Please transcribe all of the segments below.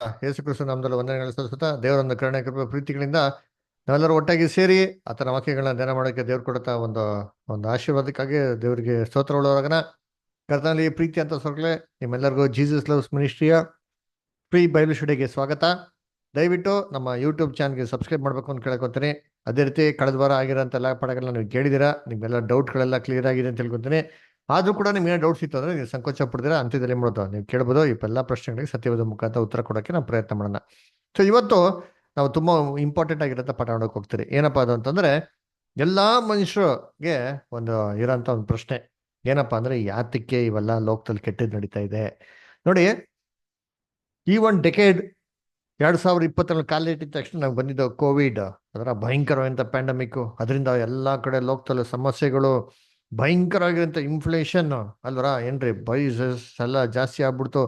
ಯೇಸು ಕ್ರಿಸ್ತು ನಾಮದಲ್ಲಿ ವಂದನೆಗಳು ಸಲ್ಲಿಸುತ್ತಾ ದೇವರೊಂದು ಕರುಣೆ ಕೃಪೆ ಪ್ರೀತಿಗಳಿಂದ ನಾವೆಲ್ಲರೂ ಒಟ್ಟಾಗಿ ಸೇರಿ ಆತನ ವಾಕ್ಯಗಳನ್ನ ಧ್ಯಾನ ಮಾಡೋಕ್ಕೆ ದೇವ್ರು ಕೊಡುತ್ತಾ ಒಂದು ಒಂದು ಆಶೀರ್ವಾದಕ್ಕಾಗಿ ದೇವರಿಗೆ ಸ್ತೋತ್ರ ಉಳ್ಳವರಾಗನ ಕರ್ತನಲ್ಲಿ ಪ್ರೀತಿ ಅಂತ ಸ್ವರ್ಗಲೇ ನಿಮ್ಮೆಲ್ಲರಿಗೂ ಜೀಸಸ್ ಲವ್ಸ್ ಮಿನಿಸ್ಟ್ರಿಯ ಫ್ರೀ ಬೈಬಲ್ ಸ್ಟಡಿಗೆ ಸ್ವಾಗತ. ದಯವಿಟ್ಟು ನಮ್ಮ ಯೂಟ್ಯೂಬ್ ಚಾನಲ್ಗೆ ಸಬ್ಸ್ಕ್ರೈಬ್ ಮಾಡಬೇಕು ಅಂತ ಕೇಳ್ಕೊತೀನಿ. ಅದೇ ರೀತಿ ಕಳೆದ ವಾರ ಆಗಿರೋಂಥ ಎಲ್ಲ ಪಾಠಗಳನ್ನ ನೀವು ಕೇಳಿದ್ದೀರಾ, ನಿಮ್ಮೆಲ್ಲ ಡೌಟ್ಗಳೆಲ್ಲ ಕ್ಲಿಯರ್ ಆಗಿದೆ ಅಂತ ತಿಳ್ಕೊತೀನಿ. ಆದರೂ ಕೂಡ ನಿಮ್ಗೆ ಏನೋ ಡೌಟ್ಸ್ ಇತ್ತು ಅಂದರೆ ನೀವು ಸಂಕೋಚ ಪಡ್ತೀರಾ, ಅಂತ್ಯದಲ್ಲಿ ಮಾಡೋದು ನೀವು ಕೇಳ್ಬೋದು. ಇವೆಲ್ಲ ಪ್ರಶ್ನೆಗಳಿಗೆ ಸತ್ಯವಾದ ಮುಖಾಂತರ ಉತ್ತರ ಕೊಡೋಕ್ಕೆ ನಾವು ಪ್ರಯತ್ನ ಮಾಡೋಣ. ಸೊ ಇವತ್ತು ನಾವು ತುಂಬ ಇಂಪಾರ್ಟೆಂಟ್ ಆಗಿರೋಂಥ ಪಾಠ ಮಾಡೋಕೆ ಹೋಗ್ತೀರಿ. ಏನಪ್ಪ ಅದು ಅಂತಂದರೆ, ಎಲ್ಲ ಮನುಷ್ಯರಿಗೆ ಒಂದು ಇರೋಂಥ ಒಂದು ಪ್ರಶ್ನೆ ಏನಪ್ಪ ಅಂದರೆ, ಯಾತಕ್ಕೆ ಇವೆಲ್ಲ ಲೋಕದಲ್ಲಿ ಕೆಟ್ಟದ್ದು ನಡೀತಾ ಇದೆ. ನೋಡಿ, ಈ ಒಂದು ಡೆಕೇಡ್ 2020 ಕಾಲಿಟ್ಟಿದ ತಕ್ಷಣ ನಾವು ಬಂದಿದ್ದು ಕೋವಿಡ್, ಅದರ ಭಯಂಕರವಾದಂಥ ಪ್ಯಾಂಡಮಿಕ್. ಅದರಿಂದ ಎಲ್ಲ ಕಡೆ ಲೋಕದಲ್ಲಿ ಸಮಸ್ಯೆಗಳು, ಭಯಂಕರವಾಗಿರೋಂಥ ಇನ್ಫ್ಲೇಷನ್ ಅಲ್ವರ ಏನ್ರಿ, ಪ್ರೈಸಸ್ ಎಲ್ಲ ಜಾಸ್ತಿ ಆಗ್ಬಿಡ್ತು,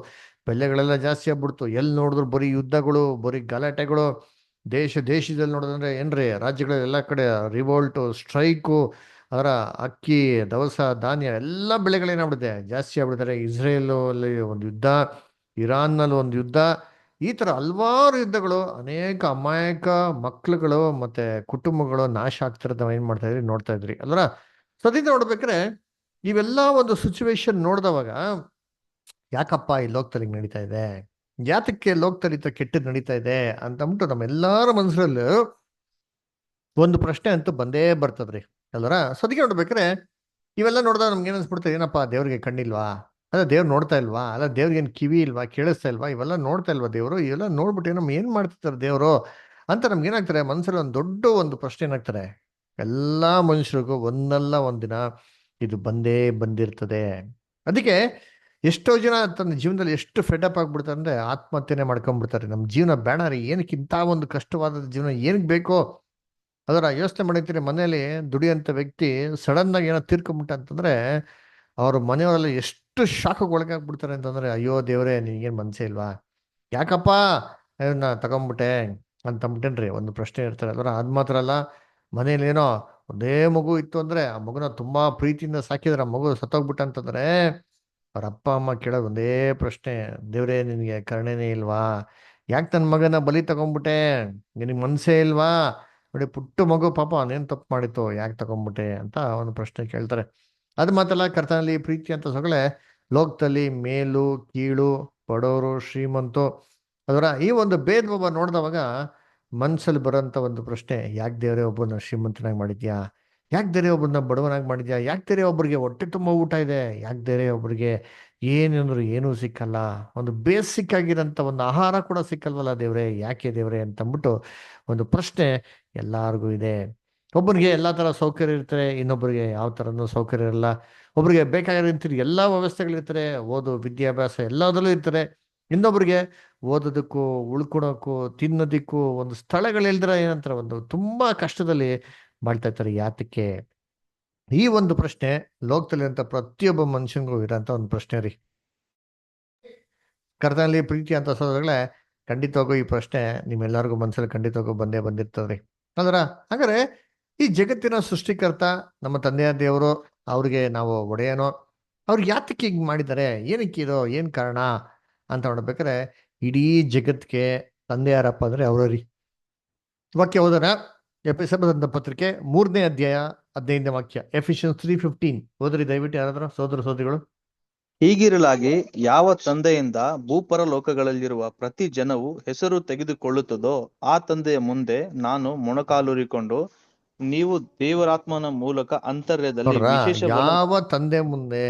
ಬೆಲೆಗಳೆಲ್ಲ ಜಾಸ್ತಿ ಆಗ್ಬಿಡ್ತು. ಎಲ್ಲಿ ನೋಡಿದ್ರು ಬರೀ ಯುದ್ಧಗಳು, ಬರೀ ಗಲಾಟೆಗಳು. ದೇಶದಲ್ಲಿ ನೋಡಿದ್ರೆ ಏನ್ರಿ, ರಾಜ್ಯಗಳಲ್ಲಿ ಎಲ್ಲ ಕಡೆ ರಿವೋಲ್ಟು, ಸ್ಟ್ರೈಕು. ಅದರ ಅಕ್ಕಿ, ದವಸ ಧಾನ್ಯ ಎಲ್ಲ ಬೆಳೆಗಳೇನಾಗ್ಬಿಡುತ್ತೆ, ಜಾಸ್ತಿ ಆಗ್ಬಿಡ್ತಾರೆ. ಇಸ್ರೇಲು ಅಲ್ಲಿ ಒಂದು ಯುದ್ಧ, ಇರಾನ್ನಲ್ಲಿ ಒಂದು ಯುದ್ಧ, ಈ ಥರ ಹಲವಾರು ಯುದ್ಧಗಳು, ಅನೇಕ ಅಮಾಯಕ ಮಕ್ಳುಗಳು ಮತ್ತೆ ಕುಟುಂಬಗಳು ನಾಶ ಆಗ್ತಿರೋದು ನಾವು ಏನು ಮಾಡ್ತಾ ಇದ್ರಿ, ನೋಡ್ತಾ ಇದ್ರಿ ಅಲ್ವರ. ಸದ್ಯದ ನೋಡ್ಬೇಕಾದ್ರೆ ಇವೆಲ್ಲ ಒಂದು ಸಿಚುವೇಶನ್ ನೋಡಿದವಾಗ, ಯಾಕಪ್ಪ ಈ ಲೋಕದಲ್ಲಿ ಹಿಂಗ್ ನಡೀತಾ ಇದೆ, ಯಾತಕ್ಕೆ ಲೋಕದಲ್ಲಿ ಈ ಥರ ಕೆಟ್ಟದ್ದು ನಡೀತಾ ಇದೆ ಅಂತ ಅಂದ್ಬಿಟ್ಟು ನಮ್ಮೆಲ್ಲರ ಮನಸ್ಸಲ್ಲೂ ಒಂದು ಪ್ರಶ್ನೆ ಅಂತೂ ಬಂದೇ ಬರ್ತದ್ರಿ ಅಲ್ವರ. ಸದ್ಯಕ್ಕೆ ನೋಡ್ಬೇಕಾದ್ರೆ ಇವೆಲ್ಲ ನೋಡಿದಾಗ ನಮ್ಗೆ ಏನು ಅನ್ಸ್ಬಿಡ್ತದೆ, ಏನಪ್ಪ ದೇವ್ರಿಗೆ ಕಣ್ಣಿಲ್ವಾ, ಅಲ್ಲ ದೇವ್ರು ನೋಡ್ತಾ ಇಲ್ವಾ, ಅಲ್ಲ ದೇವ್ರಿಗೆ ಏನು ಕಿವಿ ಇಲ್ವಾ, ಕೇಳಿಸ್ತಾ ಇಲ್ವಾ, ಇವೆಲ್ಲ ನೋಡ್ತಾ ಇಲ್ವಾ ದೇವರು, ಇವೆಲ್ಲ ನೋಡ್ಬಿಟ್ಟು ಏನಮ್ಮ ಏನು ಮಾಡ್ತಿರ್ತಾರೆ ದೇವರು ಅಂತ ನಮ್ಗೆ ಏನಾಗ್ತಾರೆ, ಮನಸ್ಸಲ್ಲಿ ಒಂದು ದೊಡ್ಡ ಒಂದು ಪ್ರಶ್ನೆ ಏನಾಗ್ತಾರೆ. ಎಲ್ಲ ಮನುಷ್ಯರಿಗೂ ಒಂದಲ್ಲ ಒಂದಿನ ಇದು ಬಂದೇ ಬಂದಿರ್ತದೆ. ಅದಕ್ಕೆ ಎಷ್ಟೋ ಜನ ತನ್ನ ಜೀವನದಲ್ಲಿ ಎಷ್ಟು ಫೆಡಪ್ ಆಗ್ಬಿಡ್ತಾರೆ ಅಂದ್ರೆ ಆತ್ಮಹತ್ಯೆನೆ ಮಾಡ್ಕೊಂಡ್ಬಿಡ್ತಾರೆ. ನಮ್ಮ ಜೀವನ ಬೇಡ ರೀ, ಏನಕ್ಕೆ ಇಂಥ ಒಂದು ಕಷ್ಟವಾದ ಜೀವನ ಏನಕ್ಕೆ ಬೇಕೋ. ಅದರ ಯೋಚನೆ ಮಾಡಿರ್ತೀರಿ, ಮನೆಯಲ್ಲಿ ದುಡಿಯೋಂಥ ವ್ಯಕ್ತಿ ಸಡನ್ ಆಗಿ ಏನೋ ತೀರ್ಕೊಂಬಿಟ್ಟ ಅಂತಂದ್ರೆ ಅವ್ರ ಮನೆಯವರೆಲ್ಲ ಎಷ್ಟು ಶಾಖಕ್ಕೆ ಒಳಗಾಗ್ಬಿಡ್ತಾರೆ ಅಂತಂದ್ರೆ, ಅಯ್ಯೋ ದೇವ್ರೆ ನಿನಗೇನು ಮನಸ್ಸೇ ಇಲ್ವಾ, ಯಾಕಪ್ಪ ಇವನ್ನ ತಗೊಂಬಿಟ್ಟೆ ಅಂತಂಬಿಟ್ಟೇನ್ರಿ ಒಂದು ಪ್ರಶ್ನೆ ಇರ್ತಾರೆ. ಅದರ ಅದು ಮಾತ್ರ ಅಲ್ಲ, ಮನೇಲಿ ಏನೋ ಒಂದೇ ಮಗು ಇತ್ತು ಅಂದ್ರೆ ಆ ಮಗುನ ತುಂಬಾ ಪ್ರೀತಿಯಿಂದ ಸಾಕಿದ್ರೆ ಆ ಮಗು ಸತ್ತೋಗ್ಬಿಟ್ಟ ಅಂತಂದ್ರೆ ಅವ್ರ ಅಪ್ಪ ಅಮ್ಮ ಕೇಳೋದು ಒಂದೇ ಪ್ರಶ್ನೆ, ದೇವ್ರೇ ನಿನಗೆ ಕರುಣೆನೇ ಇಲ್ವಾ, ಯಾಕೆ ನನ್ನ ಮಗನ ಬಲಿ ತಗೊಂಡ್ಬಿಟ್ಟೆ, ನಿನಗೆ ಮನಸ್ಸೇ ಇಲ್ವಾ, ನೋಡಿ ಪುಟ್ಟ ಮಗು ಪಾಪ ಅವನೇನು ತಪ್ಪು ಮಾಡಿತ್ತು, ಯಾಕೆ ತಗೊಂಡ್ಬಿಟ್ಟೆ ಅಂತ ಒಂದು ಪ್ರಶ್ನೆ ಕೇಳ್ತಾರೆ. ಅದು ಮಾತಲ್ಲ, ಕರ್ತನಲ್ಲಿ ಪ್ರೀತಿ ಅಂತ ಸೊಗಳೆ ಲೋಕದಲ್ಲಿ ಮೇಲು ಕೀಳು, ಬಡವರು ಶ್ರೀಮಂತು, ಅದರ ಈ ಒಂದು ಭೇದ ಭಾವ ನೋಡಿದವಾಗ ಮನ್ಸಲ್ಲಿ ಬರೋಂಥ ಒಂದು ಪ್ರಶ್ನೆ, ಯಾಕೆ ದೇವರೇ ಒಬ್ಬನ ಶ್ರೀಮಂತನಾಗಿ ಮಾಡಿದ್ಯಾ, ಯಾಕೆ ದೇವರೇ ಒಬ್ಬನ ಬಡವನಾಗಿ ಮಾಡಿದ್ಯಾ, ಯಾಕೆ ದೇವರೇ ಒಬ್ಬರಿಗೆ ಹೊಟ್ಟೆ ತುಂಬ ಊಟ ಇದೆ, ಯಾಕೆ ದೇವರೇ ಒಬ್ಬರಿಗೆ ಏನಂದ್ರು ಏನೂ ಸಿಕ್ಕಲ್ಲ, ಒಂದು ಬೇಸಿಕ್ ಆಗಿರೋಂಥ ಒಂದು ಆಹಾರ ಕೂಡ ಸಿಕ್ಕಲ್ವಲ್ಲ ದೇವ್ರೆ, ಯಾಕೆ ದೇವ್ರೆ ಅಂತಂದ್ಬಿಟ್ಟು ಒಂದು ಪ್ರಶ್ನೆ ಎಲ್ಲಾರ್ಗೂ ಇದೆ. ಒಬ್ಬನಿಗೆ ಎಲ್ಲ ಥರ ಸೌಕರ್ಯ ಇರ್ತಾರೆ, ಇನ್ನೊಬ್ಬರಿಗೆ ಯಾವ ಥರನೂ ಸೌಕರ್ಯ ಇರಲ್ಲ. ಒಬ್ಬರಿಗೆ ಬೇಕಾಗಿರೋ ಎಲ್ಲ ವ್ಯವಸ್ಥೆಗಳಿರ್ತಾರೆ, ಓದು ವಿದ್ಯಾಭ್ಯಾಸ ಎಲ್ಲದರಲ್ಲೂ ಇರ್ತಾರೆ. ಇನ್ನೊಬ್ಬರಿಗೆ ಓದೋದಕ್ಕೂ ಉಳ್ಕೊಳಕ್ಕೂ ತಿನ್ನೋದಕ್ಕೂ ಒಂದು ಸ್ಥಳಗಳಿಲ್ದಿರ ಏನಂತಾರೆ, ಒಂದು ತುಂಬಾ ಕಷ್ಟದಲ್ಲಿ ಬಾಳ್ತಾ ಇರ್ತಾರೆ. ಯಾತಕ್ಕೆ? ಈ ಒಂದು ಪ್ರಶ್ನೆ ಲೋಕದಲ್ಲಿರುವಂಥ ಪ್ರತಿಯೊಬ್ಬ ಮನುಷ್ಯನಿಗೂ ಇರೋಂಥ ಒಂದು ಪ್ರಶ್ನೆ ರೀ. ಕರ್ತನಲ್ಲಿ ಪ್ರೀತಿ ಅಂತ ಸೋದರಗಳೇ, ಖಂಡಿತವಾಗೂ ಈ ಪ್ರಶ್ನೆ ನಿಮ್ಮೆಲ್ಲರಿಗೂ ಮನಸ್ಸಲ್ಲಿ ಖಂಡಿತವಾಗೂ ಬಂದೇ ಬಂದಿರ್ತದ್ರಿ ಅಂದ್ರ. ಹಾಗಾದ್ರೆ ಈ ಜಗತ್ತಿನ ಸೃಷ್ಟಿಕರ್ತ ನಮ್ಮ ತಂದೆಯ ದೇವರು, ಅವ್ರಿಗೆ ನಾವು ಒಡೆಯನೋ, ಅವ್ರು ಯಾತಕ್ಕೆ ಹಿಂಗ್ ಮಾಡಿದ್ದಾರೆ, ಏನಕ್ಕೆ ಇದು, ಏನ್ ಕಾರಣ ಅಂತ ನೋಡ್ಬೇಕಾರೆ ಇಡೀ ಜಗತ್ಗೆ ತಂದೆ ಯಾರಪ್ಪ ಅಂದ್ರೆ ಅವರು ರೀ. ವಾಕ್ಯ ಹೋದರ ಎಫೆಸದ ಪತ್ರಿಕೆ 3ನೇ ಅಧ್ಯಾಯ 15ನೇ ವಾಕ್ಯ, ಎಫಿಷಿಯನ್ಸ್ 3:15 ಹೋದ್ರಿ ದಯವಿಟ್ಟು ಯಾರಾದ್ರೂ ಸೋದರ ಸೋದರಿಗಳು. ಹೀಗಿರಲಾಗಿ ಯಾವ ತಂದೆಯಿಂದ ಭೂಪರ ಲೋಕಗಳಲ್ಲಿರುವ ಪ್ರತಿ ಜನವು ಹೆಸರು ತೆಗೆದುಕೊಳ್ಳುತ್ತದೋ ಆ ತಂದೆಯ ಮುಂದೆ ನಾನು ಮೊಣಕಾಲೂರಿಕೊಂಡು ನೀವು ದೇವರಾತ್ಮನ ಮೂಲಕ ಅಂತರ್ಯದಲ್ಲಿ ನೋಡ್ರ, ವಿಶೇಷ ಯಾವ ತಂದೆ ಮುಂದೆ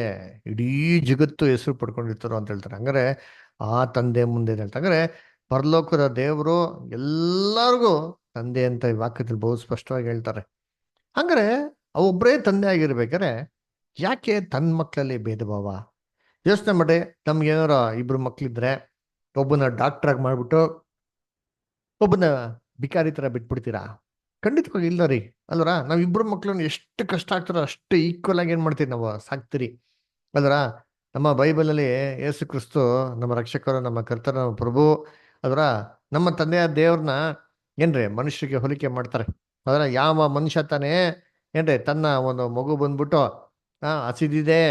ಇಡೀ ಜಗತ್ತು ಹೆಸರು ಪಡ್ಕೊಂಡಿರ್ತಾರೋ ಅಂತ ಹೇಳ್ತಾರೆ. ಹಂಗಾರೆ ಆ ತಂದೆ ಮುಂದೆ ಅಂತ ಹೇಳ್ತಾರೆ. ಹಂಗಾರೆ ಪರಲೋಕದ ದೇವರು ಎಲ್ಲರಿಗೂ ತಂದೆ ಅಂತ ಈ ವಾಕ್ಯದಲ್ಲಿ ಬಹು ಸ್ಪಷ್ಟವಾಗಿ ಹೇಳ್ತಾರೆ. ಹಂಗಾರೆ ಒಬ್ಬರೇ ತಂದೆ ಆಗಿರ್ಬೇಕಾರೆ ಯಾಕೆ ತನ್ನ ಮಕ್ಕಳಲ್ಲಿ ಭೇದ ಭಾವ? ಯೋಚನೆ ಮಾಡಿ, ನಮ್ಗೆ ಏನಾರ ಇಬ್ರು ಮಕ್ಳಿದ್ರೆ ಒಬ್ಬನ ಡಾಕ್ಟರ್ ಆಗಿ ಮಾಡ್ಬಿಟ್ಟು ಒಬ್ಬನ ಬಿಕಾರಿ ತರ ಬಿಟ್ಬಿಡ್ತೀರಾ? ಖಂಡಿತವಾಗಿ ಇಲ್ಲ ರೀ ಅಲ್ವರ. ನಾವ್ ಇಬ್ರು ಮಕ್ಳನ್ನ ಎಷ್ಟು ಕಷ್ಟ ಆಗ್ತಾರೋ ಅಷ್ಟು ಈಕ್ವಲ್ ಆಗಿ ಏನ್ ಮಾಡ್ತೀವಿ, ನಾವು ಸಾಕ್ತಿರಿ ಅಲ್ವರ. ನಮ್ಮ ಬೈಬಲಲ್ಲಿ ಯೇಸು ಕ್ರಿಸ್ತು ನಮ್ಮ ರಕ್ಷಕರು, ನಮ್ಮ ಕರ್ತನ, ನಮ್ಮ ಪ್ರಭು ಅದರ ನಮ್ಮ ತಂದೆಯ ದೇವ್ರನ್ನ ಏನ್ರಿ ಮನುಷ್ಯರಿಗೆ ಹೋಲಿಕೆ ಮಾಡ್ತಾರೆ. ಅದರ ಯಾವ ಮನುಷ್ಯ ತಾನೇ ಏನ್ರಿ ತನ್ನ ಒಂದು ಮಗು ಬಂದ್ಬಿಟ್ಟು ಹಸಿದಿದೆ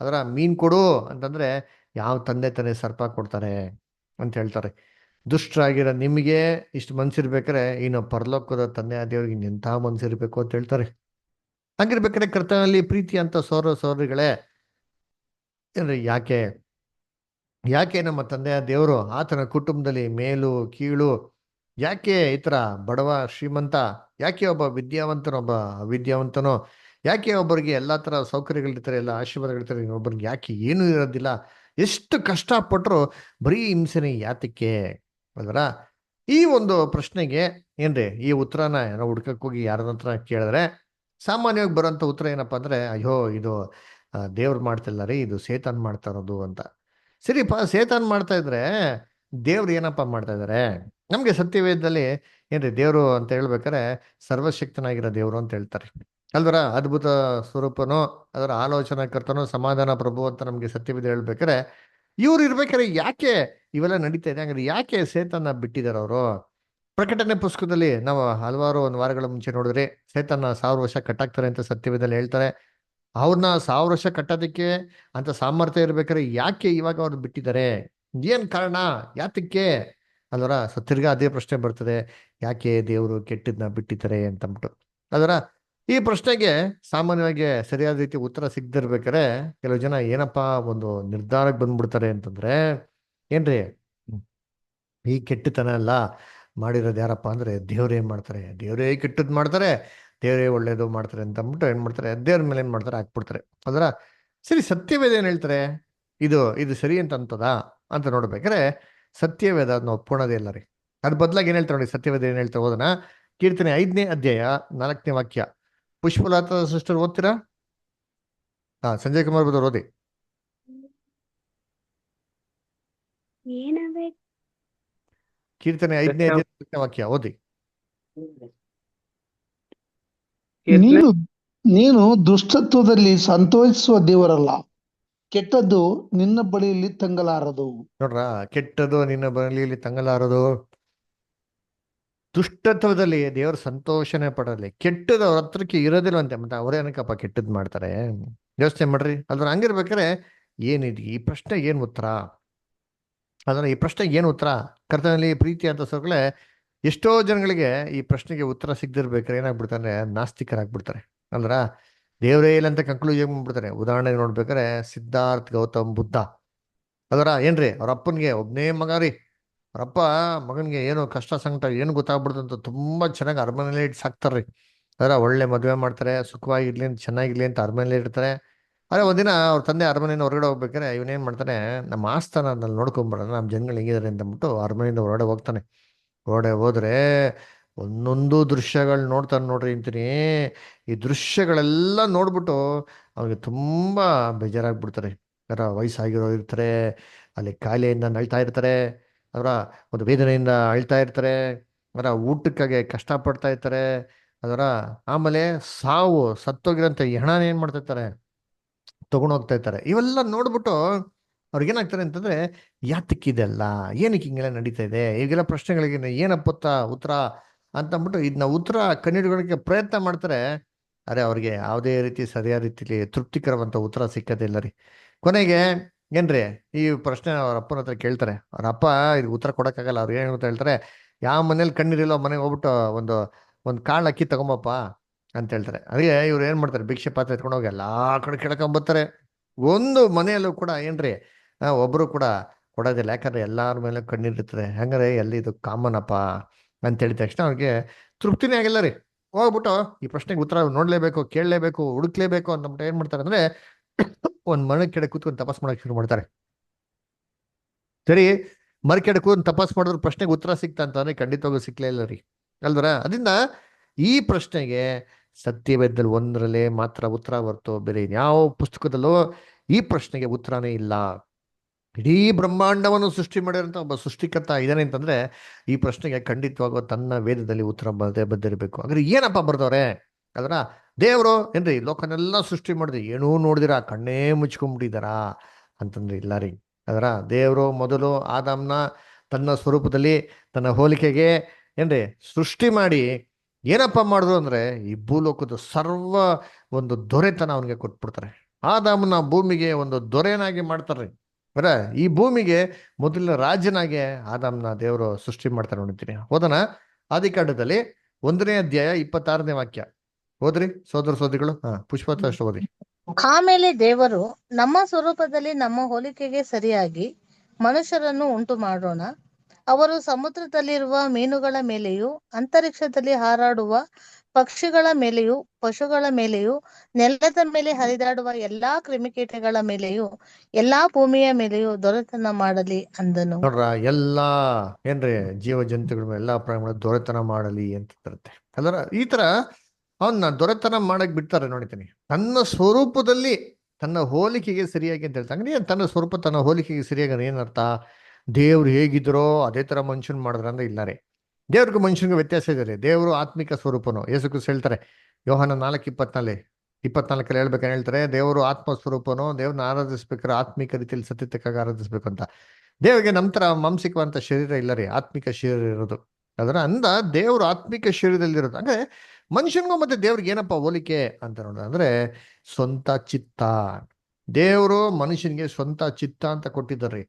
ಅದರ ಮೀನ್ ಕೊಡು ಅಂತಂದ್ರೆ ಯಾವ ತಂದೆ ತಾನೇ ಸರ್ಪ ಕೊಡ್ತಾರೆ ಅಂತ ಹೇಳ್ತಾರೆ. ದುಷ್ಟರಾಗಿರೋ ನಿಮಗೆ ಇಷ್ಟು ಮನ್ಸಿರ್ಬೇಕಾರೆ ಇನ್ನು ಪರಲೋಕದ ತಂದೆ ದೇವರಿಗೆ ಎಂಥ ಮನ್ಸಿರ್ಬೇಕು ಅಂತ ಹೇಳ್ತಾರೆ. ಹಂಗಿರ್ಬೇಕಾದ್ರೆ ಕರ್ತನಲ್ಲಿ ಪ್ರೀತಿ ಅಂತ ಸೋದರಿಗಳೇ, ಏನ್ರಿ ಯಾಕೆ ಯಾಕೆ ನಮ್ಮ ತಂದೆಯ ದೇವರು ಆತನ ಕುಟುಂಬದಲ್ಲಿ ಮೇಲು ಕೀಳು, ಯಾಕೆ ಈ ಥರ ಬಡವ ಶ್ರೀಮಂತ, ಯಾಕೆ ಒಬ್ಬ ವಿದ್ಯಾವಂತನೋ ಒಬ್ಬ ಅವಿದ್ಯಾವಂತನೋ, ಯಾಕೆ ಒಬ್ಬರಿಗೆ ಎಲ್ಲ ಥರ ಸೌಕರ್ಯಗಳಿರ್ತಾರೆ, ಎಲ್ಲ ಆಶೀರ್ವಾದಗಳಿರ್ತಾರೆ, ಒಬ್ಬರಿಗೆ ಯಾಕೆ ಏನೂ ಇರೋದಿಲ್ಲ, ಎಷ್ಟು ಕಷ್ಟಪಟ್ಟರು ಬರೀ ಹಿಂಸೆನೆ ಯಾತಕ್ಕೆ ಅದರ ಈ ಒಂದು ಪ್ರಶ್ನೆಗೆ ಏನ್ರಿ ಈ ಉತ್ತರನ ಏನೋ ಹುಡ್ಕಕ್ಕೆ ಹೋಗಿ ಯಾರ ಹತ್ರ ಕೇಳಿದ್ರೆ ಸಾಮಾನ್ಯವಾಗಿ ಬರೋಂಥ ಉತ್ತರ ಏನಪ್ಪ ಅಂದ್ರೆ, ಅಯ್ಯೋ ಇದು ದೇವ್ರು ಮಾಡ್ತಿಲ್ಲ ರೀ, ಇದು ಸೇತಾನ್ ಮಾಡ್ತಾ ಇರೋದು ಅಂತ. ಸರಿಪ್ಪ, ಸೇತಾನ್ ಮಾಡ್ತಾ ಇದ್ರೆ ದೇವ್ರು ಏನಪ್ಪ ಮಾಡ್ತಾ ಇದ್ದಾರೆ? ನಮ್ಗೆ ಸತ್ಯವೇದದಲ್ಲಿ ಏನ್ರಿ ದೇವ್ರು ಅಂತ ಹೇಳ್ಬೇಕಾರೆ ಸರ್ವಶಕ್ತನಾಗಿರೋ ದೇವ್ರು ಅಂತ ಹೇಳ್ತಾರೆ ಅಲ್ವರ. ಅದ್ಭುತ ಸ್ವರೂಪನೋ, ಅದರ ಆಲೋಚನಾಕರ್ತನೋ, ಸಮಾಧಾನ ಪ್ರಭು ಅಂತ ನಮ್ಗೆ ಸತ್ಯವೇದ ಹೇಳ್ಬೇಕಾರೆ ಇವ್ರು ಇರ್ಬೇಕಾರೆ ಯಾಕೆ ಇವೆಲ್ಲ ನಡೀತಾ ಇದೆ? ಹಂಗಾರೆ ಯಾಕೆ ಸೇತನ್ನ ಬಿಟ್ಟಿದ್ದಾರೆ ಅವರು? ಪ್ರಕಟಣೆ ಪುಸ್ತಕದಲ್ಲಿ ನಾವು ಹಲವಾರು ಒಂದು ವಾರಗಳ ಮುಂಚೆ ನೋಡಿದ್ರೆ ಸೇತನ್ನ 1000 ವರ್ಷ ಕಟ್ಟಾಕ್ತಾರೆ ಅಂತ ಸತ್ಯವೇದಲ್ಲಿ ಹೇಳ್ತಾರೆ. ಅವ್ರನ್ನ 1000 ವರ್ಷ ಕಟ್ಟೋದಕ್ಕೆ ಅಂತ ಸಾಮರ್ಥ್ಯ ಇರ್ಬೇಕಾದ್ರೆ ಯಾಕೆ ಇವಾಗ ಅವ್ರು ಬಿಟ್ಟಿದ್ದಾರೆ? ಏನ್ ಕಾರಣ? ಯಾತಕ್ಕೆ ಅಲ್ವರ? ತಿರ್ಗಾ ಅದೇ ಪ್ರಶ್ನೆ ಬರ್ತದೆ, ಯಾಕೆ ದೇವರು ಕೆಟ್ಟದ್ನ ಬಿಟ್ಟಿದ್ದಾರೆ ಅಂತಂದ್ಬಿಟ್ಟು ಅದರ. ಈ ಪ್ರಶ್ನೆಗೆ ಸಾಮಾನ್ಯವಾಗಿ ಸರಿಯಾದ ರೀತಿ ಉತ್ತರ ಸಿಗದಿರ್ಬೇಕಾದ್ರೆ ಕೆಲವು ಜನ ಏನಪ್ಪಾ ಒಂದು ನಿರ್ಧಾರಕ್ಕೆ ಬಂದ್ಬಿಡ್ತಾರೆ ಅಂತಂದ್ರೆ, ಏನ್ರಿ ಈ ಕೆಟ್ಟತನ ಎಲ್ಲ ಮಾಡಿರೋದು ಯಾರಪ್ಪ ಅಂದ್ರೆ ದೇವ್ರೇ ಮಾಡ್ತಾರೆ, ದೇವರೇ ಕೆಟ್ಟದ್ ಮಾಡ್ತಾರೆ, ದೇವರೇ ಒಳ್ಳೇದು ಮಾಡ್ತಾರೆ ಅಂತ ಅಂದ್ಬಿಟ್ಟು ಏನ್ ಮಾಡ್ತಾರೆ, ದೇವ್ರ ಮೇಲೆ ಏನ್ ಮಾಡ್ತಾರೆ ಹಾಕ್ಬಿಡ್ತಾರೆ ಅದರ. ಸರಿ, ಸತ್ಯವೇದ ಏನ್ ಹೇಳ್ತಾರೆ? ಇದು ಇದು ಸರಿ ಅಂತ ಅಂತದ ಅಂತ ನೋಡ್ಬೇಕಾದ್ರೆ ಸತ್ಯವೇದ ಅದನ್ನ ಒಪ್ಕೊಳೋದೇ ಇಲ್ಲ ರೀ. ಅದ್ರ ಬದಲಾಗಿ ಏನ್ ಹೇಳ್ತಾರೆ ನೋಡಿ, ಸತ್ಯವೇದ ಏನ್ ಹೇಳ್ತಾರೆ ಓದನ. ಕೀರ್ತನೆ 5ನೇ ಅಧ್ಯಾಯ 4ನೇ ವಾಕ್ಯ. ಪುಷ್ಪಲತಾ ಸಿಸ್ಟರ್ ಓದ್ತೀರಾ? ಸಂಜಯ್ ಕುಮಾರ್ ಬದವ್ರು ಓದಿ. ಕೀರ್ತನೆ 5ನೇ ಅಧ್ಯಾಯ 4ನೇ ವಾಕ್ಯ ಓದಿ. ನೀನು ನೀನು ದುಷ್ಟತ್ವದಲ್ಲಿ ಸಂತೋಷಿಸುವ ದೇವರಲ್ಲ, ಕೆಟ್ಟದ್ದು ನಿನ್ನ ಬಳಿಯಲ್ಲಿ ತಂಗಲಾರದು. ನೋಡ್ರ, ಕೆಟ್ಟದು ನಿನ್ನ ಬಳಿಯಲ್ಲಿ ತಂಗಲಾರದು. ದುಷ್ಟತ್ವದಲ್ಲಿ ದೇವರು ಸಂತೋಷನೇ ಪಡಲಿ, ಕೆಟ್ಟದ್ದು ಅವ್ರ ಹತ್ರಕ್ಕೆ ಇರೋದಿಲ್ಲ ಅಂತೆ. ಮತ್ತೆ ಅವ್ರೇನಕ್ಕಪ್ಪ ಕೆಟ್ಟದ್ ಮಾಡ್ತಾರೆ? ಯೋಚನೆ ಮಾಡ್ರಿ ಅಲ್ವ. ಹಂಗಿರ್ಬೇಕಾರೆ ಏನಿದೆ ಈ ಪ್ರಶ್ನೆ, ಏನ್ ಉತ್ತರ? ಅದನ್ನ ಈ ಪ್ರಶ್ನೆಗೆ ಏನು ಉತ್ತರ? ಕರ್ತನಲ್ಲಿ ಪ್ರೀತಿ ಅಂತ ಸರ್ಗಳೇ, ಎಷ್ಟೋ ಜನಗಳಿಗೆ ಈ ಪ್ರಶ್ನೆಗೆ ಉತ್ತರ ಸಿಗದಿರ್ಬೇಕಾದ್ರೆ ಏನಾಗ್ಬಿಡ್ತಾರೆ, ನಾಸ್ತಿಕರಾಗ್ಬಿಡ್ತಾರೆ ಅಲ್ರ. ದೇವರೇ ಇಲ್ಲ ಅಂತ ಕನ್ಕ್ಲೂಷನ್ ಮಾಡ್ಬಿಡ್ತಾರೆ. ಉದಾಹರಣೆಗೆ ನೋಡ್ಬೇಕಾದ್ರೆ ಸಿದ್ಧಾರ್ಥ್ ಗೌತಮ್ ಬುದ್ಧ ಅದರ, ಏನ್ರಿ ಅವ್ರ ಅಪ್ಪನ್ಗೆ ಒಬ್ನೇ ಮಗ ರೀ. ಅವರಪ್ಪ ಮಗನ್ಗೆ ಏನು ಕಷ್ಟ ಸಂಕಟ ಏನು ಗೊತ್ತಾಗ್ಬಿಡ್ತು ಅಂತ ತುಂಬಾ ಚೆನ್ನಾಗಿ ಅರಮನೆಯಲ್ಲೇ ಇಟ್ಟು ಸಾಕ್ತಾರ್ರಿ. ಅದರ ಒಳ್ಳೆ ಮದುವೆ ಮಾಡ್ತಾರೆ, ಸುಖವಾಗಿರ್ಲಿ ಅಂತ ಚೆನ್ನಾಗಿರ್ಲಿ ಅಂತ ಅರಮನೆಯಲ್ಲೇ ಇರ್ತಾರೆ. ಆದ್ರೆ ಒಂದಿನ ಅವ್ರ ತಂದೆ ಅರಮನೆಯಿಂದ ಹೊರಗಡೆ ಹೋಗ್ಬೇಕಾರೆ ಇವನೇನ್ ಮಾಡ್ತಾನೆ, ನಮ್ಮ ಆಸ್ಥಾನದಲ್ಲಿ ನೋಡ್ಕೊಂಡ್ಬಿಡೋಣ, ನಮ್ಮ ಜನಗಳು ಹೆಂಗಿದ್ದಾರೆ ಅಂತ ಅಂದ್ಬಿಟ್ಟು ಅರಮನೆಯಿಂದ ಹೊರಗಡೆ ಹೋಗ್ತಾನೆ. ಹೊರಗಡೆ ಹೋದ್ರೆ ಒಂದೊಂದು ದೃಶ್ಯಗಳು ನೋಡ್ತಾನೆ ನೋಡ್ರಿ ಅಂತೀನಿ. ಈ ದೃಶ್ಯಗಳೆಲ್ಲ ನೋಡ್ಬಿಟ್ಟು ಅವ್ನಿಗೆ ತುಂಬಾ ಬೇಜಾರಾಗ್ಬಿಡ್ತಾರೆ. ಅದರ ವಯಸ್ಸಾಗಿರೋ ಇರ್ತಾರೆ, ಅಲ್ಲಿ ಕಾಯಿಲೆಯಿಂದ ನಳ್ತಾ ಇರ್ತಾರೆ, ಅದರ ಒಂದು ವೇದನೆಯಿಂದ ಅಳ್ತಾ ಇರ್ತಾರೆ, ಅದರ ಊಟಕ್ಕಾಗಿ ಕಷ್ಟಪಡ್ತಾ ಇರ್ತಾರೆ, ಅದರ ಆಮೇಲೆ ಸಾವು ಸತ್ತೋಗಿರೋಂಥ ಹೆಣನ ಏನ್ ಮಾಡ್ತಾ ಇರ್ತಾರೆ, ತಗೊಂಡೋಗ್ತಾ ಇರ್ತಾರೆ. ಇವೆಲ್ಲ ನೋಡ್ಬಿಟ್ಟು ಅವ್ರಿಗೇನಾಗ್ತಾರೆ ಅಂತಂದ್ರೆ, ಯಾತಕ್ಕಿದೆಲ್ಲ, ಏನಕ್ಕೆ ಹಿಂಗೆಲ್ಲ ನಡೀತಾ ಇದೆ, ಈಗೆಲ್ಲ ಪ್ರಶ್ನೆಗಳಿಗೆ ಏನಪ್ಪತ್ತ ಉತ್ತರ ಅಂತಂದ್ಬಿಟ್ಟು ಇದನ್ನ ಉತ್ತರ ಕಂಡುಹಿಡ್ಕೊಳ್ಳೋಕೆ ಪ್ರಯತ್ನ ಮಾಡ್ತಾರೆ. ಅರೆ ಅವ್ರಿಗೆ ಯಾವುದೇ ರೀತಿ ಸರಿಯಾದ ರೀತಿಲಿ ತೃಪ್ತಿಕರವಂತ ಉತ್ತರ ಸಿಕ್ಕದಿಲ್ಲ ರೀ. ಕೊನೆಗೆ ಏನ್ರಿ ಈ ಪ್ರಶ್ನೆ ಅವ್ರ ಅಪ್ಪನ ಹತ್ರ ಕೇಳ್ತಾರೆ. ಅವ್ರ ಅಪ್ಪ ಇದು ಉತ್ತರ ಕೊಡಕ್ಕಾಗಲ್ಲ. ಅವ್ರು ಏನು ಅಂತ ಹೇಳ್ತಾರೆ, ಯಾವ ಮನೇಲಿ ಕಣ್ಣೀರಿಲ್ಲೋ ಮನೆಗೆ ಹೋಗ್ಬಿಟ್ಟು ಒಂದು ಒಂದು ಕಾಳು ಅಕ್ಕಿ ತಗೊಂಬಪ್ಪ ಅಂತ ಹೇಳ್ತಾರೆ. ಅದೇ ಇವ್ರು ಏನ್ ಮಾಡ್ತಾರೆ, ಭಿಕ್ಷೆ ಪಾತ್ರೆ ಎತ್ಕೊಂಡು ಹೋಗಿ ಎಲ್ಲಾ ಕಡೆ ಕೇಳ್ಕೊಂಬರ್ತಾರೆ. ಒಂದು ಮನೆಯಲ್ಲೂ ಕೂಡ ಏನ್ರಿ ಒಬ್ರು ಕೂಡ ಕೊಡೋದಿಲ್ಲ, ಯಾಕಂದ್ರೆ ಎಲ್ಲಾರ ಮೇಲೆ ಕಣ್ಣೀರಿರ್ತದೆ. ಹಂಗಾರೆ ಎಲ್ಲಿ ಇದು ಕಾಮನ್ ಅಪ್ಪ ಅಂತ ಹೇಳಿದ ತಕ್ಷಣ ಅವ್ರಿಗೆ ತೃಪ್ತಿನೇ ಆಗಿಲ್ಲ ರೀ. ಹೋಗ್ಬಿಟ್ಟು ಈ ಪ್ರಶ್ನೆಗೆ ಉತ್ತರ ನೋಡ್ಲೇಬೇಕು, ಕೇಳಲೇಬೇಕು, ಹುಡುಕ್ಲೇಬೇಕು ಅಂತಂದ್ಬಿಟ್ಟು ಏನ್ ಮಾಡ್ತಾರೆ ಅಂದ್ರೆ ಒಂದ್ ಮರ ಕೆಡೆ ಕೂತ್ಕೊಂಡು ತಪಾಸ್ ಮಾಡಕ್ ಶುರು ಮಾಡ್ತಾರೆ. ಸರಿ, ಮರ ಕೆಡೆ ಕೂತ್ಕೊಂಡು ತಪಾಸ್ ಮಾಡಿದ್ರೆ ಪ್ರಶ್ನೆಗೆ ಉತ್ತರ ಸಿಕ್ತಾ ಅಂತಂದ್ರೆ ಖಂಡಿತವಾಗೂ ಸಿಕ್ಲೇ ಇಲ್ಲ ರೀ ಅಲ್ವರ. ಅದರಿಂದ ಈ ಪ್ರಶ್ನೆಗೆ ಸತ್ಯವೇದದಲ್ಲಿ ಒಂದರಲ್ಲೇ ಮಾತ್ರ ಉತ್ತರ ಹೊರತು ಬೇರೆ ಯಾವ ಪುಸ್ತಕದಲ್ಲೂ ಈ ಪ್ರಶ್ನೆಗೆ ಉತ್ತರನೇ ಇಲ್ಲ. ಇಡೀ ಬ್ರಹ್ಮಾಂಡವನ್ನು ಸೃಷ್ಟಿ ಮಾಡಿರೋಂಥ ಒಬ್ಬ ಸೃಷ್ಟಿಕರ್ತ ಇದ್ದಾನೆ ಅಂತಂದ್ರೆ ಈ ಪ್ರಶ್ನೆಗೆ ಖಂಡಿತವಾಗೂ ತನ್ನ ವೇದದಲ್ಲಿ ಉತ್ತರ ಬದ್ದಿರಬೇಕು. ಹಾಗಾದ್ರೆ ಏನಪ್ಪ ಬರ್ದವ್ರೆ ಅದರ? ದೇವರು ಏನ್ರಿ ಲೋಕನೆಲ್ಲ ಸೃಷ್ಟಿ ಮಾಡಿದ್ರಿ, ಏನೂ ನೋಡಿದಿರಾ, ಕಣ್ಣೇ ಮುಚ್ಕೊಂಡ್ಬಿಟ್ಟಿದಾರ ಅಂತಂದ್ರೆ ಇಲ್ಲ ರೀ. ಅದರ ದೇವರು ಮೊದಲು ಆದಾಮ್ನ ತನ್ನ ಸ್ವರೂಪದಲ್ಲಿ ತನ್ನ ಹೋಲಿಕೆಗೆ ಏನ್ರಿ ಸೃಷ್ಟಿ ಮಾಡಿ ಏನಪ್ಪ ಮಾಡಿದ್ರು ಅಂದ್ರೆ ಈ ಭೂಲೋಕದ ಸರ್ವ ಒಂದು ದೊರೆತನ ಅವನಿಗೆ ಕೊಟ್ಬಿಡ್ತಾರೆ. ಆದಾಮನ ಭೂಮಿಗೆ ಒಂದು ದೊರೆಯನಾಗಿ ಮಾಡ್ತಾರ್ರಿ. ಬರ ಈ ಭೂಮಿಗೆ ಮೊದಲಿನ ರಾಜನಾಗೆ ಆದಾಮ್ನ ದೇವರು ಸೃಷ್ಟಿ ಮಾಡ್ತಾರೆ ನೋಡ್ತೀನಿ. ಓದೋಣ ಆದಿಕಾಂಡದಲ್ಲಿ 1ನೇ ಅಧ್ಯಾಯ 26ನೇ ವಾಕ್ಯ. ಓದ್ರಿ ಸೋದರ ಸೋದರಿಗಳು. ಪುಷ್ಪತ ಅಷ್ಟು ಓದಿ. ಆಮೇಲೆ ದೇವರು, ನಮ್ಮ ಸ್ವರೂಪದಲ್ಲಿ ನಮ್ಮ ಹೋಲಿಕೆಗೆ ಸರಿಯಾಗಿ ಮನುಷ್ಯರನ್ನು ಉಂಟು ಮಾಡೋಣ. ಅವರು ಸಮುದ್ರದಲ್ಲಿರುವ ಮೀನುಗಳ ಮೇಲೆಯೂ, ಅಂತರಿಕ್ಷದಲ್ಲಿ ಹಾರಾಡುವ ಪಕ್ಷಿಗಳ ಮೇಲೆಯೂ, ಪಶುಗಳ ಮೇಲೆಯೂ, ನೆಲದ ಮೇಲೆ ಹರಿದಾಡುವ ಎಲ್ಲಾ ಕ್ರಿಮಿಕೀಟಗಳ ಮೇಲೆಯೂ, ಎಲ್ಲಾ ಭೂಮಿಯ ಮೇಲೆಯೂ ದೊರೆತನ ಮಾಡಲಿ ಅಂದನು. ನೋಡ್ರ, ಎಲ್ಲಾ ಏನ್ರಿ ಜೀವ ಜಂತುಗಳ ಮೇಲೆ ಎಲ್ಲಾ ಪ್ರಾಣಿಗಳ ದೊರೆತನ ಮಾಡಲಿ ಅಂತ ಇರುತ್ತೆ. ಅಲ್ಲರ ಈ ತರ ಅವನ್ನ ದೊರೆತನ ಮಾಡಕ್ ಬಿಡ್ತಾರೆ ನೋಡಿತೀನಿ. ತನ್ನ ಸ್ವರೂಪದಲ್ಲಿ ತನ್ನ ಹೋಲಿಕೆಗೆ ಸರಿಯಾಗಿ ಅಂತ ಹೇಳ್ತಾರೆ. ಹಂಗೆ ತನ್ನ ಸ್ವರೂಪ ತನ್ನ ಹೋಲಿಕೆಗೆ ಸರಿಯಾಗಿ ಏನರ್ಥ? ದೇವ್ರು ಹೇಗಿದ್ರೋ ಅದೇ ತರ ಮನುಷ್ಯನ್ ಮಾಡಿದ್ರ ಅಂದ್ರೆ ಇಲ್ಲ ರೀ. ದೇವ್ರಿಗೂ ಮನುಷ್ಯನಿಗೂ ವ್ಯತ್ಯಾಸ ಇದೆ ರೀ. ದೇವರು ಆತ್ಮಿಕ ಸ್ವರೂಪನು. ಯೇಸು ಕ್ರಿಸ್ತ ಹೇಳ್ತಾರೆ ಯೋಹಾನ 4:24 ಹೇಳ್ಬೇಕಾದ್ರೆ ಹೇಳ್ತಾರೆ, ದೇವರು ಆತ್ಮ ಸ್ವರೂಪನು, ದೇವ್ರನ್ನ ಆರಾಧಿಸ್ಬೇಕಾದ್ರೆ ಆತ್ಮಿಕ ರೀತಿಯಲ್ಲಿ ಸತ್ಯತೆಗಾಗಿ ಆರಾಧಿಸ್ಬೇಕು ಅಂತ. ದೇವರಿಗೆ ನಮ್ಮ ತರ ಮಾಂಸಿಕವಂತ ಶರೀರ ಇಲ್ಲ ರೀ, ಆತ್ಮಿಕ ಶರೀರ ಇರೋದು. ಅದರ ಅಂದ ದೇವರು ಆತ್ಮಿಕ ಶರೀರದಲ್ಲಿ ಇರೋದು. ಅಂದ್ರೆ ಮನುಷ್ಯನಿಗೂ ಮತ್ತೆ ದೇವ್ರಿಗೆ ಏನಪ್ಪ ಹೋಲಿಕೆ ಅಂತ ನೋಡೋದಂದ್ರೆ ಸ್ವಂತ ಚಿತ್ತ. ದೇವರು ಮನುಷ್ಯನಿಗೆ ಸ್ವಂತ ಚಿತ್ತ ಅಂತ ಕೊಟ್ಟಿದ್ದಾರೆ.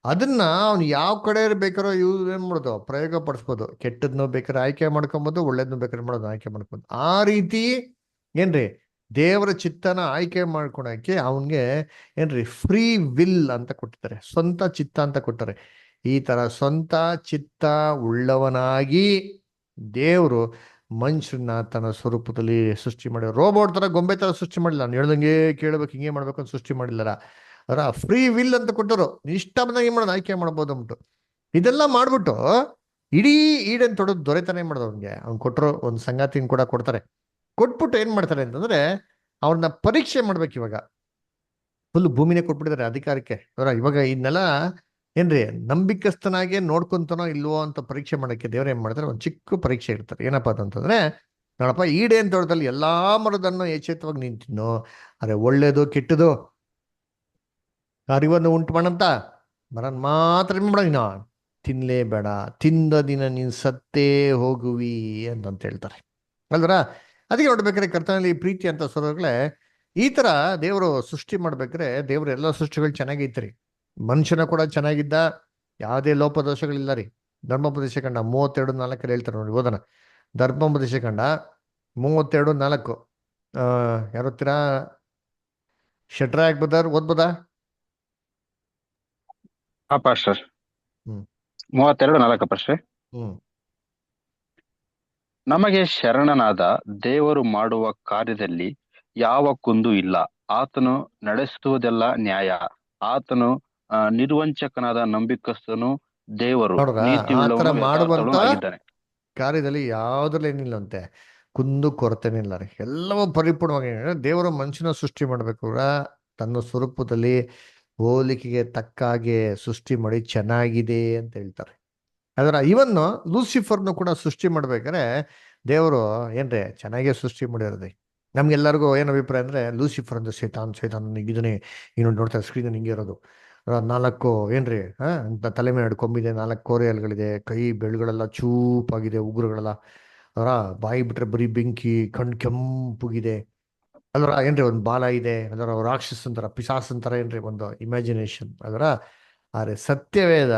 ಅದನ್ನ ಅವ್ನು ಯಾವ ಕಡೆ ಬೇಕಾರೋ ಏನ್ ಮಾಡೋದು, ಪ್ರಯೋಗ ಪಡಿಸ್ಬೋದು. ಕೆಟ್ಟದ್ನು ಬೇಕಾದ್ರೆ ಆಯ್ಕೆ ಮಾಡ್ಕೊಬೋದು, ಒಳ್ಳೇದ್ನು ಬೇಕಾದ್ರೆ ಮಾಡೋದು ಆಯ್ಕೆ ಮಾಡ್ಬೋದು. ಆ ರೀತಿ ಏನ್ರಿ ದೇವರ ಚಿತ್ತನ ಆಯ್ಕೆ ಮಾಡ್ಕೊಳಕ್ಕೆ ಅವನ್ಗೆ ಏನ್ರಿ ಫ್ರೀ ವಿಲ್ ಅಂತ ಕೊಟ್ಟಿದ್ದಾರೆ, ಸ್ವಂತ ಚಿತ್ತ ಅಂತ ಕೊಟ್ಟಾರೆ. ಈ ತರ ಸ್ವಂತ ಚಿತ್ತ ಉಳ್ಳವನಾಗಿ ದೇವರು ಮನುಷ್ಯನ ತನ್ನ ಸ್ವರೂಪದಲ್ಲಿ ಸೃಷ್ಟಿ ಮಾಡಿ, ರೋಬೋಟ್ ತರ ಗೊಂಬೆ ತರ ಸೃಷ್ಟಿ ಮಾಡಿಲ್ಲ. ನಾನು ಹೇಳ್ದಂಗೆ ಕೇಳ್ಬೇಕು, ಹಿಂಗೆ ಮಾಡ್ಬೇಕು ಅಂತ ಸೃಷ್ಟಿ ಮಾಡಿಲ್ಲ. ಅದರ ಫ್ರೀ ವಿಲ್ ಅಂತ ಕೊಟ್ಟರು. ಇಷ್ಟ ಬಂದಾಗ ಏನ್ ಮಾಡೋದು, ಆಯ್ಕೆ ಮಾಡ್ಬೋದು ಅಂದ್ಬಿಟ್ಟು ಇದೆಲ್ಲ ಮಾಡ್ಬಿಟ್ಟು ಇಡೀ ಈಡನ್ ತೊಡೋದು ದೊರೆತಾನೆ ಮಾಡೋದು. ಅವ್ನು ಕೊಟ್ಟರು ಒಂದು ಸಂಗಾತಿನ ಕೂಡ ಕೊಡ್ತಾರೆ. ಕೊಟ್ಬಿಟ್ಟು ಏನ್ ಮಾಡ್ತಾರೆ ಅಂತಂದ್ರೆ ಅವ್ರನ್ನ ಪರೀಕ್ಷೆ ಮಾಡ್ಬೇಕು. ಇವಾಗ ಫುಲ್ ಭೂಮಿನೇ ಕೊಟ್ಬಿಟ್ಟಿದ್ದಾರೆ ಅಧಿಕಾರಕ್ಕೆ. ಇವಾಗ ಇದನ್ನೆಲ್ಲ ಏನ್ರಿ ನಂಬಿಕಸ್ಥನಾಗೆ ನೋಡ್ಕೊಂತಾನೋ ಇಲ್ವೋ ಅಂತ ಪರೀಕ್ಷೆ ಮಾಡಕ್ಕೆ ದೇವ್ರ ಏನ್ ಮಾಡ್ತಾರೆ, ಒಂದು ಚಿಕ್ಕ ಪರೀಕ್ಷೆ ಇರ್ತಾರೆ. ಏನಪ್ಪಾ ಅಂತಂದ್ರೆ, ನೋಡಪ್ಪ ಈಡೇನ್ ತೋಟದಲ್ಲಿ ಎಲ್ಲಾ ಮರದನ್ನು ಎಚ್ಚೆತ್ತವಾಗಿ ನೀನ್ ತಿನ್ನು, ಅರೆ ಒಳ್ಳೇದು ಕೆಟ್ಟದು ಅರಿವನ್ನು ಉಂಟು ಮಾಡಂತ ಮರನ್ ಮಾತ್ರ ಏನ್ ಮಾಡ ನೀನು ತಿನ್ಲೇಬೇಡ, ತಿಂದ ದಿನ ನೀನ್ ಸತ್ತೇ ಹೋಗುವಿ ಅಂತ ಹೇಳ್ತಾರೆ ಅಲ್ವರ. ಅದಕ್ಕೆ ನೋಡ್ಬೇಕಾದ್ರೆ ಕರ್ತನಲ್ಲಿ ಪ್ರೀತಿ ಅಂತ ಸರೋಗ್ಲೆ ಈ ತರ ದೇವರು ಸೃಷ್ಟಿ ಮಾಡ್ಬೇಕಾದ್ರೆ ದೇವ್ರ ಎಲ್ಲ ಸೃಷ್ಟಿಗಳು ಚೆನ್ನಾಗೈತ್ರಿ. ಮನುಷ್ಯನ ಕೂಡ ಚೆನ್ನಾಗಿದ್ದ, ಯಾವುದೇ ಲೋಪದೋಷಗಳಿಲ್ಲ ರೀ. ಧರ್ಮೋಪದೇಶ ಕಂಡ 32:4 ಹೇಳ್ತಾರೆ ನೋಡಿ, ಓದನ. ಧರ್ಮೋಪದೇಶ ಕಂಡ 32:4. ಯಾರೊತ್ತೀರಾ? ಶೆಟ್ರಾಕ್ ಬದರ್ ಓದ್ಬೋದಾ? ಪಾಸ್ಟರ್. ಹ್ಮ್ 32:4 ಪಾಸ್ಟರ್. ಹ್ಮ್ ನಮಗೆ ಶರಣನಾದ ದೇವರು ಮಾಡುವ ಕಾರ್ಯದಲ್ಲಿ ಯಾವ ಕುಂದು ಇಲ್ಲ. ಆತನು ನಡೆಸುವುದೆಲ್ಲ ನ್ಯಾಯ. ಆತನು ನಿರ್ವಂಚಕನಾದ ನಂಬಿಕಸ್ಥನು, ದೇವರು ನೋಡ್ರ, ನೀತಿ ಆ ತರ ಉಳ್ಳವನು, ಮಾಡುವಂತ ಯಥಾರ್ಥನು ಆಗಿದ್ದಾನೆ. ಕಾರ್ಯದಲ್ಲಿ ಯಾವ್ದ್ರಲ್ಲಿ ಏನಿಲ್ಲ ಅಂತೆ, ಕುಂದು ಕೊರತೆನೇ ಇಲ್ಲ ರೀ. ಎಲ್ಲವೂ ಪರಿಪೂರ್ಣವಾಗಿ ದೇವರು ಮನುಷ್ಯನ ಸೃಷ್ಟಿ ಮಾಡ್ಬೇಕು ತನ್ನ ಸ್ವರೂಪದಲ್ಲಿ ಹೋಲಿಕೆಗೆ ತಕ್ಕ ಹಾಗೆ ಸೃಷ್ಟಿ ಮಾಡಿ ಚೆನ್ನಾಗಿದೆ ಅಂತ ಹೇಳ್ತಾರೆ. ಅದರ ಇವನ್ನು ಲೂಸಿಫರ್ನು ಕೂಡ ಸೃಷ್ಟಿ ಮಾಡ್ಬೇಕಾದ್ರೆ ದೇವರು ಏನ್ರಿ ಚೆನ್ನಾಗೇ ಸೃಷ್ಟಿ ಮಾಡಿರೋದು. ನಮ್ಗೆಲ್ಲರಿಗೂ ಏನ್ ಅಭಿಪ್ರಾಯ ಅಂದ್ರೆ ಲೂಸಿಫರ್ ಅಂದ್ರೆ ಸೈತಾನ್ ಇದನ್ನೇ ಇನ್ನು ನೋಡ್ತಾರೆ ಸ್ಕ್ರೀನ್ ಹಿಂಗೆ ಇರೋದು. 4 ಏನ್ರಿ ತಲೆ ಮೇಲೆ 2 ಕೊಂಬಿದೆ, 4 ಕೋರೆಯಲ್ಗಳಿದೆ, ಕೈ ಬೆಳ್ಳುಗಳೆಲ್ಲ ಚೂಪಾಗಿದೆ, ಉಗುರುಗಳೆಲ್ಲ ಅದರ ಬಾಯಿ ಬಿಟ್ರೆ ಬರೀ ಬೆಂಕಿ, ಕಣ್ ಕೆಂಪುಗಿದೆ ಅದರ ಏನ್ರಿ ಒಂದು ಬಾಲ ಇದೆ, ಅದರ ರಾಕ್ಷಸ ಅಂತಾರ, ಪಿಶಾಸ್ ಅಂತಾರ, ಏನ್ರಿ ಒಂದು ಇಮ್ಯಾಜಿನೇಷನ್ ಅದರ. ಆದ್ರೆ ಸತ್ಯವೇದ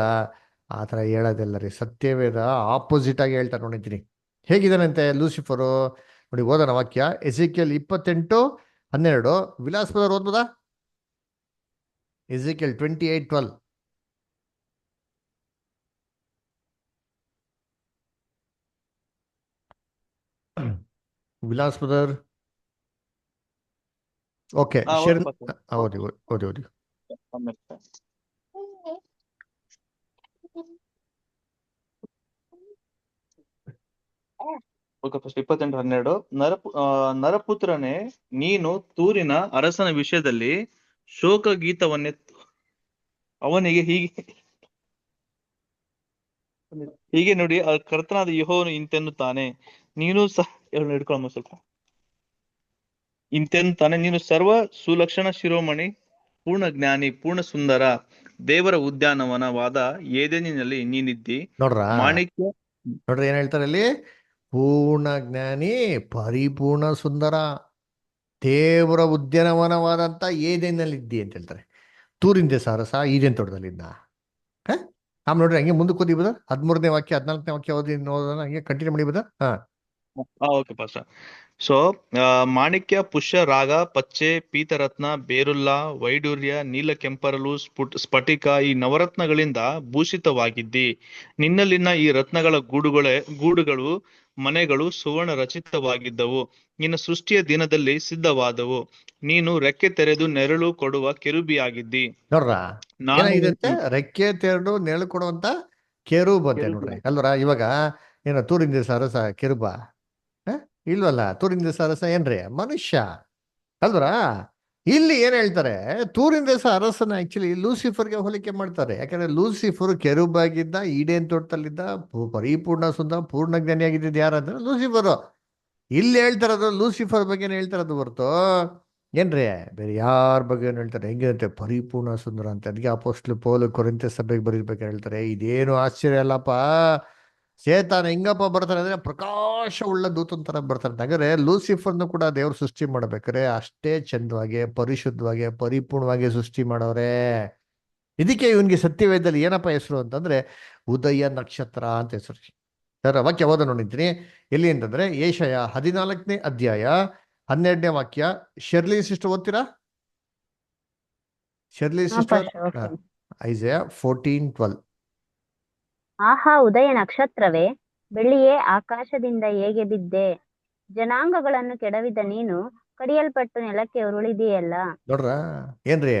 ಆ ಥರ ಹೇಳೋದಿಲ್ಲ ರೀ. ಸತ್ಯವೇದ ಆಪೋಸಿಟ್ ಆಗಿ ಹೇಳ್ತಾರೆ ನೋಡಿದ್ದೀನಿ. ಹೇಗಿದ್ದಾನಂತೆ ಲೂಸಿಫರು ನೋಡಿ, ಓದೋಣ ವಾಕ್ಯ. ಎಜಿಕೇಲ್ 28:12. ವಿಲಾಸ್ ಬದರ್ ಓದ್ಬೋದಾ? ಎಜಿಕೇಲ್ 28:12. ವಿಲಾಸ್ ಬದರ್. ಓಕೆ, ಓದಿ ಓದಿ ಓದಿ. Okay first 28:12. ನರಪುತ್ರನೇ, ನೀನು ತೂರಿನ ಅರಸನ ವಿಷಯದಲ್ಲಿ ಶೋಕ ಗೀತವನ್ನೇ ಅವನಿಗೆ ಹೀಗೆ ನೋಡಿ, ಕರ್ತನಾದ ಯೆಹೋವನು ಇಂತೆನ್ನುತ್ತಾನೆ, ನೀನು ಹಿಡ್ಕೊಳ್ಳ ಸ್ವಲ್ಪ. ಇಂತೆನ್ನುತ್ತಾನೆ, ನೀನು ಸರ್ವ ಸುಲಕ್ಷಣ ಶಿರೋಮಣಿ, ಪೂರ್ಣ ಜ್ಞಾನಿ, ಪೂರ್ಣ ಸುಂದರ, ದೇವರ ಉದ್ಯಾನವನವಾದ ಏದೇನಿನಲ್ಲಿ ನೀನಿದ್ದಿ. ಮಾಣಿಕ್ಯ ನೋಡ್ರಿ ಏನ್ ಹೇಳ್ತಾರೆ ಅಲ್ಲಿ, ಪೂರ್ಣ ಜ್ಞಾನಿ, ಪರಿಪೂರ್ಣ ಸುಂದರ, ದೇವರ ಉದ್ಯಾನವನವಾದಂತ ಏದೇನಲ್ಲಿ ಇದ್ದಿ ಅಂತ ಹೇಳ್ತಾರೆ. ತೂರಿನ ದೇಶ ಅರಸ ಈಡೇನ್ ತೋಟದಲ್ಲಿ ಇದ್ನ. ಆಮೇಲೆ ನೋಡ್ರಿ ಹಂಗೆ ಮುಂದಕ್ಕೆ ಓದಿಬೋದ 13ನೇ ವಾಕ್ಯ 14ನೇ ವಾಕ್ಯ ಓದಿ ನೋಡೋಣ, ಹಂಗೆ ಕಂಟಿನ್ಯೂ ಮಾಡಿಬೋದ. Okay pastor. ಸೊ ಮಾಣಿಕ್ಯ, ಪುಷ್ಯ, ರಾಗ, ಪಚ್ಚೆ, ಪೀತರತ್ನ, ಬೇರುಲ್ಲ, ವೈಡೂರ್ಯ, ನೀಲ ಕೆಂಪರಲು, ಸ್ಫಟಿಕ ಈ ನವರತ್ನಗಳಿಂದ ಭೂಷಿತವಾಗಿದ್ದಿ. ನಿನ್ನಲ್ಲಿನ ಈ ರತ್ನಗಳ ಗೂಡುಗಳು ಮನೆಗಳು ಸುವರ್ಣ ರಚಿತವಾಗಿದ್ದವು. ನಿನ್ನ ಸೃಷ್ಟಿಯ ದಿನದಲ್ಲಿ ಸಿದ್ಧವಾದವು. ನೀನು ರೆಕ್ಕೆ ತೆರೆದು ನೆರಳು ಕೊಡುವ ಕೆರೂಬಿಯಾಗಿದ್ದಿ. ನೋಡ್ರ ನಾನು ಏನಾಗಿದೆ, ರೆಕ್ಕೆ ತೆರಡು ನೆರಳು ಕೊಡುವಂತ ಕೆರೂಬ್ ಅಂತೆ ನೋಡ್ರಿ ಅಲ್ವರ. ಇವಾಗ ಏನ ತೂರಿನ ದೇಶ ಅರಸ ಕೆರುಬ ಇಲ್ವಲ್ಲ, ತೂರಿನ ದೇಶ ಅರಸ ಏನ್ರಿ ಮನುಷ್ಯ ಅಲ್ವರ. ಇಲ್ಲಿ ಏನ್ ಹೇಳ್ತಾರೆ, ತೂರಿನ ದೇಶ ಅರಸನ ಆಕ್ಚುಲಿ ಲೂಸಿಫರ್ಗೆ ಹೋಲಿಕೆ ಮಾಡ್ತಾರೆ. ಯಾಕಂದ್ರೆ ಲೂಸಿಫರ್ ಕೆರುಬಾಗಿದ್ದ, ಈಡೇನ್ ತೋಟದಲ್ಲಿದ್ದ, ಪರಿಪೂರ್ಣ ಸುಂದರ ಪೂರ್ಣ ಜ್ಞಾನಿ ಆಗಿದ್ದ ಯಾರಂದ್ರೆ ಲೂಸಿಫರ್. ಇಲ್ಲಿ ಹೇಳ್ತಾರದು ಲೂಸಿಫರ್ ಬಗ್ಗೆ ಹೇಳ್ತಾರದು ಹೊರ್ತು ಏನ್ರಿ ಬೇರೆ ಯಾರ ಬಗ್ಗೆ ಏನು ಹೇಳ್ತಾರೆ, ಹೆಂಗಿರುತ್ತೆ ಪರಿಪೂರ್ಣ ಸುಂದರ ಅಂತ. ಅದಕ್ಕೆ ಅಪೊಸ್ತಲ ಪೌಲ ಕೊರಿಂಥ ಸಭೆಗೆ ಬರೀರ್ಬೇಕು ಹೇಳ್ತಾರೆ, ಇದೇನು ಆಶ್ಚರ್ಯ ಅಲ್ಲಪ್ಪ, ಸೇತಾನ ಹೆಂಗಪ್ಪ ಬರ್ತಾರೆ ಅಂದ್ರೆ ಪ್ರಕಾಶ ಉಳ್ಳ ದೂತನ ತರ ಬರ್ತಾರೆ. ಹಾಗಾದ್ರೆ ಲೂಸಿಫರ್ನು ಕೂಡ ದೇವ್ರು ಸೃಷ್ಟಿ ಮಾಡ್ಬೇಕಾರೆ ಅಷ್ಟೇ ಚಂದವಾಗಿ ಪರಿಶುದ್ಧವಾಗಿ ಪರಿಪೂರ್ಣವಾಗಿ ಸೃಷ್ಟಿ ಮಾಡವ್ರೆ. ಇದಕ್ಕೆ ಇವನ್ಗೆ ಸತ್ಯವೇದದಲ್ಲಿ ಏನಪ್ಪ ಹೆಸರು ಅಂತಂದ್ರೆ ಉದಯ ನಕ್ಷತ್ರ ಅಂತ ಹೆಸರು. ಸರ್ ವಾಕ್ಯ ಓದ ನೋಡಿದ್ದೀನಿ ಎಲ್ಲಿ ಅಂತಂದ್ರೆ ಯೆಶಾಯ 14ನೇ ಅಧ್ಯಾಯ 12ನೇ ವಾಕ್ಯ. ಶರ್ಲಿ ಸಿಸ್ಟರ್ ಓದ್ತೀರಾ? Shirley sister, Isaiah 14:12. ಆಹಾ, ಉದಯ ನಕ್ಷತ್ರವೇ, ಬೆಳ್ಳಿಯೇ, ಆಕಾಶದಿಂದ ಹೇಗೆ ಬಿದ್ದೆ. ಜನಾಂಗಗಳನ್ನು ಕೆಡವಿದ ನೀನು ಕಡಿಯಲ್ಪಟ್ಟು ನೆಲಕ್ಕೆ ಉರುಳಿದೆಯಲ್ಲ. ನೋಡ್ರ ಏನ್ರಿ,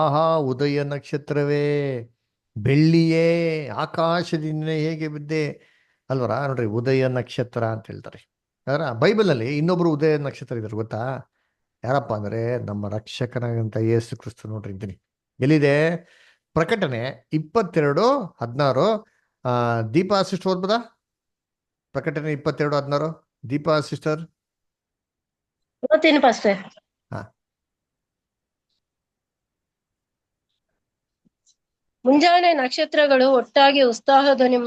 ಆಹಾ ಉದಯ ನಕ್ಷತ್ರವೇ, ಬೆಳ್ಳಿಯೇ, ಆಕಾಶದಿಂದ ಹೇಗೆ ಬಿದ್ದೆ ಅಲ್ವರ. ನೋಡ್ರಿ ಉದಯ ನಕ್ಷತ್ರ ಅಂತ ಹೇಳ್ತಾರೆ. ಅದರ ಬೈಬಲಲ್ಲಿ ಇನ್ನೊಬ್ರು ಉದಯ ನಕ್ಷತ್ರ ಇದ್ದಾರೆ ಗೊತ್ತಾ? ಯಾರಪ್ಪ ಅಂದ್ರೆ ನಮ್ಮ ರಕ್ಷಕನಾಗಂತ ಯೇಸು ಕ್ರಿಸ್ತ. ನೋಡ್ರಿ ಇದ್ದೀನಿ ಎಲ್ಲಿದೆ, ಪ್ರಕಟಣೆ 22:16. ದೀಪಾ ಸಿಸ್ಟರ್ ಓದ್ಬೋದಾ? ಪ್ರಕಟಣೆ 22:16 ದೀಪಾ ಸಿಸ್ಟರ್. ಓದ್ತೀನಿ ಪಾಸ್ಟರ್. ಮುಂಜಾನೆ ನಕ್ಷತ್ರಗಳು ಒಟ್ಟಾಗಿ ಉತ್ಸಾಹಧ್ವನಿ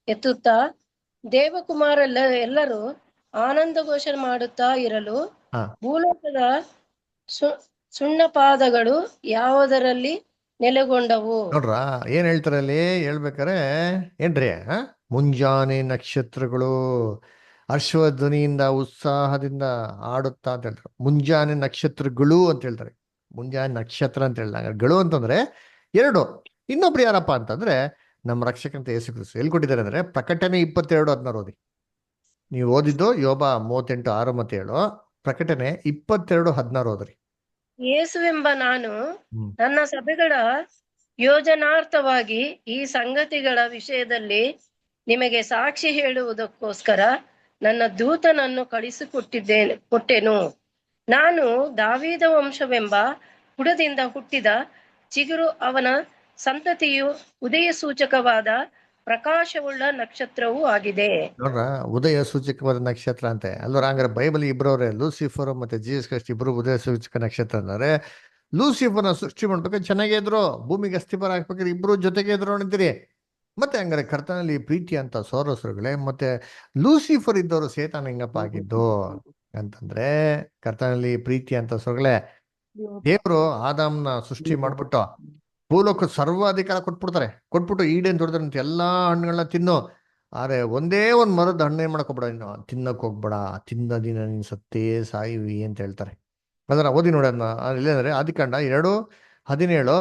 ಎತ್ತುತ್ತಾ ದೇವಕುಮಾರ ಎಲ್ಲರೂ ಆನಂದ ಘೋಷಣೆ ಮಾಡುತ್ತಾ ಇರಲು ಭೂಲೋಕದ ಸುಣ್ಣಪಾದಗಳು ಯಾವುದರಲ್ಲಿ ನೆಲೆಗೊಂಡವು. ನೋಡ್ರ ಏನ್ ಹೇಳ್ತಾರೆ ಅಲ್ಲಿ ಹೇಳ್ಬೇಕಾರೆ ಏನ್ರಿ, ಮುಂಜಾನೆ ನಕ್ಷತ್ರಗಳು ಹರ್ಷಧ್ವನಿಯಿಂದ ಉತ್ಸಾಹದಿಂದ ಆಡುತ್ತಾ ಅಂತ ಹೇಳ್ತಾರೆ. ಮುಂಜಾನೆ ನಕ್ಷತ್ರಗಳು ಅಂತ ಹೇಳ್ತಾರೆ, ಮುಂಜಾನೆ ನಕ್ಷತ್ರ ಅಂತ ಹೇಳಿದಾಗ ಗಳು ಅಂತಂದ್ರೆ ಎರಡು. ಇನ್ನೊಬ್ರು ಯಾರಪ್ಪ ಅಂತಂದ್ರೆ ನಮ್ಮ ರಕ್ಷಕಂತ ಯೇಸು ಕ್ರಿಸ್ತ. ಎಲ್ಲಿ ಕೊಟ್ಟಿದ್ದಾರೆ ಅಂದ್ರೆ ಪ್ರಕಟಣೆ 22:16 ಓದಿ. ನೀವು ಓದಿದ್ದು ಯೋಬ 38:6-7, ಪ್ರಕಟಣೆ 22:16 ಓದ್ರಿ. ಯೇಸುವೆಂಬ ನಾನು ನನ್ನ ಸಭೆಗಳ ಯೋಜನಾರ್ಥವಾಗಿ ಈ ಸಂಗತಿಗಳ ವಿಷಯದಲ್ಲಿ ನಿಮಗೆ ಸಾಕ್ಷಿ ಹೇಳುವುದಕ್ಕೋಸ್ಕರ ನನ್ನ ದೂತನನ್ನು ಕೊಟ್ಟೆನು. ನಾನು ದಾವೀದ ವಂಶವೆಂಬ ಬುಡದಿಂದ ಹುಟ್ಟಿದ ಚಿಗುರು, ಅವನ ಸಂತತಿಯು ಉದಯ ಸೂಚಕವಾದ ಪ್ರಕಾಶವುಳ್ಳ ನಕ್ಷತ್ರವೂ ಆಗಿದೆ. ನೋಡ್ರ ಉದಯ ಸೂಚಕವಾದ ನಕ್ಷತ್ರ ಅಂತೆ ಅಲ್ವರ. ಹಂಗಾರೆ ಬೈಬಲ್ ಇಬ್ಬರವ್ರೆ, ಲೂಸಿಫರ್ ಮತ್ತೆ ಜೀಸಸ್ ಕ್ರೈಸ್ಟ್ ಇಬ್ರು ಉದಯ ಸೂಚಕ ನಕ್ಷತ್ರ ಅಂದ್ರೆ. ಲೂಸಿಫರ್ನ ಸೃಷ್ಟಿ ಮಾಡ್ಬೇಕಾದ್ರೆ ಚೆನ್ನಾಗೇ ಇದ್ರು, ಭೂಮಿಗೆ ಅಸ್ಥಿಪರ ಹಾಕ್ಬೇಕಾದ್ರೆ ಇಬ್ರು ಜೊತೆಗೆ ಇದ್ರು ಅಂತೀರಿ. ಮತ್ತೆ ಹಂಗಾರೆ ಕರ್ತನಲ್ಲಿ ಪ್ರೀತಿ ಅಂತ ಸೋರಸರುಗಳೇ, ಮತ್ತೆ ಲೂಸಿಫರ್ ಇದ್ದವರು ಸೇತಾನ ಹೆಂಗಪ್ಪ ಆಗಿದ್ದು ಅಂತಂದ್ರೆ, ಕರ್ತನಲ್ಲಿ ಪ್ರೀತಿ ಅಂತ ಸೊರಗಳೇ, ದೇವರು ಆದಾಮ್ನ ಸೃಷ್ಟಿ ಮಾಡ್ಬಿಟ್ಟು ಭೂಲೋಕ ಸರ್ವಾಧಿಕಾರ ಕೊಟ್ಬಿಟ್ಟು ಈಡೇನ್ ದೊಡ್ಡದಂತ ಎಲ್ಲಾ ಹಣ್ಣುಗಳನ್ನ ತಿನ್ನು, ಆದ್ರೆ ಒಂದೇ ಒಂದ್ ಮರದ ಹಣ್ಣು ಏನ್ ಮಾಡಕ್ ಹೋಗ್ಬೇಡ, ನೀನು ತಿನ್ನಕ್ ಹೋಗ್ಬೇಡ, ತಿನ್ನ ದಿನ ನೀನ್ ಸತ್ತೇ ಸಾಯಿವಿ ಅಂತ ಹೇಳ್ತಾರೆ. ಅದರ ಓದಿ ನೋಡಿ ಅದನ್ನ. ಇಲ್ಲೇಂದ್ರೆ ಆದಿಕಾಂಡ 2:17.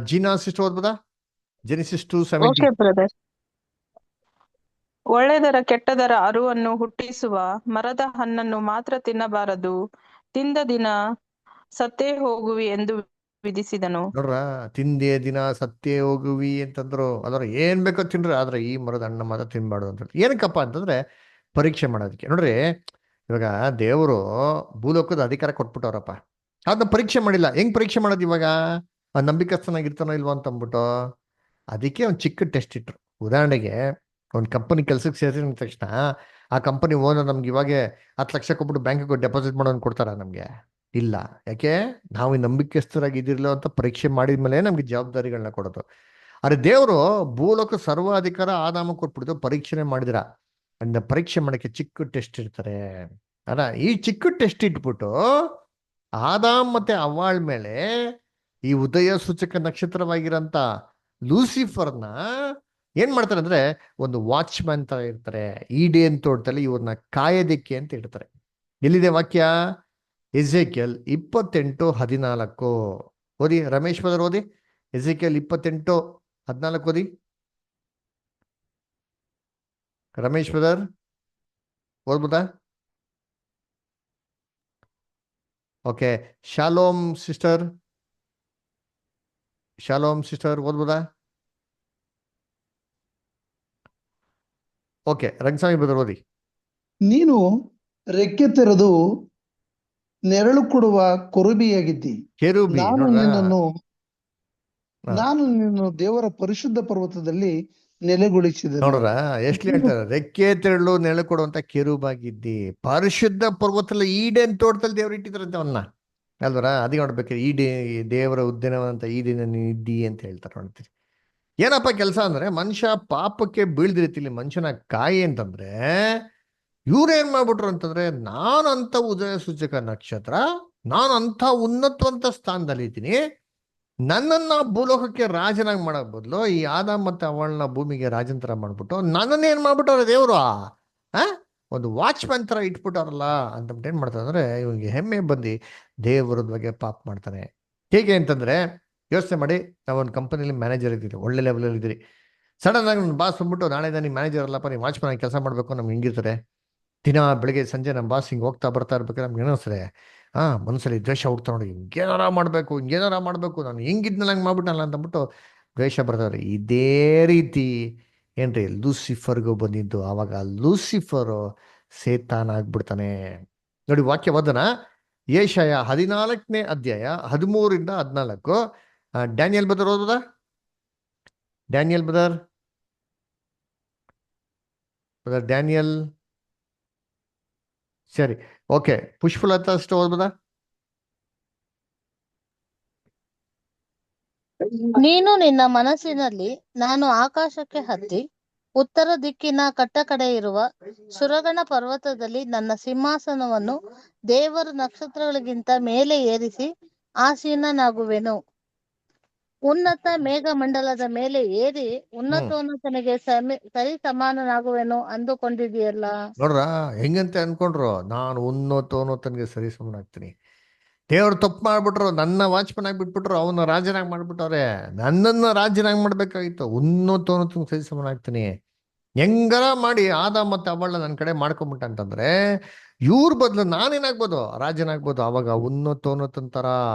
ಜೀನಾ ಸಿಸ್ಟರ್ ಓದ್ಬೋದಾ? ಜೆನಿಸಿಸ್ 2:17. ಒಳ್ಳೆದರ ಕೆಟ್ಟದರ ಅರುವನ್ನು ಹುಟ್ಟಿಸುವ ಮರದ ಹಣ್ಣನ್ನು ಮಾತ್ರ ತಿನ್ನಬಾರದು, ತಿಂದ ದಿನ ಸತ್ತೇ ಹೋಗುವಿ ಎಂದು ವಿಧಿಸಿದನು. ನೋಡ್ರ, ತಿಂದೇ ದಿನ ಸತ್ತೇ ಹೋಗುವಿ ಅಂತಂದ್ರು. ಅದರ ಏನ್ ಬೇಕೋ ತಿನ್ರಿ, ಆದ್ರೆ ಈ ಮರದ ಹಣ್ಣು ಮಾತ್ರ ತಿನ್ಬಾರ್ದು ಅಂತ ಹೇಳಿ. ಏನಕ್ಕಪ್ಪ ಅಂತಂದ್ರೆ ಪರೀಕ್ಷೆ ಮಾಡೋದಕ್ಕೆ. ನೋಡ್ರಿ ಇವಾಗ ದೇವರು ಭೂಲೋಕದ ಅಧಿಕಾರ ಕೊಟ್ಬಿಟ್ಟವ್ರಪ್ಪ, ಅದನ್ನ ಪರೀಕ್ಷೆ ಮಾಡಿಲ್ಲ. ಹೆಂಗ್ ಪರೀಕ್ಷೆ ಮಾಡೋದು ಇವಾಗ? ನಂಬಿಕಸ್ಥನಾಗಿರ್ತಾನೋ ಇಲ್ವೋ ಅಂತ ಅಂದ್ಬಿಟ್ಟು ಅದಕ್ಕೆ ಒಂದು ಚಿಕ್ಕ ಟೆಸ್ಟ್ ಇಟ್ರು. ಉದಾಹರಣೆಗೆ ಒಂದು ಕಂಪನಿ ಕೆಲ್ಸಕ್ಕೆ ಸೇರಿದ ತಕ್ಷಣ ಆ ಕಂಪನಿ ಓನರ್ ನಮ್ಗೆ ಇವಾಗ 10 ಲಕ್ಷ ಕೊಟ್ಬಿಟ್ಟು ಬ್ಯಾಂಕಿಗೆ ಡೆಪಾಸಿಟ್ ಮಾಡೋನ್ ಕೊಡ್ತಾರ? ನಮ್ಗೆ ಇಲ್ಲ. ಯಾಕೆ? ನಾವು ನಂಬಿಕೆಸ್ಥರಾಗಿದ್ದಿರಲೋ ಅಂತ ಪರೀಕ್ಷೆ ಮಾಡಿದ್ಮೇಲೆ ನಮ್ಗೆ ಜವಾಬ್ದಾರಿಗಳನ್ನ ಕೊಡೋದು. ಆದ್ರೆ ದೇವರು ಭೂಲೋಕ ಸರ್ವಾಧಿಕಾರ ಆದಾಮ ಕೊಟ್ಬಿಟ್ಟು ಪರೀಕ್ಷೆನೆ ಮಾಡಿದಿರ. ಅಂದ ಪರೀಕ್ಷೆ ಮಾಡಕ್ಕೆ ಚಿಕ್ಕ ಟೆಸ್ಟ್ ಇರ್ತಾರೆ ಅಲ್ಲ. ಈ ಚಿಕ್ಕ ಟೆಸ್ಟ್ ಇಟ್ಬಿಟ್ಟು ಆದಾಮ್ ಮತ್ತೆ ಅವ್ವಾಳ್ ಮೇಲೆ ಈ ಉದಯ ಸೂಚಕ ನಕ್ಷತ್ರವಾಗಿರಂತ ಲೂಸಿಫರ್ನ ಏನ್ ಮಾಡ್ತಾರೆ ಅಂದ್ರೆ ಒಂದು ವಾಚ್ಮ್ಯಾನ್ ತರ ಇರ್ತಾರೆ. ಈಡೇನ್ ತೋಟದಲ್ಲಿ ಇವ್ರನ್ನ ಕಾಯೋದಿಕ್ಕೆ ಅಂತ ಇಡ್ತಾರೆ. ಎಲ್ಲಿದೆ ವಾಕ್ಯ? ಎಜೆಕಿಯಲ್ 28:14 ಓದಿ. ರಮೇಶ್ ಬದರ್ ಓದಿ. ಎಜೆಕಿಯಲ್ 28:14 ಓದಿ. ರಮೇಶ್ ಬದರ್ ಓದ್ಬೋದಾ? ಓಕೆ. ಶಾಲೋಮ್ ಸಿಸ್ಟರ್ ಓದ್ಬೋದಾ? ಓಕೆ. ರಂಗಸ್ವಾಮಿ ಬದರ್ ಓದಿ. ನೀನು ರೆಕ್ಕೆ ತೆರೆದು ನೆರಳು ಕೊಡುವ ಕೊರುಬಿಯಾಗಿದ್ದಿ. ಕೆರೂಬಿ ನಾನು ನೋಡ್ರಾ? ನಿನ್ನನ್ನು ಹಾ. ನಾನು ನಿನ್ನನ್ನು ದೇವರ ಪರಿಶುದ್ಧ ಪರ್ವತದಲ್ಲಿ ನೆಲೆಗೊಳಿಸಿದೆನು. ನೋಡ್ರ ಎಷ್ಟ್ಲಿ ಹೇಳ್ತಾರೆ, ರೆಕ್ಕೆ ತೆರಳು ನೆರಳು ಕೊಡುವಂತ ಕೆರೂಬಾಗಿದ್ದಿ. ಪರಿಶುದ್ಧ ಪರ್ವತದಲ್ಲಿ ಈಡೇನ್ ತೋಟದಲ್ಲಿ ದೇವ್ರು ಇಟ್ಟಿದ್ರಂತೆ ಅವನ್ನ ಅಲ್ವರ. ಅದಕ್ಕೆ ನೋಡ್ಬೇಕು, ದೇವರ ಉದ್ಯಾನವಂತ ಈಡೇನ ಇದ್ದಿ ಅಂತ ಹೇಳ್ತಾರೆ. ನೋಡ್ತೀರಿ ಏನಪ್ಪ ಕೆಲಸ ಅಂದ್ರೆ, ಮನುಷ್ಯ ಪಾಪಕ್ಕೆ ಬೀಳ್ದಿರ್ತಿಲಿ ಮನುಷ್ಯನ ಕಾಯಿ ಅಂತಂದ್ರೆ ಇವ್ರೇನ್ ಮಾಡ್ಬಿಟ್ರು ಅಂತಂದ್ರೆ, ನಾನಂತ ಉದಯ ಸೂಚಕ ನಕ್ಷತ್ರ, ನಾನಂತ ಉನ್ನತವಂತ ಸ್ಥಾನದಲ್ಲಿ ಇದ್ದೀನಿ, ನನ್ನನ್ನ ಭೂಲೋಕಕ್ಕೆ ರಾಜನಾಗಿ ಮಾಡೋ ಬದಲು ಈ ಆದಾಮ್ ಮತ್ತೆ ಅವಳನ್ನ ಭೂಮಿಗೆ ರಾಜಂತರ ಮಾಡ್ಬಿಟ್ಟು ನನ್ನನ್ನ ಏನ್ ಮಾಡ್ಬಿಟ್ಟವ್ರೆ ದೇವ್ರು ಒಂದು ವಾಚ್ಮ್ಯಾನ್ ತರ ಇಟ್ಬಿಟ್ಟವ್ರಲ್ಲ ಅಂತಬಿಟ್ಟು ಏನ್ ಮಾಡ್ತಾರೆ ಅಂದ್ರೆ, ಇವ್ನಿಗೆ ಹೆಮ್ಮೆ ಬಂದು ದೇವರದ ಬಗ್ಗೆ ಪಾಪ ಮಾಡ್ತಾನೆ. ಹೇಗೆ ಅಂತಂದ್ರೆ, ಯೋಚನೆ ಮಾಡಿ, ನಾವೊಂದು ಕಂಪನಿಲಿ ಮ್ಯಾನೇಜರ್ ಇದ್ದೀರಿ, ಒಳ್ಳೆ ಲೆವೆಲಲ್ಲಿ ಇದ್ದೀರಿ. ಸಡನ್ ಆಗಿ ನನ್ನ ಬಾಸ್ ಬಂದ್ಬಿಟ್ಟು, ನಾಳೆ ನೀವು ಮ್ಯಾನೇಜರ್ ಅಲ್ಲಪ್ಪ, ನೀವು ವಾಚ್ಮ್ಯಾನ್ ಕೆಲಸ ಮಾಡ್ಬೇಕು, ನಮ್ಗೆ ಹಿಂಗಿರ್ತಾರೆ. ದಿನ ಬೆಳಿಗ್ಗೆ ಸಂಜೆ ನಮ್ಮ ಬಾಸ್ ಹಿಂಗೆ ಹೋಗ್ತಾ ಬರ್ತಾ ಇರ್ಬೇಕಾದ್ರೆ ನಮ್ಗೆ ಏನಿಸ್ತಾರೆ, ಮನಸ್ಸಲ್ಲಿ ದ್ವೇಷ ಹುಡ್ತಾ ನೋಡಿ, ಹಿಂಗೇನಾರ ಮಾಡಬೇಕು, ನಾನು ಹಿಂಗಿದ್ನಲ್ಲ ಹಂಗೆ ಮಾಡ್ಬಿಟ್ಟಲ್ಲ ಅಂತಂದ್ಬಿಟ್ಟು ದ್ವೇಷ ಬರ್ತಾರೆ. ಇದೇ ರೀತಿ ಏನ್ರಿ ಲೂಸಿಫರ್ಗೂ ಬಂದಿದ್ದು. ಆವಾಗ ಲೂಸಿಫರು ಸೇತಾನ ಆಗ್ಬಿಡ್ತಾನೆ. ನೋಡಿ ವಾಕ್ಯ ಓದನ. ಯೆಶಾಯ 14:13-14. Daniel Badr ಓದೋದಾ? Daniel Badr Daniel ಸರಿ, ಓಕೆ. ಪುಷ್ಪಲತಾ ಅಷ್ಟು ಓದ್ಬೋದಾ? ನೀನು ನಿನ್ನ ಮನಸ್ಸಿನಲ್ಲಿ, ನಾನು ಆಕಾಶಕ್ಕೆ ಹತ್ತಿ ಉತ್ತರ ದಿಕ್ಕಿನ ಕಟ್ಟಕಡೆ ಇರುವ ಸುರಗಣ ಪರ್ವತದಲ್ಲಿ ನನ್ನ ಸಿಂಹಾಸನವನ್ನು ದೇವರ ನಕ್ಷತ್ರಗಳಿಗಿಂತ ಮೇಲೆ ಏರಿಸಿ ಆಸೀನನಾಗುವೆನು. ಉನ್ನತ ಮೇಘಮಂಡಲದ ಮೇಲೆ ಏರಿ ಉನ್ನತೋನ್ನತನಿಗೆ ಸರಿ ಸಮಾನನಾಗುವೆನು ಅಂದುಕೊಂಡಿದೆಯಲ್ಲ. ನೋಡ್ರ ಹೆಂಗಂತೆ ಅನ್ಕೊಂಡ್ರು, ನಾನು ಉನ್ನತನಿಗೆ ಸರಿ ಸಮನಾಗ್ತೀನಿ. ದೇವ್ರು ತಪ್ಪು ಮಾಡ್ಬಿಟ್ರು, ನನ್ನ ವಾಚ್ಮನ್ ಆಗಿಬಿಟ್ಬಿಟ್ರು, ಅವನ ರಾಜನಾಗಿ ಮಾಡ್ಬಿಟ್ಟವ್ರೆ. ನನ್ನನ್ನು ರಾಜನಾಗಿ ಮಾಡ್ಬೇಕಾಗಿತ್ತು. ಉನ್ನತನಿಗೆ ಸರಿ ಸಮನಾಗ್ತೀನಿ. ಹೆಂಗಾರ ಮಾಡಿ ಆದಾಮ್ ಮತ್ತೆ ಅವಳ ನನ್ನ ಕಡೆ ಮಾಡ್ಕೊಂಬಿಟ್ಟ ಅಂತಂದ್ರೆ, ಇವ್ರ ಬದಲು ನಾನೇನಾಗ್ಬೋದು? ರಾಜನಾಗ್ಬೋದು. ಅವಾಗ ಉನ್ನತೋನ್ನತರ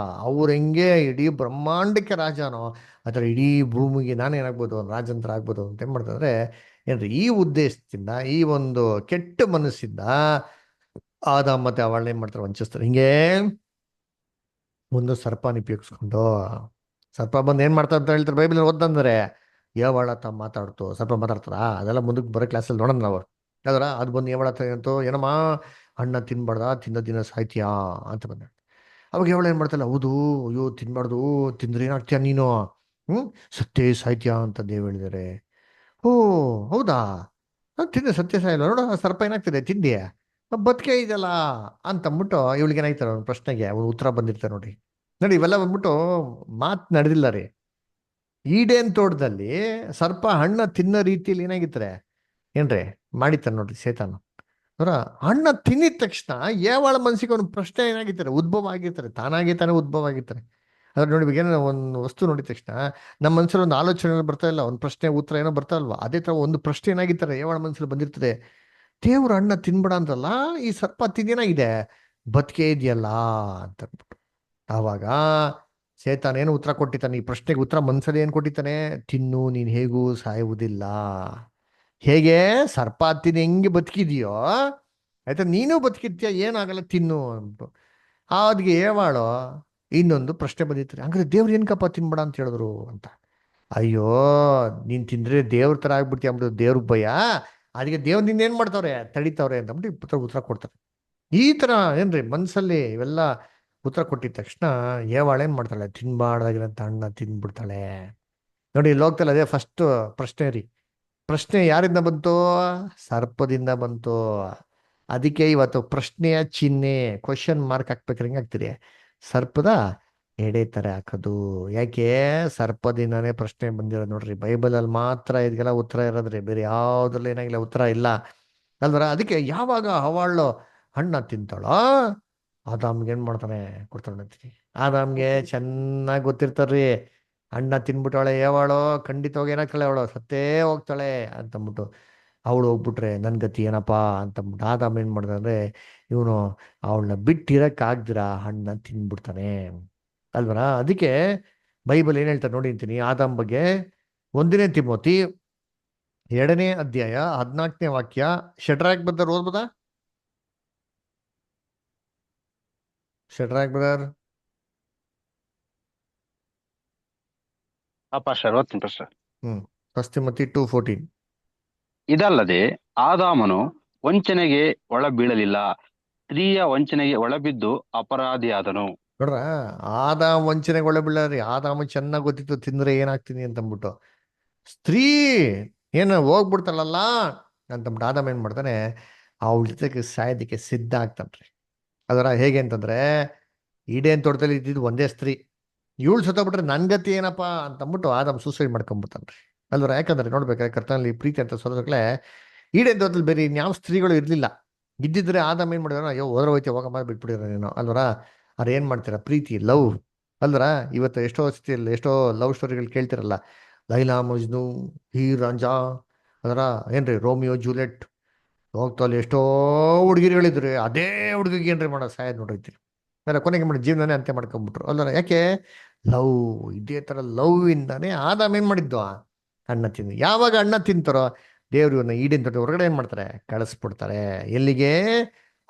ಅವ್ರು ಹೆಂಗೆ ಇಡೀ ಬ್ರಹ್ಮಾಂಡಕ್ಕೆ ರಾಜನೋ ಆ ಥರ ಇಡೀ ಭೂಮಿಗೆ ನಾನೇನಾಗ್ಬೋದು? ರಾಜಂತರ ಆಗ್ಬೋದು ಅಂತ ಏನ್ ಮಾಡ್ತಂದ್ರೆ, ಏನ್ರಿ ಈ ಉದ್ದೇಶದಿಂದ, ಈ ಒಂದು ಕೆಟ್ಟ ಮನಸ್ಸಿಂದ ಆದಾಮ್ ಮತ್ತೆ ಅವಳನ್ನ ಏನ್ ಮಾಡ್ತಾರೆ? ವಂಚಿಸ್ತಾರೆ. ಹಿಂಗೆ ಒಂದು ಸರ್ಪನ ಉಪಯೋಗಿಸ್ಕೊಂಡು, ಸರ್ಪ ಬಂದು ಏನ್ ಮಾಡ್ತಾ ಅಂತ ಹೇಳ್ತಾರೆ ಬೈಬಲ್ ಓದಂದ್ರೆ, ಯಾವಳತ್ತ ಮಾತಾಡ್ತು, ಸರ್ಪ ಮಾತಾಡ್ತಾರ, ಅದೆಲ್ಲ ಮುಂದಕ್ಕೆ ಬರೋ ಕ್ಲಾಸಲ್ಲಿ ನೋಡೋಣ ನಾವು. ಯಾವ್ದಾರ ಅದು ಬಂದು ಯಾವಳತ್ತ ಅಂತೂ, ಏನಮ್ಮ ಹಣ್ಣ ತಿನ್ಬಾರ್ದ, ತಿನ್ನೋ ದಿನ ಸಾಯ್ತೀಯಾ ಅಂತ ಬಂದ. ಅವಾಗ ಯಾವಳ ಏನ್ ಮಾಡ್ತಾಯಿಲ್ಲ, ಹೌದು, ಅಯ್ಯೋ ತಿನ್ಬಾರ್ದು, ತಿಂದ್ರೆ ಏನಾಗ್ತೀಯ ನೀನು, ಸತ್ಯ ಸಾಯ್ತೀಯಾ ಅಂತ ದೇವ್ ಹೇಳಿದಾರೆ. ಓ ಹೌದಾ, ತಿಂದೆ ಸತ್ಯ ಸಾಯಿಲ್ಲ, ನೋಡು ಸರ್ಪ ಏನಾಗ್ತಿದೆ, ತಿಂದಿಯಾ, ಬದುಕೆ ಇದೆಯಲ್ಲ ಅಂತಂದ್ಬಿಟ್ಟು ಇವಳಿಗೆ ಏನಾಗ್ತಾರೆ, ಒಂದು ಪ್ರಶ್ನೆಗೆ ಒಂದು ಉತ್ತರ ಬಂದಿರ್ತಾರೆ. ನೋಡಿ ಇವೆಲ್ಲ ಬಂದ್ಬಿಟ್ಟು ಮಾತು ನಡೆದಿಲ್ಲ ರೀ. ಈಡೇನ್ ತೋಟದಲ್ಲಿ ಸರ್ಪ ಹಣ್ಣ ತಿನ್ನೋ ರೀತಿಯಲ್ಲಿ ಏನಾಗಿತ್ತಾರೆ ಏನ್ರಿ ಮಾಡಿತಾರೆ ನೋಡ್ರಿ ಸೇತಾನ. ಅವರ ಹಣ್ಣ ತಿನ್ನಿದ ತಕ್ಷಣ ಯಾವಳ ಮನಸ್ಸಿಗೆ ಒಂದು ಪ್ರಶ್ನೆ ಏನಾಗಿರ್ತಾರೆ, ಉದ್ಭವ ಆಗಿರ್ತಾರೆ, ತಾನೇ ಉದ್ಭವ ಆಗಿರ್ತಾರೆ. ಅದ್ರ ನೋಡಿ, ಏನೋ ಒಂದು ವಸ್ತು ನೋಡಿದ ತಕ್ಷಣ ನಮ್ಮ ಮನಸ್ಸಲ್ಲಿ ಒಂದು ಆಲೋಚನೆ ಬರ್ತಾ ಇಲ್ಲ, ಒಂದು ಪ್ರಶ್ನೆ ಉತ್ತರ ಏನೋ ಬರ್ತಾ ಇಲ್ವಾ, ಅದೇ ತರ ಒಂದು ಪ್ರಶ್ನೆ ಏನಾಗಿರ್ತಾರೆ ಯಾವಳ ಮನಸ್ಸಲ್ಲಿ ಬಂದಿರ್ತದೆ. ದೇವ್ರ ಹಣ್ಣ ತಿನ್ಬೇಡ ಅಂದ್ರಲ್ಲ, ಈ ಸರ್ಪ ತಿಂದೇನಾಗಿದೆ, ಬದುಕೆ ಇದೆಯಲ್ಲ ಅಂತ ಅಂದ್ಬಿಟ್ಟು. ಆವಾಗ ಸೇತಾನ ಏನು ಉತ್ತರ ಕೊಟ್ಟಿದ್ದಾನೆ, ಈ ಪ್ರಶ್ನೆಗೆ ಉತ್ತರ ಮನ್ಸಲ್ಲಿ ಏನು ಕೊಟ್ಟಿದ್ದಾನೆ, ತಿನ್ನು, ನೀನು ಹೇಗೂ ಸಾಯುವುದಿಲ್ಲ. ಹೇಗೆ ಸರ್ಪ ತಿನ್ನು ಹೆಂಗೆ ಬದುಕಿದೆಯೋ ಆಯ್ತಾ, ನೀನು ಬದುಕಿದ್ಯಾ, ಏನಾಗಲ್ಲ ತಿನ್ನು ಅಂದ್ಬಿಟ್ಟು. ಅದ್ಗೆ ಏವಾಳೋ ಇನ್ನೊಂದು ಪ್ರಶ್ನೆ ಬಂದಿರ್ತಾರೆ, ಹಂಗಾರೆ ದೇವ್ರು ಏನಕ್ಕಪ್ಪ ತಿನ್ಬೇಡ ಅಂತ ಹೇಳಿದ್ರು ಅಂತ. ಅಯ್ಯೋ ನೀನ್ ತಿಂದ್ರೆ ದೇವ್ರ ತರ ಆಗ್ಬಿಡ್ತೀಯ ಅಂದ್ಬಿಟ್ಟು ದೇವ್ರಿಗೆ ಭಯ, ಅದಕ್ಕೆ ದೇವ್ರು ನಿನ್ನ ಏನ್ ಮಾಡ್ತಾವ್ರೆ, ತಡಿತಾವ್ರೆ ಅಂತಂದ್ಬಿಟ್ಟು ಉತ್ತರ ಕೊಡ್ತಾರೆ. ಈ ತರ ಏನ್ರಿ ಮನ್ಸಲ್ಲಿ ಇವೆಲ್ಲ ಉತ್ತರ ಕೊಟ್ಟಿದ ತಕ್ಷಣ ಏವಾಳ ಏನ್ ಮಾಡ್ತಾಳೆ, ತಿನ್ಬಾರ್ದಾಗಿರೋಂಥ ಹಣ್ಣ ತಿನ್ಬಿಡ್ತಾಳೆ. ನೋಡಿ ಲೋಕದಲ್ಲಿ ಅದೇ ಫಸ್ಟ್ ಪ್ರಶ್ನೆ ರೀ. ಪ್ರಶ್ನೆ ಯಾರಿಂದ ಬಂತು? ಸರ್ಪದಿಂದ ಬಂತು. ಅದಕ್ಕೆ ಇವತ್ತು ಪ್ರಶ್ನೆಯ ಚಿಹ್ನೆ ಕ್ವಶನ್ ಮಾರ್ಕ್ ಹಾಕ್ಬೇಕಾದ್ರೆ ಹೆಂಗೆ ಹಾಕ್ತೀರಿ? ಸರ್ಪದ ಎಡೆ ತರ ಹಾಕೋದು. ಯಾಕೆ? ಸರ್ಪದಿಂದಾನೇ ಪ್ರಶ್ನೆ ಬಂದಿರೋದು ನೋಡ್ರಿ. ಬೈಬಲಲ್ಲಿ ಮಾತ್ರ ಇದಕ್ಕೆಲ್ಲ ಉತ್ತರ ಇರೋದ್ರಿ, ಬೇರೆ ಯಾವ್ದ್ರಲ್ಲಿ ಏನಾಗಿಲ್ಲ ಉತ್ತರ ಇಲ್ಲ ಅಲ್ವರ. ಅದಕ್ಕೆ ಯಾವಾಗ ಹವಾಳು ಹಣ್ಣ ತಿಂತಾಳೋ ಆದಾಮ್ಗೆ ಏನ್ ಮಾಡ್ತಾನೆ, ಕೊಡ್ತಾನೆ ಅಂತೀನಿ. ಆದಾಮ್ಗೆ ಚೆನ್ನಾಗಿ ಗೊತ್ತಿರ್ತಾರ್ರಿ, ಹಣ್ಣ ತಿನ್ಬಿಟ್ಟಾಳೆ ಯಾವಾಳು ಖಂಡಿತವಾಗಿ ಏನಾಗ್ತಾಳೆ, ಅವಳು ಸತ್ತೇ ಹೋಗ್ತಾಳೆ ಅಂತಂದ್ಬಿಟ್ಟು. ಅವಳು ಹೋಗ್ಬಿಟ್ರೆ ನನ್ ಗತಿ ಏನಪ್ಪಾ ಅಂತಂದ್ಬಿಟ್ಟು ಆದಾಮ್ ಏನ್ ಮಾಡ್ದಂದ್ರೆ, ಇವನು ಅವಳನ್ನ ಬಿಟ್ಟಿರಕ್ ಆಗ್ದಿರ ಹಣ್ಣ ತಿನ್ಬಿಡ್ತಾನೆ ಅಲ್ವರ. ಅದಕ್ಕೆ ಬೈಬಲ್ ಏನ್ ಹೇಳ್ತಾರೆ ನೋಡಿ ಅಂತೀನಿ ಆದಾಮ್ ಬಗ್ಗೆ. 1 ತಿಮೋತಿ 2ನೇ ಅಧ್ಯಾಯ 14ನೇ ವಾಕ್ಯ. ಶಡ್ರಾಕ್ ಬ್ರದರ್ ಓದ್ಬೋದಾ? ಶಡ್ರಾಕ್ ಬ್ರದರ್. ಪಾಸ್ಟರ್ ಓದ್ತೀನಿ ಪಾಸ್ಟರ್. 1 ತಿಮೋತಿ 2:14. ಇದಲ್ಲದೆ ಆದಾಮನು ವಂಚನೆಗೆ ಒಳಬೀಳಲಿಲ್ಲ, ಸ್ತ್ರೀಯ ವಂಚನೆಗೆ ಒಳಬಿದ್ದು ಅಪರಾಧಿಯಾದನು. ನೋಡ್ರ, ಆದಾಮ್ ವಂಚನೆಗೆ ಒಳ್ಳೆ ಬೀಳ್ರಿ. ಆದಾಮ ಚೆನ್ನಾಗಿ ಗೊತ್ತಿತ್ತು ತಿಂದ್ರೆ ಏನಾಗ್ತೀನಿ ಅಂತಂದ್ಬಿಟ್ಟು. ಸ್ತ್ರೀ ಏನು ಹೋಗ್ಬಿಡ್ತಾಳಲ್ಲ ಅಂತಂದ್ಬಿಟ್ಟು ಆದಾಮ ಏನ್ ಮಾಡ್ತಾನೆ, ಅವಳ ಜೊತೆಗೆ ಸಾಯೋದಕ್ಕೆ ಸಿದ್ಧ ಆಗ್ತಾನ್ರಿ. ಅದರ ಹೇಗೆ ಅಂತಂದ್ರೆ, ಈಡೇನ್ ತೋಟದಲ್ಲಿ ಇದ್ದಿದ್ದು ಒಂದೇ ಸ್ತ್ರೀ, ಇವಳು ಸತ್ತೋಗ್ಬಿಟ್ರೆ ನನ್ ಗತಿ ಏನಪ್ಪಾ ಅಂತಂದ್ಬಿಟ್ಟು ಆದಾಮ್ ಸೂಸೈಡ್ ಮಾಡ್ಕೊಂಡ್ಬಿಡ್ತಾನ್ರಿ ಅಲ್ವರ. ಯಾಕಂದ್ರೆ ನೋಡ್ಬೇಕಾದ್ರೆ ಕರ್ತನಲ್ಲಿ ಪ್ರೀತಿ ಅಂತ ಸೋದರಗಳೇ, ಈಡೇನ್ ತೋಟದಲ್ಲಿ ಬೇರೆ ಇನ್ಯಾವ ಸ್ತ್ರೀಗಳು ಇರ್ಲಿಲ್ಲ. ಇದ್ದಿದ್ರೆ ಆದಾಮ್ ಏನ್ ಮಾಡಿದಾರ, ಅಯ್ಯೋ ಹೋದ್ರೆ ಹೋಯ್ತೆ ಹೋಗಮ್ಮ ಬಿಟ್ಬಿಡಿರ ನೀನು ಅಲ್ವರ. ಅವ್ರು ಏನ್ ಮಾಡ್ತೀರಾ, ಪ್ರೀತಿ ಲವ್ ಅಲ್ವರ. ಇವತ್ತು ಎಷ್ಟೋ ಸ್ಥಿತಿಯಲ್ಲಿ ಎಷ್ಟೋ ಲವ್ ಸ್ಟೋರಿಗಳು ಕೇಳ್ತಿರಲ್ಲ, ಲೈಲಾ ಮಜ್ನು, ಹೀರ್ ರಾಂಜಾ ಅದರ ಏನ್ರಿ, ರೋಮಿಯೋ ಜೂಲಿಯಟ್. ಹೋಗ್ತಲ್ಲಿ ಎಷ್ಟೋ ಹುಡುಗಿರುಗಳಿದ್ರು, ಅದೇ ಹುಡುಗಿಗೆ ಏನ್ರಿ ಮಾಡೋ ಸಾಯದ್ ನೋಡಿರ್ತೀರಿ. ಅಲ್ಲ ಕೊನೆಗೆ ಮಾಡಿ ಜೀವನನೇ ಅಂತ್ಯ ಮಾಡ್ಕೊಂಡ್ಬಿಟ್ರು ಅಲ್ವರ. ಯಾಕೆ? ಲವ್. ಇದೇ ತರ ಲವ್ ಇಂದಾನೆ ಆದಾಮ್ ಏನ್ ಮಾಡಿದ್ದು, ಅಣ್ಣ ತಿಂದು. ಯಾವಾಗ ಅಣ್ಣ ತಿಂತಾರೋ ದೇವ್ರು ಇವನ್ನ ಈಡೇನ್ ತೋಟ ಹೊರಗಡೆ ಏನ್ ಮಾಡ್ತಾರೆ, ಕಳಿಸ್ಬಿಡ್ತಾರೆ. ಎಲ್ಲಿಗೆ?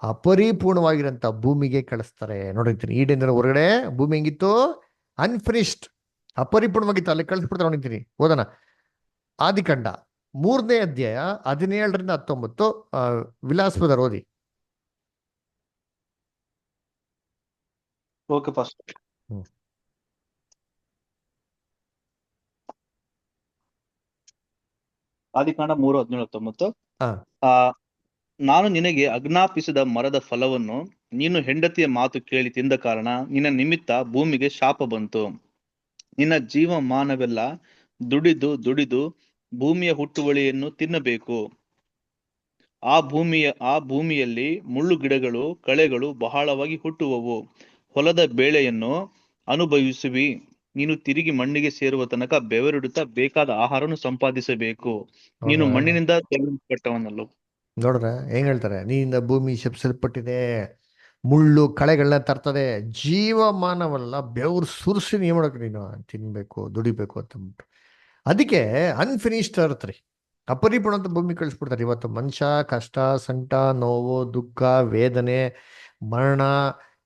ಅಪರಿಪೂರ್ಣವಾಗಿರಂತ ಭೂಮಿಗೆ ಕಳಿಸ್ತಾರೆ. ನೋಡಿರ್ತೀನಿ ಈಡೇನ್ ಹೊರಗಡೆ ಭೂಮಿ ಹೆಂಗಿತ್ತು, ಅನ್ಫಿನಿಶ್ಡ್, ಅಪರಿಪೂರ್ಣವಾಗಿತ್ತು, ಅಲ್ಲಿ ಕಳಿಸ್ಬಿಡ್ತಾರೆ. ನೋಡಿರ್ತೀನಿ. ಓದೋಣ ಆದಿಕಾಂಡ 3ನೇ ಅಧ್ಯಾಯ 17ರಿಂದ 19. ವಿಲಾಸ್ಪದ ಓದಿ. Okay pastor. ಹ್ಮ್. ಆದಿಕಾಂಡ 3:17-19. ಹಾ. ನಾನು ನಿನಗೆ ಆಜ್ಞಾಪಿಸಿದ ಮರದ ಫಲವನ್ನು ನೀನು ಹೆಂಡತಿಯ ಮಾತು ಕೇಳಿ ತಿಂದ ಕಾರಣ ನಿನ್ನ ನಿಮಿತ್ತ ಭೂಮಿಗೆ ಶಾಪ ಬಂತು. ನಿನ್ನ ಜೀವಮಾನವೆಲ್ಲ ದುಡಿದು ದುಡಿದು ಭೂಮಿಯ ಹುಟ್ಟುವಳಿಯನ್ನು ತಿನ್ನಬೇಕು. ಆ ಭೂಮಿಯಲ್ಲಿ ಮುಳ್ಳು ಗಿಡಗಳು ಕಳೆಗಳು ಬಹಳವಾಗಿ ಹುಟ್ಟುವವು. ಹೊಲದ ಬೇಳೆಯನ್ನು ಅನುಭವಿಸುವಿ. ನೀನು ತಿರುಗಿ ಮಣ್ಣಿಗೆ ಸೇರುವ ತನಕ ಬೆವರಿಡುತ್ತಾ ಬೇಕಾದ ಆಹಾರವನ್ನು ಸಂಪಾದಿಸಬೇಕು. ನೀನು ಮಣ್ಣಿನಿಂದ ತೆಗೆದುಪಟ್ಟವನಲ್ಲೋ. ನೋಡ್ರ ಹೆಂಗ್ ಹೇಳ್ತಾರೆ, ನೀನಿಂದ ಭೂಮಿ ಶಪಿಸಲ್ಪಟ್ಟಿದೆ, ಮುಳ್ಳು ಕಳೆಗಳನ್ನ ತರ್ತದೆ, ಜೀವಮಾನವಲ್ಲ ಬೆವರು ಸುರಿಸಿ ನೀವ್ ಮಾಡಕ್ ನೀನು ತಿನ್ಬೇಕು ದುಡಿಬೇಕು ಅಂತಂದ್ಬಿಟ್ಟು. ಅದಕ್ಕೆ ಅನ್ಫಿನಿಶ್ಡ್ ಅರ್ತ್ ರೀ, ಅಪರಿಪೂರ್ಣ ಅಂತ ಭೂಮಿ ಕಳಿಸ್ಬಿಡ್ತಾರೆ. ಇವತ್ತು ಮನುಷ್ಯ ಕಷ್ಟ, ಸಂಕಟ, ನೋವು, ದುಃಖ, ವೇದನೆ, ಮರಣ,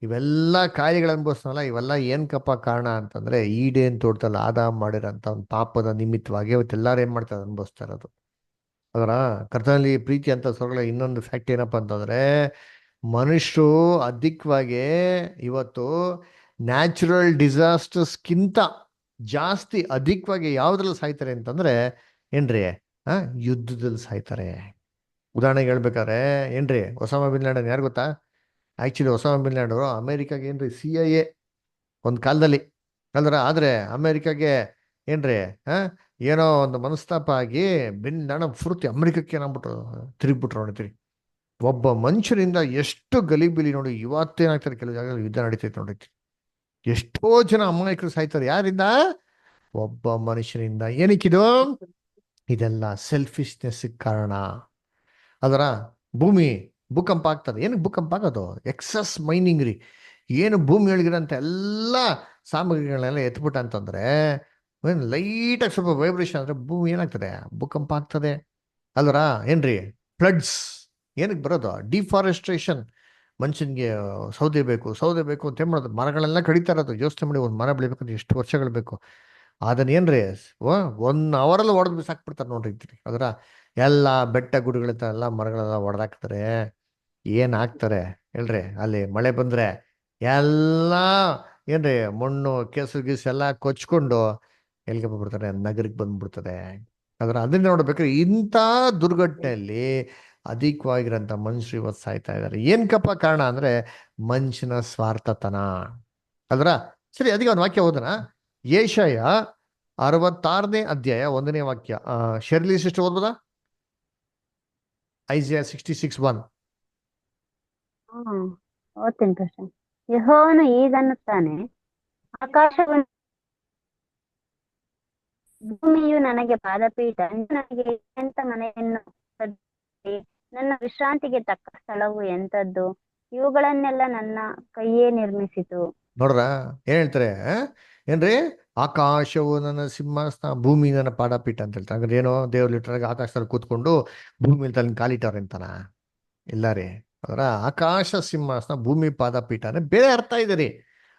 ಇವೆಲ್ಲ ಕಾಯಿಲೆಗಳು ಅನುಭವಿಸ್ತಾನಲ್ಲ, ಇವೆಲ್ಲ ಏನ್ಕಪ್ಪ ಕಾರಣ ಅಂತಂದ್ರೆ ಈಡೇನ್ ತೋಟದಲ್ಲಿ ಆದಾಮ್ ಮಾಡಿರೋಂಥ ಒಂದು ಪಾಪದ ನಿಮಿತ್ತವಾಗಿ ಇವತ್ತೆಲ್ಲಾರು ಏನ್ ಮಾಡ್ತಾರೆ, ಅನುಭವಿಸ್ತಾ ಇರೋದು. ಅದರ ಕರ್ತನಲ್ಲಿ ಪ್ರೀತಿ ಅಂತ ಸ್ವರ್ಗಳ ಇನ್ನೊಂದು ಫ್ಯಾಕ್ಟ್ ಏನಪ್ಪ ಅಂತಂದ್ರೆ, ಮನುಷ್ಯರು ಅಧಿಕವಾಗಿ ಇವತ್ತು ನ್ಯಾಚುರಲ್ ಡಿಸಾಸ್ಟರ್ಸ್ಗಿಂತ ಜಾಸ್ತಿ ಅಧಿಕವಾಗಿ ಯಾವ್ದ್ರಲ್ಲಿ ಸಾಯ್ತಾರೆ ಅಂತಂದ್ರೆ ಏನ್ರಿ, ಯುದ್ಧದಲ್ಲಿ ಸಾಯ್ತಾರೆ. ಉದಾಹರಣೆಗೆ ಹೇಳ್ಬೇಕಾದ್ರೆ ಏನ್ರಿ, ಒಸಾಮಾ ಬಿನ್ ಲಾಡೆನ್ ಯಾರು ಗೊತ್ತಾ? ಆಕ್ಚುಲಿ ಒಸಾಮಾ ಬಿನ್ ಲಾಡೆನ್ ಅವರು ಅಮೆರಿಕಾಗೆ ಏನ್ರಿ CIA ಒಂದು ಕಾಲದಲ್ಲಿ ಅಂದ್ರೆ, ಆದ್ರೆ ಅಮೆರಿಕಾಗೆ ಏನ್ರಿ ಏನೋ ಒಂದು ಮನಸ್ತಾಪ ಆಗಿ ಬಿನ್ ಲಾಡೆನ್ ಪೂರ್ತಿ ಅಮೆರಿಕಕ್ಕೆ ಏನಾಗ್ಬಿಟ್ರು, ತಿರುಗ್ಬಿಟ್ರು. ನೋಡ್ತೀರಿ, ಒಬ್ಬ ಮನುಷ್ಯರಿಂದ ಎಷ್ಟು ಗಲಿಬಿಲಿ ನೋಡಿ. ಇವತ್ತೇನಾಗ್ತಾರೆ, ಕೆಲವು ಜಾಗದಲ್ಲಿ ಯುದ್ಧ ನಡೀತೈತೆ ನೋಡಿರ್ತೀರಿ, ಎಷ್ಟೋ ಜನ ಅಮಾಯಕರು ಸಾಯ್ತಾರೆ. ಯಾರಿಂದ? ಒಬ್ಬ ಮನುಷ್ಯನಿಂದ. ಏನಕ್ಕಿದು? ಇದೆಲ್ಲ ಸೆಲ್ಫಿಶ್ನೆಸ್ ಕಾರಣ. ಅದರ ಭೂಮಿ ಭೂಕಂಪ ಆಗ್ತದೆ. ಏನಕ್ಕೆ ಭೂಕಂಪ ಆಗೋದು? ಎಕ್ಸಸ್ ಮೈನಿಂಗ್ ರೀ. ಏನು ಭೂಮಿ ಒಳಗಿರೋಂಥ ಎಲ್ಲ ಸಾಮಗ್ರಿಗಳನ್ನೆಲ್ಲ ಎತ್ಬಿಟ್ಟ ಅಂತಂದ್ರೆ ಲೈಟಾಗಿ ಸ್ವಲ್ಪ ವೈಬ್ರೇಷನ್ ಆದರೆ ಭೂಮಿ ಏನಾಗ್ತದೆ, ಭೂಕಂಪ ಆಗ್ತದೆ ಅಲ್ವರ. ಏನ್ರಿ, ಫ್ಲಡ್ಸ್ ಏನಕ್ಕೆ ಬರೋದು? ಡಿಫಾರೆಸ್ಟ್ರೇಷನ್. ಮನುಷ್ಯನಿಗೆ ಸೌದೆ ಬೇಕು ಅಂತ ಏನ್ ಮಾಡೋದು, ಮರಗಳೆಲ್ಲ ಕಡಿತಾ ಇರೋದು. ಯೋಚನೆ ಮಾಡಿ, ಒಂದು ಮರ ಬೆಳಿಬೇಕಂದ್ರೆ ಎಷ್ಟು ವರ್ಷಗಳು ಬೇಕು. ಅದನ್ನ ಏನ್ರಿ 1 ಅವರಲ್ಲಿ ಹೊಡೆದು ಬಿಸಾಕ್ಬಿಡ್ತಾರೆ ನೋಡ್ರಿ. ಅದರ ಎಲ್ಲ ಬೆಟ್ಟ ಗುಡ್ಡಗಳಿಂದ ಎಲ್ಲ ಮರಗಳೆಲ್ಲ ಹೊಡೆದಾಕ್ತಾರೆ. ಏನ್ ಹಾಕ್ತಾರೆ ಹೇಳ್ರಿ, ಅಲ್ಲಿ ಮಳೆ ಬಂದ್ರೆ ಎಲ್ಲ ಏನ್ರಿ ಮಣ್ಣು ಕೆಸರು ಗೀಸು ಎಲ್ಲ ಕೊಚ್ಕೊಂಡು ಎಲ್ಲಿಗೆ ಬಂದ್ಬಿಡ್ತಾರೆ, ನಗರಕ್ಕೆ ಬಂದ್ಬಿಡ್ತದೆ. ಅದನ್ನ ನೋಡ್ಬೇಕಾದ್ರೆ ಇಂಥ ದುರ್ಘಟನೆಯಲ್ಲಿ ಅಧಿಕವಾಗಿರೋಂಥ ಮನುಷ್ಯರು ಇವತ್ತು ಸಾಯ್ತಾ ಇದ್ದಾರೆ. ಏನ್ಕಪ್ಪ ಕಾರಣ ಅಂದ್ರೆ ಮನುಷ್ಯನ ಸ್ವಾರ್ಥತನ. ಸರಿ, ಅದಕ್ಕೆ ಒಂದು ವಾಕ್ಯ ಓದೋಣ. ಯೆಶಾಯ 66ನೇ ಅಧ್ಯಾಯ 1ನೇ ವಾಕ್ಯ. ಶರ್ಲಿ ಸಿಸ್ಟರ್ ಓದ್ಬೋದಾ? ಐಸಿಯಾ 66:1. ಓದ್ತೀನಿ ಪ್ರಶ್ನೆ. ಯೆಹೋವನು ಹೀಗನ್ನುತ್ತಾನೆ, ಆಕಾಶವನ್ನು ಭೂಮಿಯು ನನಗೆ ಪಾದಪೀಠ, ನನಗೆ ಎಂತ ಮನೆಯನ್ನು ಕಟ್ಟಿದ್ದೀ? ನನ್ನ ವಿಶ್ರಾಂತಿಗೆ ತಕ್ಕ ಸ್ಥಳವು ಎಂಥದ್ದು? ಇವುಗಳನ್ನೆಲ್ಲ ನನ್ನ ಕೈಯೇ ನಿರ್ಮಿಸಿತು. ನೋಡ್ರ ಏನ್ ಹೇಳ್ತಾರೆ? ಏನ್ರಿ? ಆಕಾಶವು ನನ್ನ ಸಿಂಹಾಸನ, ಭೂಮಿ ನನ್ನ ಪಾದಪೀಠ ಅಂತ ಹೇಳ್ತಾರೆ. ಹಂಗಾರೆ ಏನೋ ದೇವ್ರ ಲಿಟ್ರಾಗ ಆಕಾಶದಲ್ಲಿ ಕೂತ್ಕೊಂಡು ಭೂಮಿಯಲ್ಲಿ ತನ್ನ ಕಾಲಿಟ್ಟವ್ರೆ ಅಂತಾನ? ಇಲ್ಲ ರೀ. ಅದರ ಆಕಾಶ ಸಿಂಹಾಸನ, ಭೂಮಿ ಪಾದಪೀಠ ಅಂದ್ರೆ ಬೇರೆ ಅರ್ಥ ಇದೆ ರೀ.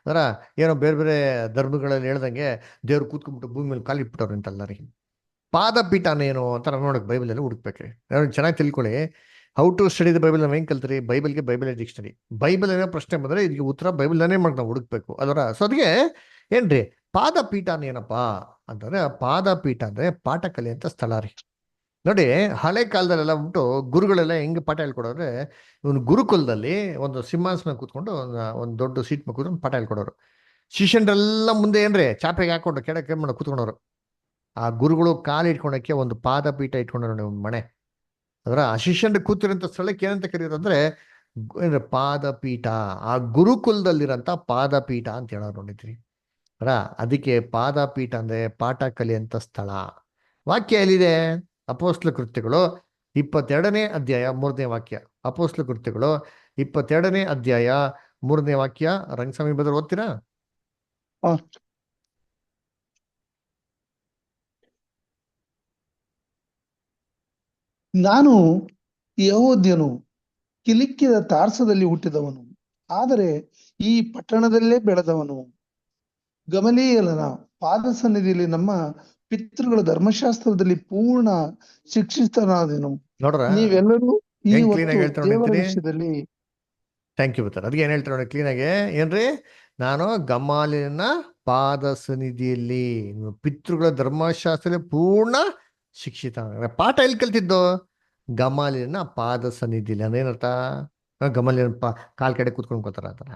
ಅದರ ಏನೋ ಬೇರೆ ಬೇರೆ ಧರ್ಮಗಳಲ್ಲಿ ಹೇಳ್ದಂಗೆ ದೇವ್ರು ಕೂತ್ಕೊಂಡ್ಬಿಟ್ಟು ಭೂಮಿ ಮೇಲೆ ಕಾಲಿಟ್ಬಿಟ್ಟವ್ರೆ ಅಂತಲ್ಲ ರೀ. ಪಾದಪೀಠನೇನು ಅಂತ ನಾವು ನೋಡಕ್ ಬೈಬಲಲ್ಲಿ ಹುಡುಕ್ಬೇಕ್ರಿ. ಚೆನ್ನಾಗಿ ತಿಳ್ಕೊಳ್ಳಿ. How to study the Bible ನಾವು ಹೆಂಗ್ ಕಲ್ತ್ರಿ? ಬೈಬಲ್ಗೆ ಬೈಬಲ್ ಡಿಕ್ಷನರಿ. ಬೈಬಲ್ ಏನೋ ಪ್ರಶ್ನೆ ಬಂದ್ರೆ ಇದಕ್ಕೆ ಉತ್ತರ ಬೈಬಲ್ನೇ ಮಾಡಿ ನಾವು ಹುಡುಕ್ಬೇಕು. ಅದರ ಸೊ ಅದಕ್ಕೆ ಏನ್ರಿ ಪಾದಪೀಠ ಏನಪ್ಪಾ ಅಂತಂದ್ರೆ, ಪಾದಪೀಠ ಅಂದ್ರೆ ಪಾಠಕಲೆ ಅಂತ ಸ್ಥಳ ರೀ. ನೋಡಿ, ಹಳೆ ಕಾಲದಲ್ಲೆಲ್ಲ ಉಂಟು ಗುರುಗಳೆಲ್ಲ ಹೆಂಗ್ ಪಾಠ ಹೇಳ್ಕೊಡೋದ್ರೆ, ಇವನು ಗುರುಕುಲದಲ್ಲಿ ಒಂದು ಸಿಂಹಾಸನ ಕೂತ್ಕೊಂಡು ಒಂದು ದೊಡ್ಡ ಸೀಟ್ ಮೇಲೆ ಕೂತ್ಕೊಂಡು ಪಾಠ ಹೇಳ್ಕೊಡೋರು. ಶಿಷ್ಯನ್ರೆಲ್ಲ ಮುಂದೆ ಏನ್ರಿ ಚಾಪೆಗೆ ಹಾಕೊಂಡು ಕೆಳಕ್ಕೆ ಮಾಡೋ ಕೂತ್ಕೊಂಡವ್ರು. ಆ ಗುರುಗಳು ಕಾಲು ಇಟ್ಕೊಳಕ್ಕೆ ಒಂದು ಪಾದಪೀಠ ಇಟ್ಕೊಂಡ್ರು ಒಂದು ಮನೆ. ಅದರ ಆ ಶಿಷ್ಯನ್ ಕೂತಿರೋಂಥ ಸ್ಥಳಕ್ಕೆ ಏನಂತ ಕರೆಯೋದು ಅಂದ್ರೆ ಪಾದಪೀಠ. ಆ ಗುರುಕುಲದಲ್ಲಿರೋಂಥ ಪಾದಪೀಠ ಅಂತ ಹೇಳೋರು ನೋಡಿದ್ರಿ. ಅದಕ್ಕೆ ಪಾದಪೀಠ ಅಂದ್ರೆ ಪಾಠ ಕಲಿಯಂತ ಸ್ಥಳ. ವಾಕ್ಯ ಎಲ್ಲಿದೆ? ಅಪೊಸ್ತಲ ಕೃತ್ಯಗಳು 22ನೇ ಅಧ್ಯಾಯ 3ನೇ ವಾಕ್ಯ. ಅಪೊಸ್ತಲ ಕೃತ್ಯಗಳು 22ನೇ ಅಧ್ಯಾಯ 3ನೇ ವಾಕ್ಯ. ರಂಗಸ್ವಾಮಿ ಬದಲು ಓದ್ತೀರಾ? ನಾನು ಯಹೂದ್ಯನು, ಕಿಲಿಕ್ಕಿದ ತಾರ್ಸದಲ್ಲಿ ಹುಟ್ಟಿದವನು, ಆದರೆ ಈ ಪಟ್ಟಣದಲ್ಲೇ ಬೆಳೆದವನು. ಗಮಲೀಯೇಲನ ಪಾದ ಸನ್ನಿಧಿಯಲ್ಲಿ ನಮ್ಮ ಪಿತೃಗಳ ಧರ್ಮಶಾಸ್ತ್ರದಲ್ಲಿ ಪೂರ್ಣ ಶಿಕ್ಷಿತನಾದೆನು. ನೋಡ್ರ ನೀವೆಲ್ಲರೂ ಈ ಹೆಂಗ್ ಹೊತ್ತು ಕ್ಲೀನಾಗಿ ಹೇಳ್ತಾರೆ ದೇವರ ನೋಡ್ತೀರಿ? ವಿಷಯದಲ್ಲಿ ಥ್ಯಾಂಕ್ ಯು ಬರ್ತಾರೆ. ಅದಕ್ಕೆ ಏನ್ ಹೇಳ್ತಾರೆ ನೋಡಿ ಕ್ಲೀನಾಗೆ, ಏನ್ರಿ? ನಾನು ಗಮಾಲಿಯನ ಪಾದ ಸನ್ನಿಧಿಯಲ್ಲಿ ಪಿತೃಗಳ ಧರ್ಮಶಾಸ್ತ್ರದಲ್ಲಿ ಪೂರ್ಣ ಶಿಕ್ಷಿತ. ಪಾಠ ಎಲ್ಲಿ ಕಲ್ತಿದ್ದು? ಗಮಾಲಿಯನ ಪಾದ ಸನ್ನಿಧಿಯಲ್ಲಿ. ಅದೇನರ್ಥ? ಗಮಾಲಿಯನ ಕಾಲ್ ಕಡೆ ಕೂತ್ಕೊಂಡು ಕೂತಾರ ಆತರ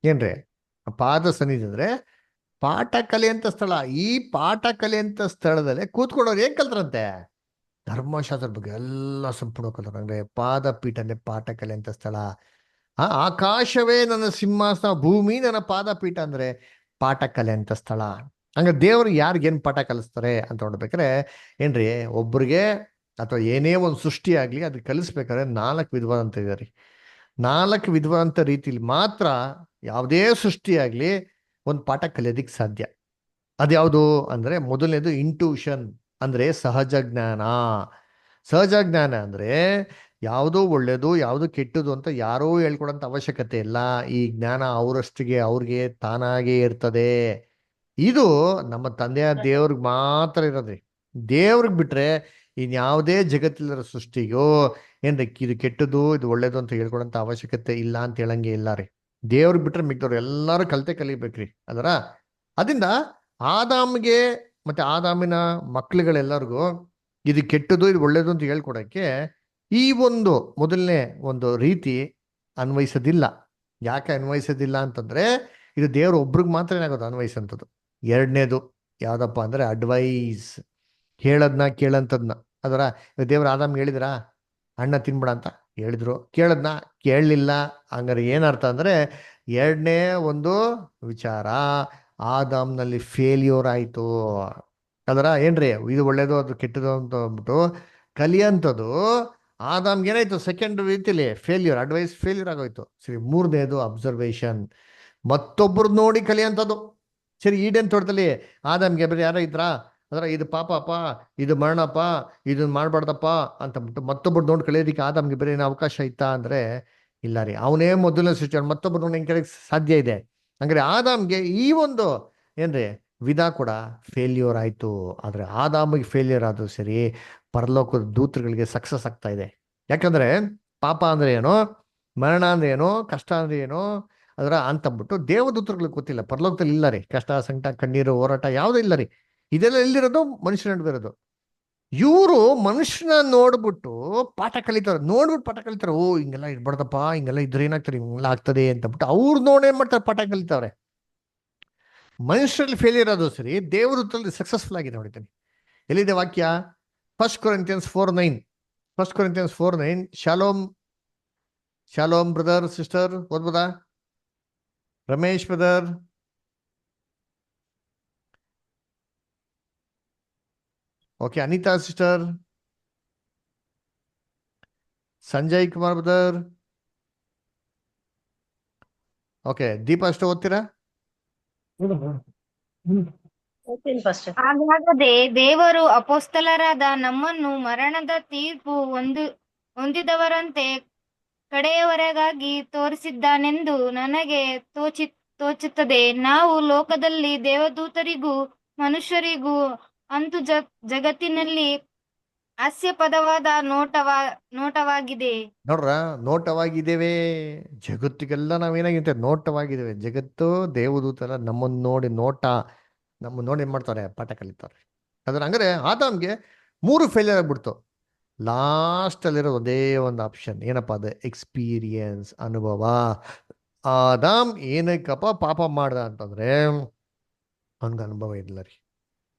ಏನ್ರಿ? ಪಾದ ಸನ್ನಿಧಿ ಅಂದ್ರೆ ಪಾಠ ಕಲಿಯಂತ ಸ್ಥಳ. ಈ ಪಾಠ ಕಲಿಯಂತ ಸ್ಥಳದಲ್ಲಿ ಕೂತ್ಕೊಂಡವ್ರು ಏನ್ ಕಲ್ತಾರಂತೆ? ಧರ್ಮಶಾಸ್ತ್ರದ ಬಗ್ಗೆ ಎಲ್ಲ ಸಂಪೂರ್ಣ ಕಲ್ತಾರ. ಅಂದ್ರೆ ಪಾದಪೀಠ ಅಂದ್ರೆ ಪಾಠ ಕಲಿಯಂತ ಸ್ಥಳ. ಆಕಾಶವೇ ನನ್ನ ಸಿಂಹಾಸನ, ಭೂಮಿ ನನ್ನ ಪಾದಪೀಠ ಅಂದ್ರೆ ಪಾಠ ಕಲಿಯಂತ ಸ್ಥಳ. ಹಂಗ ದೇವರು ಯಾರಿಗೇನ್ ಪಾಠ ಕಲಿಸ್ತಾರೆ ಅಂತ ನೋಡ್ಬೇಕಾರೆ ಏನ್ರಿ, ಒಬ್ರಿಗೆ ಅಥವಾ ಏನೇ ಒಂದು ಸೃಷ್ಟಿ ಆಗ್ಲಿ ಅದು ಕಲಿಸ್ಬೇಕಾದ್ರೆ 4 ವಿಧವಾದಂತ ಇದೆ ರೀ. 4 ವಿಧವಾದಂತ ರೀತಿಲಿ ಮಾತ್ರ ಯಾವುದೇ ಸೃಷ್ಟಿ ಆಗ್ಲಿ ಒಂದು ಪಾಠ ಕಲಿಯೋದಿಕ್ ಸಾಧ್ಯ. ಅದ್ಯಾವುದು ಅಂದ್ರೆ, ಮೊದಲನೇದು ಇಂಟ್ಯೂಷನ್ ಅಂದ್ರೆ ಸಹಜ ಜ್ಞಾನ. ಸಹಜ ಜ್ಞಾನ ಅಂದ್ರೆ ಯಾವುದು ಒಳ್ಳೇದು ಯಾವುದು ಕೆಟ್ಟದು ಅಂತ ಯಾರೂ ಹೇಳ್ಕೊಡಂತ ಅವಶ್ಯಕತೆ ಇಲ್ಲ. ಈ ಜ್ಞಾನ ಅವರಷ್ಟಿಗೆ ಅವ್ರಿಗೆ ತಾನಾಗೇ ಇರ್ತದೆ. ಇದು ನಮ್ಮ ತಂದೆಯ ದೇವ್ರಿಗೆ ಮಾತ್ರ ಇರೋದ್ರಿ. ದೇವ್ರಿಗೆ ಬಿಟ್ರೆ ಇನ್ಯಾವುದೇ ಜಗತ್ತಿನ ಸೃಷ್ಟಿಗೂ ಏನ್ರಿ ಇದು ಕೆಟ್ಟದು ಇದು ಒಳ್ಳೇದು ಅಂತ ಹೇಳ್ಕೊಡಂತ ಅವಶ್ಯಕತೆ ಇಲ್ಲ ಅಂತ ಹೇಳಂಗೆ ಇಲ್ಲ ರೀ. ದೇವ್ರಿಗೆ ಬಿಟ್ರೆ ಮಿಕ್ದವ್ರು ಎಲ್ಲರೂ ಕಲಿತೆ ಕಲಿಬೇಕ್ರಿ. ಅದರ ಅದರಿಂದ ಆದಾಮ್ಗೆ ಮತ್ತೆ ಆದಾಮಿನ ಮಕ್ಳುಗಳೆಲ್ಲರಿಗೂ ಇದು ಕೆಟ್ಟದು ಇದು ಒಳ್ಳೇದು ಅಂತ ಹೇಳ್ಕೊಡಕ್ಕೆ ಈ ಒಂದು ಮೊದಲನೇ ಒಂದು ರೀತಿ ಅನ್ವಯಿಸೋದಿಲ್ಲ. ಯಾಕೆ ಅನ್ವಯಿಸೋದಿಲ್ಲ ಅಂತಂದ್ರೆ, ಇದು ದೇವ್ರ ಒಬ್ರಿಗೆ ಮಾತ್ರ ಏನಾಗೋದು ಅನ್ವಯಿಸಂಥದ್ದು. ಎರಡನೇದು ಯಾವ್ದಪ್ಪ ಅಂದ್ರೆ ಅಡ್ವೈಸ್, ಹೇಳದ್ನ ಕೇಳಂತದ್ನ. ಅದರ ದೇವ್ರ ಆದಾಮ್ಗೆ ಹೇಳಿದ್ರಾ ಹಣ್ಣ ತಿನ್ಬೇಡ ಅಂತ ಹೇಳಿದ್ರು, ಕೇಳದ್ನ ಕೇಳಲಿಲ್ಲ. ಹಂಗಾರೆ ಏನರ್ಥ ಅಂದ್ರೆ, ಎರಡನೇ ಒಂದು ವಿಚಾರ ಆದಾಮ್ನಲ್ಲಿ ಫೇಲ್ಯೂರ್ ಆಯ್ತು. ಅದರ ಏನ್ರಿ ಇದು ಒಳ್ಳೇದು ಅದು ಕೆಟ್ಟದು ಅಂತ ಅಂದ್ಬಿಟ್ಟು ಕಲಿಯಂಥದ್ದು ಆದಾಮ್ಗೆ ಏನಾಯ್ತು? ಸೆಕೆಂಡ್ ರೀತಿಲಿ ಫೇಲ್ಯೂರ್, ಅಡ್ವೈಸ್ ಫೇಲ್ಯೂರ್ ಆಗೋಯ್ತು. ಸರಿ, ಮೂರನೇದು ಅಬ್ಸರ್ವೇಷನ್, ಮತ್ತೊಬ್ಬರು ನೋಡಿ ಕಲಿಯಂಥದ್ದು. ಸರಿ, ಈಡೇನ್ ತೋಟದಲ್ಲಿ ಆದಾಮ್ಗೆ ಬೇರೆ ಯಾರೋ ಇದ್ರಾ? ಅದರ ಇದು ಪಾಪಪ್ಪ, ಇದು ಮರಣಪ್ಪ, ಇದನ್ನ ಮಾಡ್ಬಾರ್ದಪ್ಪ ಅಂತಂದ್ಬಿಟ್ಟು ಮತ್ತೊಬ್ಬರು ನೋಡಿ ಕಲಿಯೋದಕ್ಕೆ ಆದಾಮ್ಗೆ ಬೇರೆ ಏನೋ ಅವಕಾಶ ಇತ್ತಾ ಅಂದ್ರೆ ಇಲ್ಲ ರೀ. ಅವನೇ ಮೊದಲನೇ ಸೃಷ್ಟಿ, ಮತ್ತೊಬ್ಬರು ನೋಡಿ ಹೆಂಗೆ ಕಲಿಯಕ್ಕೆ ಸಾಧ್ಯ ಇದೆ? ಹಂಗಾರೆ ಆದಾಮ್ಗೆ ಈ ಒಂದು ಏನ್ರಿ ವಿಧ ಕೂಡ ಫೇಲ್ಯೂರ್ ಆಯ್ತು. ಆದ್ರೆ ಆದಾಮಿಗೆ ಫೇಲ್ಯೂರ್ ಆದ್ರೂ ಸರಿ, ಪರಲೋಕದ ದೂತರುಗಳಿಗೆ ಸಕ್ಸಸ್ ಆಗ್ತಾ ಇದೆ. ಯಾಕಂದ್ರೆ ಪಾಪ ಅಂದ್ರೆ ಏನು, ಮರಣ ಅಂದ್ರೆ ಏನು, ಕಷ್ಟ ಅಂದ್ರೆ ಏನು ಅದರ ಅಂತಂದ್ಬಿಟ್ಟು ದೇವದೂತರುಗಳಿಗೆ ಗೊತ್ತಿಲ್ಲ. ಪರಲೋಕದಲ್ಲಿ ಇಲ್ಲ ರೀ ಕಷ್ಟ, ಸಂಕಟ, ಕಣ್ಣೀರು, ಹೋರಾಟ ಯಾವುದೂ ಇಲ್ಲ ರೀ. ಇದೆಲ್ಲ ಎಲ್ಲಿರೋದು? ಮನುಷ್ಯನ ನಡುವೆ ಇರೋದು. ಇವರು ಮನುಷ್ಯನ ನೋಡ್ಬಿಟ್ಟು ಪಾಠ ಕಲಿತಾರೆ, ನೋಡ್ಬಿಟ್ಟು ಪಾಠ ಕಲಿತಾರೆ. ಓ ಹಿಂಗೆಲ್ಲ ಇರ್ಬಾರ್ದಪ್ಪ, ಹಿಂಗೆಲ್ಲ ಇದ್ರೆ ಏನಾಗ್ತಾರೆ, ಹಿಂಗೆಲ್ಲ ಆಗ್ತದೆ ಅಂತಬಿಟ್ಟು ಅವ್ರು ನೋಡಿ ಏನ್ ಮಾಡ್ತಾರೆ? ಪಾಠ ಕಲಿತಾವ್ರೆ. ಮನುಷ್ಯರಲ್ಲಿ ಫೇಲಿಯರ್ ಆದ್ರೂ ಸರಿ, ದೇವರಲ್ಲಿ ಸಕ್ಸಸ್ಫುಲ್ ಆಗಿದೆ. ನೋಡಿದ್ದೀನಿ ಎಲ್ಲಿದೆ ವಾಕ್ಯ? 1 Corinthians 4:9. 1 Corinthians 4:9. Shalom, Shalom brother sister ಓದ್ಬೋದಾ? Ramesh brother, okay. Anita sister, Sanjay Kumar brother, okay. Deepa ಅಷ್ಟು ಓದ್ತೀರಾ? ಓದ್ತೀನಿ ಪಾಸ್ಟರ್. ಹಾಗಾಗದೆ ದೇವರು ಅಪೊಸ್ತಲರಾದ ನಮ್ಮನ್ನು ಮರಣದ ತೀರ್ಪು ಹೊಂದಿದವರಂತೆ ಕಡೆಯವರೆಗಾಗಿ ತೋರಿಸಿದ್ದಾನೆಂದು ನನಗೆ ತೋಚುತ್ತದೆ. ನಾವು ಲೋಕದಲ್ಲಿ ದೇವದೂತರಿಗೂ ಮನುಷ್ಯರಿಗೂ ಅಂತೂ ಜಗತ್ತಿನಲ್ಲಿ ಹಾಸ್ಯಾಸ್ಪದವಾದ ನೋಟವಾಗಿದೆ. ನೋಡ್ರ, ನೋಟವಾಗಿದ್ದೇವೆ. ಜಗತ್ತಿಗೆಲ್ಲ ನಾವೇನಾಗಿರ್ತೇವೆ? ನೋಟವಾಗಿದ್ದೇವೆ. ಜಗತ್ತು ದೇವದೂತರ ನಮ್ಮನ್ನು ನೋಡಿ ನಮ್ಮನ್ನು ನೋಡಿ ಏನ್ ಮಾಡ್ತಾರೆ? ಪಾಠ ಕಲಿತಾರೆ. ಅದ್ರ ಹಂಗಾರೆ ಆದಾಮ್ಗೆ 3 ಫೇಲಿಯರ್ ಆಗ್ಬಿಡ್ತು. ಲಾಸ್ಟ್ ಅಲ್ಲಿರೋ ಒಂದೇ ಒಂದು ಆಪ್ಷನ್ ಏನಪ್ಪಾ? ಅದು ಎಕ್ಸ್ಪೀರಿಯನ್ಸ್, ಅನುಭವ. ಆದಾಮ್ ಏನಕ್ಕಪ್ಪ ಪಾಪ ಮಾಡ್ದ ಅಂತಂದ್ರೆ ಅವನ್ಗೆ ಅನುಭವ ಇಲ್ಲ ರೀ.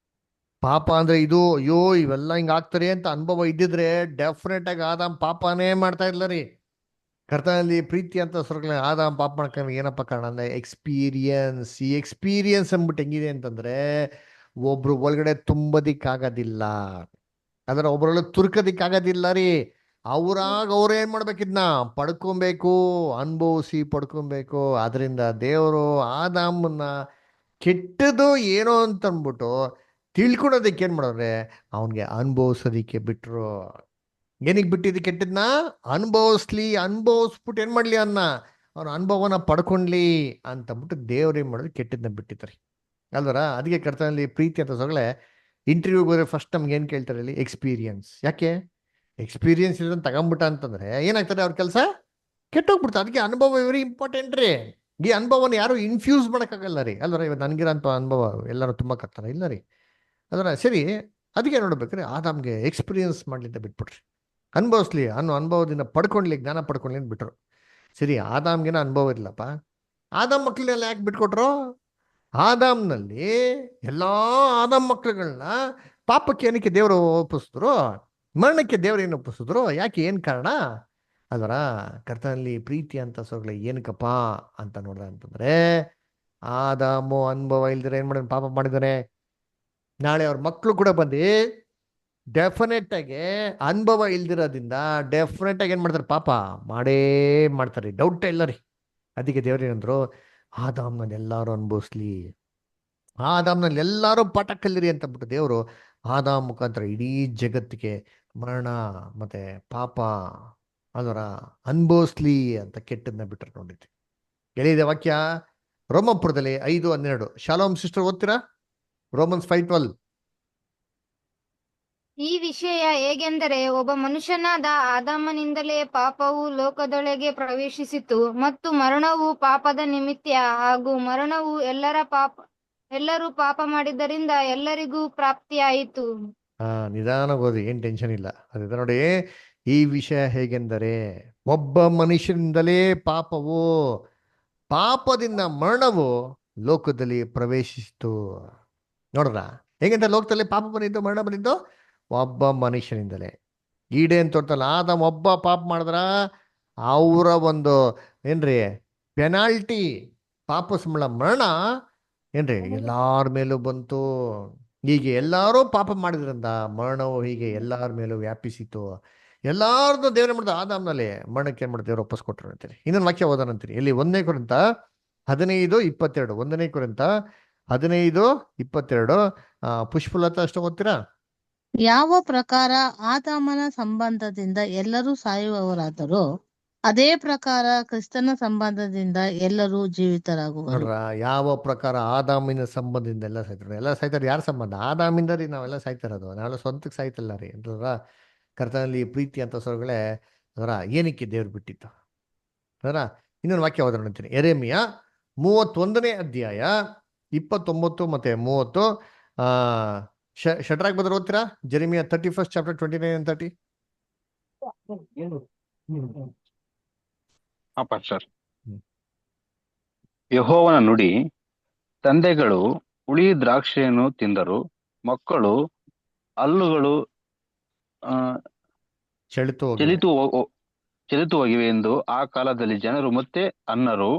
ಪಾಪ ಅಂದ್ರೆ ಇದು, ಅಯ್ಯೋ ಇವೆಲ್ಲ ಹಿಂಗ ಆಗ್ತಾರೆ ಅಂತ ಅನುಭವ ಇದ್ದಿದ್ರೆ ಡೆಫಿನೆಟ್ ಆಗಿ ಆದಾಮ್ ಪಾಪನೇ ಮಾಡ್ತಾ ಇಲ್ಲ ರೀ. ಕರ್ತನಲ್ಲಿ ಪ್ರೀತಿ ಅಂತ ಸ್ವರ್ಗ ಆದಾಮ್ ಪಾಪ ಮಾಡ್ಕೊಂಡು ಏನಪ್ಪ ಕಾರಣ ಅಂದ್ರೆ ಎಕ್ಸ್ಪೀರಿಯನ್ಸ್. ಈ ಎಕ್ಸ್ಪೀರಿಯನ್ಸ್ ಅಂದ್ಬಿಟ್ಟು ಹೆಂಗಿದೆ ಅಂತಂದ್ರೆ ಒಬ್ರು ಒಳಗಡೆ ತುಂಬದಿಕ್ಕಾಗೋದಿಲ್ಲ, ಅದರ ಒಬ್ಬರೊಳಗೆ ತುರ್ಕೋದಿಕ್ಕಾಗೋದಿಲ್ಲ ರೀ. ಅವ್ರು ಏನ್ ಮಾಡ್ಬೇಕಿದ್ನ ಪಡ್ಕೊಬೇಕು, ಅನುಭವಿಸಿ ಪಡ್ಕೊಬೇಕು. ಅದರಿಂದ ದೇವರು ಆದಾಮನ್ನ ಕೆಟ್ಟದು ಏನೋ ಅಂತ ಅಂದ್ಬಿಟ್ಟು ತಿಳ್ಕೊಳೋದಕ್ಕೆ ಏನ್ ಮಾಡೋದ್ರೆ ಅವನ್ಗೆ ಅನುಭವಿಸೋದಿಕ್ಕೆ ಬಿಟ್ರು. ಏನಿಗೆ ಬಿಟ್ಟಿದ್ದು? ಕೆಟ್ಟದ್ನ ಅನುಭವಿಸ್ಬಿಟ್ಟು ಏನ್ ಮಾಡ್ಲಿ ಅವ್ನ ಅನುಭವನ ಪಡ್ಕೊಂಡ್ಲಿ ಅಂತಂದ್ಬಿಟ್ಟು ದೇವ್ರು ಏನ್ ಮಾಡಿದ್ರು? ಕೆಟ್ಟದ್ನ ಬಿಟ್ಟಿದ್ದಾರೆ ಅಲ್ವರ. ಅದಕ್ಕೆ ಕರ್ತನಲ್ಲಿ ಪ್ರೀತಿ ಅಂತ ಸೊಗಳೆ ಇಂಟರ್ವ್ಯೂಗೆ ಹೋದ್ರೆ ಫಸ್ಟ್ ನಮ್ಗೆ ಏನ್ ಕೇಳ್ತಾರೆ ಇಲ್ಲಿ? ಎಕ್ಸ್ಪೀರಿಯನ್ಸ್. ಯಾಕೆ? ಎಕ್ಸ್ಪೀರಿಯನ್ಸ್ ಇರೋದನ್ನ ತಗೊಂಬಿಟ್ಟ ಅಂತಂದ್ರೆ ಏನಾಗ್ತಾರೆ? ಅವ್ರ ಕೆಲಸ ಕೆಟ್ಟೋಗ್ಬಿಡ್ತಾರೆ. ಅದಕ್ಕೆ ಅನುಭವ ವೆರಿ ಇಂಪಾರ್ಟೆಂಟ್ ರೀ. ಈ ಅನುಭವನ ಯಾರು ಇನ್ಫ್ಯೂಸ್ ಮಾಡೋಕ್ಕಾಗಲ್ಲ ರೀ ಅಲ್ವರ. ಇವತ್ತು ನನಗಿರೋಂಥ ಅನುಭವ ಎಲ್ಲರೂ ತುಂಬಕ್ಕಾಗ್ತಾರ? ಇಲ್ಲ ರೀ ಅದರ. ಸರಿ, ಅದಕ್ಕೆ ನೋಡ್ಬೇಕ್ರಿ ಆದಾಮ್ಗೆ ಎಕ್ಸ್ಪೀರಿಯನ್ಸ್ ಮಾಡ್ಲಿಂದ ಬಿಟ್ಬಿಟ್ರಿ. ಅನುಭವಿಸ್ಲಿ ಅನುಭವದಿಂದ ಪಡ್ಕೊಂಡ್ಲಿ, ಜ್ಞಾನ ಪಡ್ಕೊಂಡ್ಲಿ ಅಂತ ಬಿಟ್ರು. ಸರಿ, ಆದಾಮ್ಗೇನ ಅನುಭವ ಇರ್ಲಪ್ಪ. ಆದಾಮ್ ಮಕ್ಳನ್ನೆಲ್ಲ ಯಾಕೆ ಬಿಟ್ಕೊಟ್ರು? ಆದಾಮ್ನಲ್ಲಿ ಎಲ್ಲಾ ಆದಾಮ್ ಮಕ್ಳುಗಳನ್ನ ಪಾಪಕ್ಕೆ ಏನಕ್ಕೆ ದೇವರು ಒಪ್ಪಿಸಿದ್ರು? ಮರಣಕ್ಕೆ ದೇವರು ಏನು ಒಪ್ಪಿಸಿದ್ರು? ಯಾಕೆ? ಏನ್ ಕಾರಣ? ಅದರ ಕರ್ತನಲ್ಲಿ ಪ್ರೀತಿ ಅಂತ ಸೊಗಳೆ ಏನಕ್ಕಪ್ಪ ಅಂತ ನೋಡ್ದ ಅಂತಂದ್ರೆ ಆದಾಮು ಅನುಭವ ಇಲ್ದಿರ ಏನ್ ಮಾಡಿದ? ಪಾಪ ಮಾಡಿದಾನೆ. ನಾಳೆ ಅವ್ರ ಮಕ್ಕಳು ಕೂಡ ಬಂದು ಡೆಫಿನೆಟ್ ಆಗಿ ಅನುಭವ ಇಲ್ದಿರೋದ್ರಿಂದ ಡೆಫಿನೆಟ್ ಆಗಿ ಏನ್ ಮಾಡ್ತಾರೆ? ಪಾಪ ಮಾಡೇ ಮಾಡ್ತಾರೆ, ಡೌಟ್ ಇಲ್ಲ ರೀ. ಅದಕ್ಕೆ ದೇವ್ರು ಏನಂದ್ರು? ಆದಾಮ್ನಲ್ಲಿ ಎಲ್ಲಾರು ಅನುಭವಿಸ್ಲಿ, ಆದಾಮ್ನಲ್ಲಿ ಎಲ್ಲಾರು ಪಾಠ ಕಲಿರಿ ಅಂತ ಬಿಟ್ಟು ದೇವರು ಆದಾಮ್ ಮುಖಾಂತರ ಇಡೀ ಜಗತ್ತಿಗೆ ಮರಣ ಮತ್ತೆ ಪಾಪ ಅದರ ಅನುಭವಿಸ್ಲಿ ಅಂತ ಕೆಟ್ಟದನ್ನ ಬಿಟ್ಟರೆ ನೋಡಿದ್ವಿ. ಎಲ್ಲಿದೆ ವಾಕ್ಯ? ರೋಮಪುರದಲ್ಲಿ 5:12. ಶಾಲೋಮ್ ಸಿಸ್ಟರ್ ಓದ್ತೀರಾ? ರೋಮನ್ಸ್ 5:12. ಈ ವಿಷಯ ಹೇಗೆಂದರೆ, ಒಬ್ಬ ಮನುಷ್ಯನಾದ ಆದಾಮನಿಂದಲೇ ಪಾಪವು ಲೋಕದೊಳಗೆ ಪ್ರವೇಶಿಸಿತು, ಮತ್ತು ಮರಣವು ಪಾಪದ ನಿಮಿತ್ತ, ಹಾಗೂ ಮರಣವು ಎಲ್ಲರೂ ಪಾಪ ಮಾಡಿದ್ದರಿಂದ ಎಲ್ಲರಿಗೂ ಪ್ರಾಪ್ತಿಯಾಯಿತು. ನಿಧಾನ ಓದಿ, ಏನ್ ಟೆನ್ಷನ್ ಇಲ್ಲ. ಅದೇ ನೋಡಿ, ಈ ವಿಷಯ ಹೇಗೆಂದರೆ ಒಬ್ಬ ಮನುಷ್ಯನಿಂದಲೇ ಪಾಪದಿಂದ ಮರಣವು ಲೋಕದಲ್ಲಿ ಪ್ರವೇಶಿಸಿತು. ನೋಡ್ರ ಹೇಗೆಂತ? ಲೋಕದಲ್ಲಿ ಪಾಪ ಬಂದಿದ್ದು, ಮರಣ ಬಂದಿದ್ದು ಒಬ್ಬ ಮನುಷ್ಯನಿಂದಲೇ. ಈಡೇನ್ ತೋರ್ತಲ್ಲ, ಆದಾಮ್ ಒಬ್ಬ ಪಾಪ ಮಾಡಿದ್ರ ಅವರ ಒಂದು ಏನ್ರಿ ಪೆನಾಲ್ಟಿ, ಪಾಪ ಸಂಬಳ ಮರಣ ಏನ್ರಿ ಎಲ್ಲಾರ ಮೇಲೂ ಬಂತು. ಹೀಗೆ ಎಲ್ಲಾರು ಪಾಪ ಮಾಡಿದ್ರಿಂದ ಮರಣವು ಹೀಗೆ ಎಲ್ಲಾರ ಮೇಲೂ ವ್ಯಾಪಿಸಿತು. ಎಲ್ಲಾರ್ದು ದೇವ್ರ ಮಾಡಿದ ಆದಾಮ್ನಲ್ಲಿ ಮರಣಕ್ಕೆ ಏನ್ ಮಾಡಿ ದೇವ್ರು ಒಪ್ಪಿಸ್ಕೊಟ್ರು ಅಂತೀರಿ. ಇನ್ನೊಂದು ವಾಕ್ಯ ಓದೋಣಂತೀರಿ. ಇಲ್ಲಿ 1 ಕೊರಿಂಥ 15:22. 1 ಕೊರಿಂಥ 15:22. ಪುಷ್ಪಲತಾ ಅಷ್ಟು ಓದ್ತೀರಾ? ಯಾವ ಪ್ರಕಾರ ಆದಾಮನ ಸಂಬಂಧದಿಂದ ಎಲ್ಲರೂ ಸಾಯುವವರಾದರೂ ಅದೇ ಪ್ರಕಾರ ಕ್ರಿಸ್ತನ ಸಂಬಂಧದಿಂದ ಎಲ್ಲರೂ ಜೀವಿತರಾಗುವರು. ನೋಡ್ರ, ಯಾವ ಪ್ರಕಾರ ಆದಾಮಿನ ಸಂಬಂಧದಿಂದ ಎಲ್ಲ ಸಾಯ್ತಾರೆ? ಎಲ್ಲ ಸಾಯ್ತಾರೆ. ಯಾರ ಸಂಬಂಧ? ಆದಾಮಿಂದ ರೀ ನಾವೆಲ್ಲ ಸಾಯ್ತಿರೋದು. ನಾವೆಲ್ಲ ಸ್ವಂತಕ್ಕೆ ಸಾಯ್ತಿಲ್ಲ ರೀ ಅಲ್ರ. ಕರ್ತನಲ್ಲಿ ಪ್ರೀತಿ ಅಂತ ಸ್ವರ್ಗಳೇ ಅದರ ಏನಕ್ಕೆ ದೇವ್ರು ಬಿಟ್ಟಿತ್ತು ಅದರ. ಇನ್ನೊಂದು ವಾಕ್ಯ ಓದೋಣ ಅಂತೀನಿ. ಯೆರೆಮೀಯ 31ನೇ ಅಧ್ಯಾಯ 29 ಮತ್ತೆ 30. ಶಡ್ರಾಕ್ ಬದರ್ ಓದ್ತೀರಾ? Jeremiah 31st chapter 29 and 30. Sir. ಯೆಹೋವನ ನುಡಿ, ತಂದೆಗಳು ಹುಳಿ ದ್ರಾಕ್ಷಿಯನ್ನು ತಿಂದರು, ಮಕ್ಕಳು ಹಲ್ಲುಗಳು ಆ, ಚೆಳಿತು ಹೋಗಿವೆ. ಚೆಲಿತು ಹೋಗಿವೆ ಎಂದು ಆ ಕಾಲದಲ್ಲಿ ಜನರು ಮತ್ತೆ ಅನ್ನರು.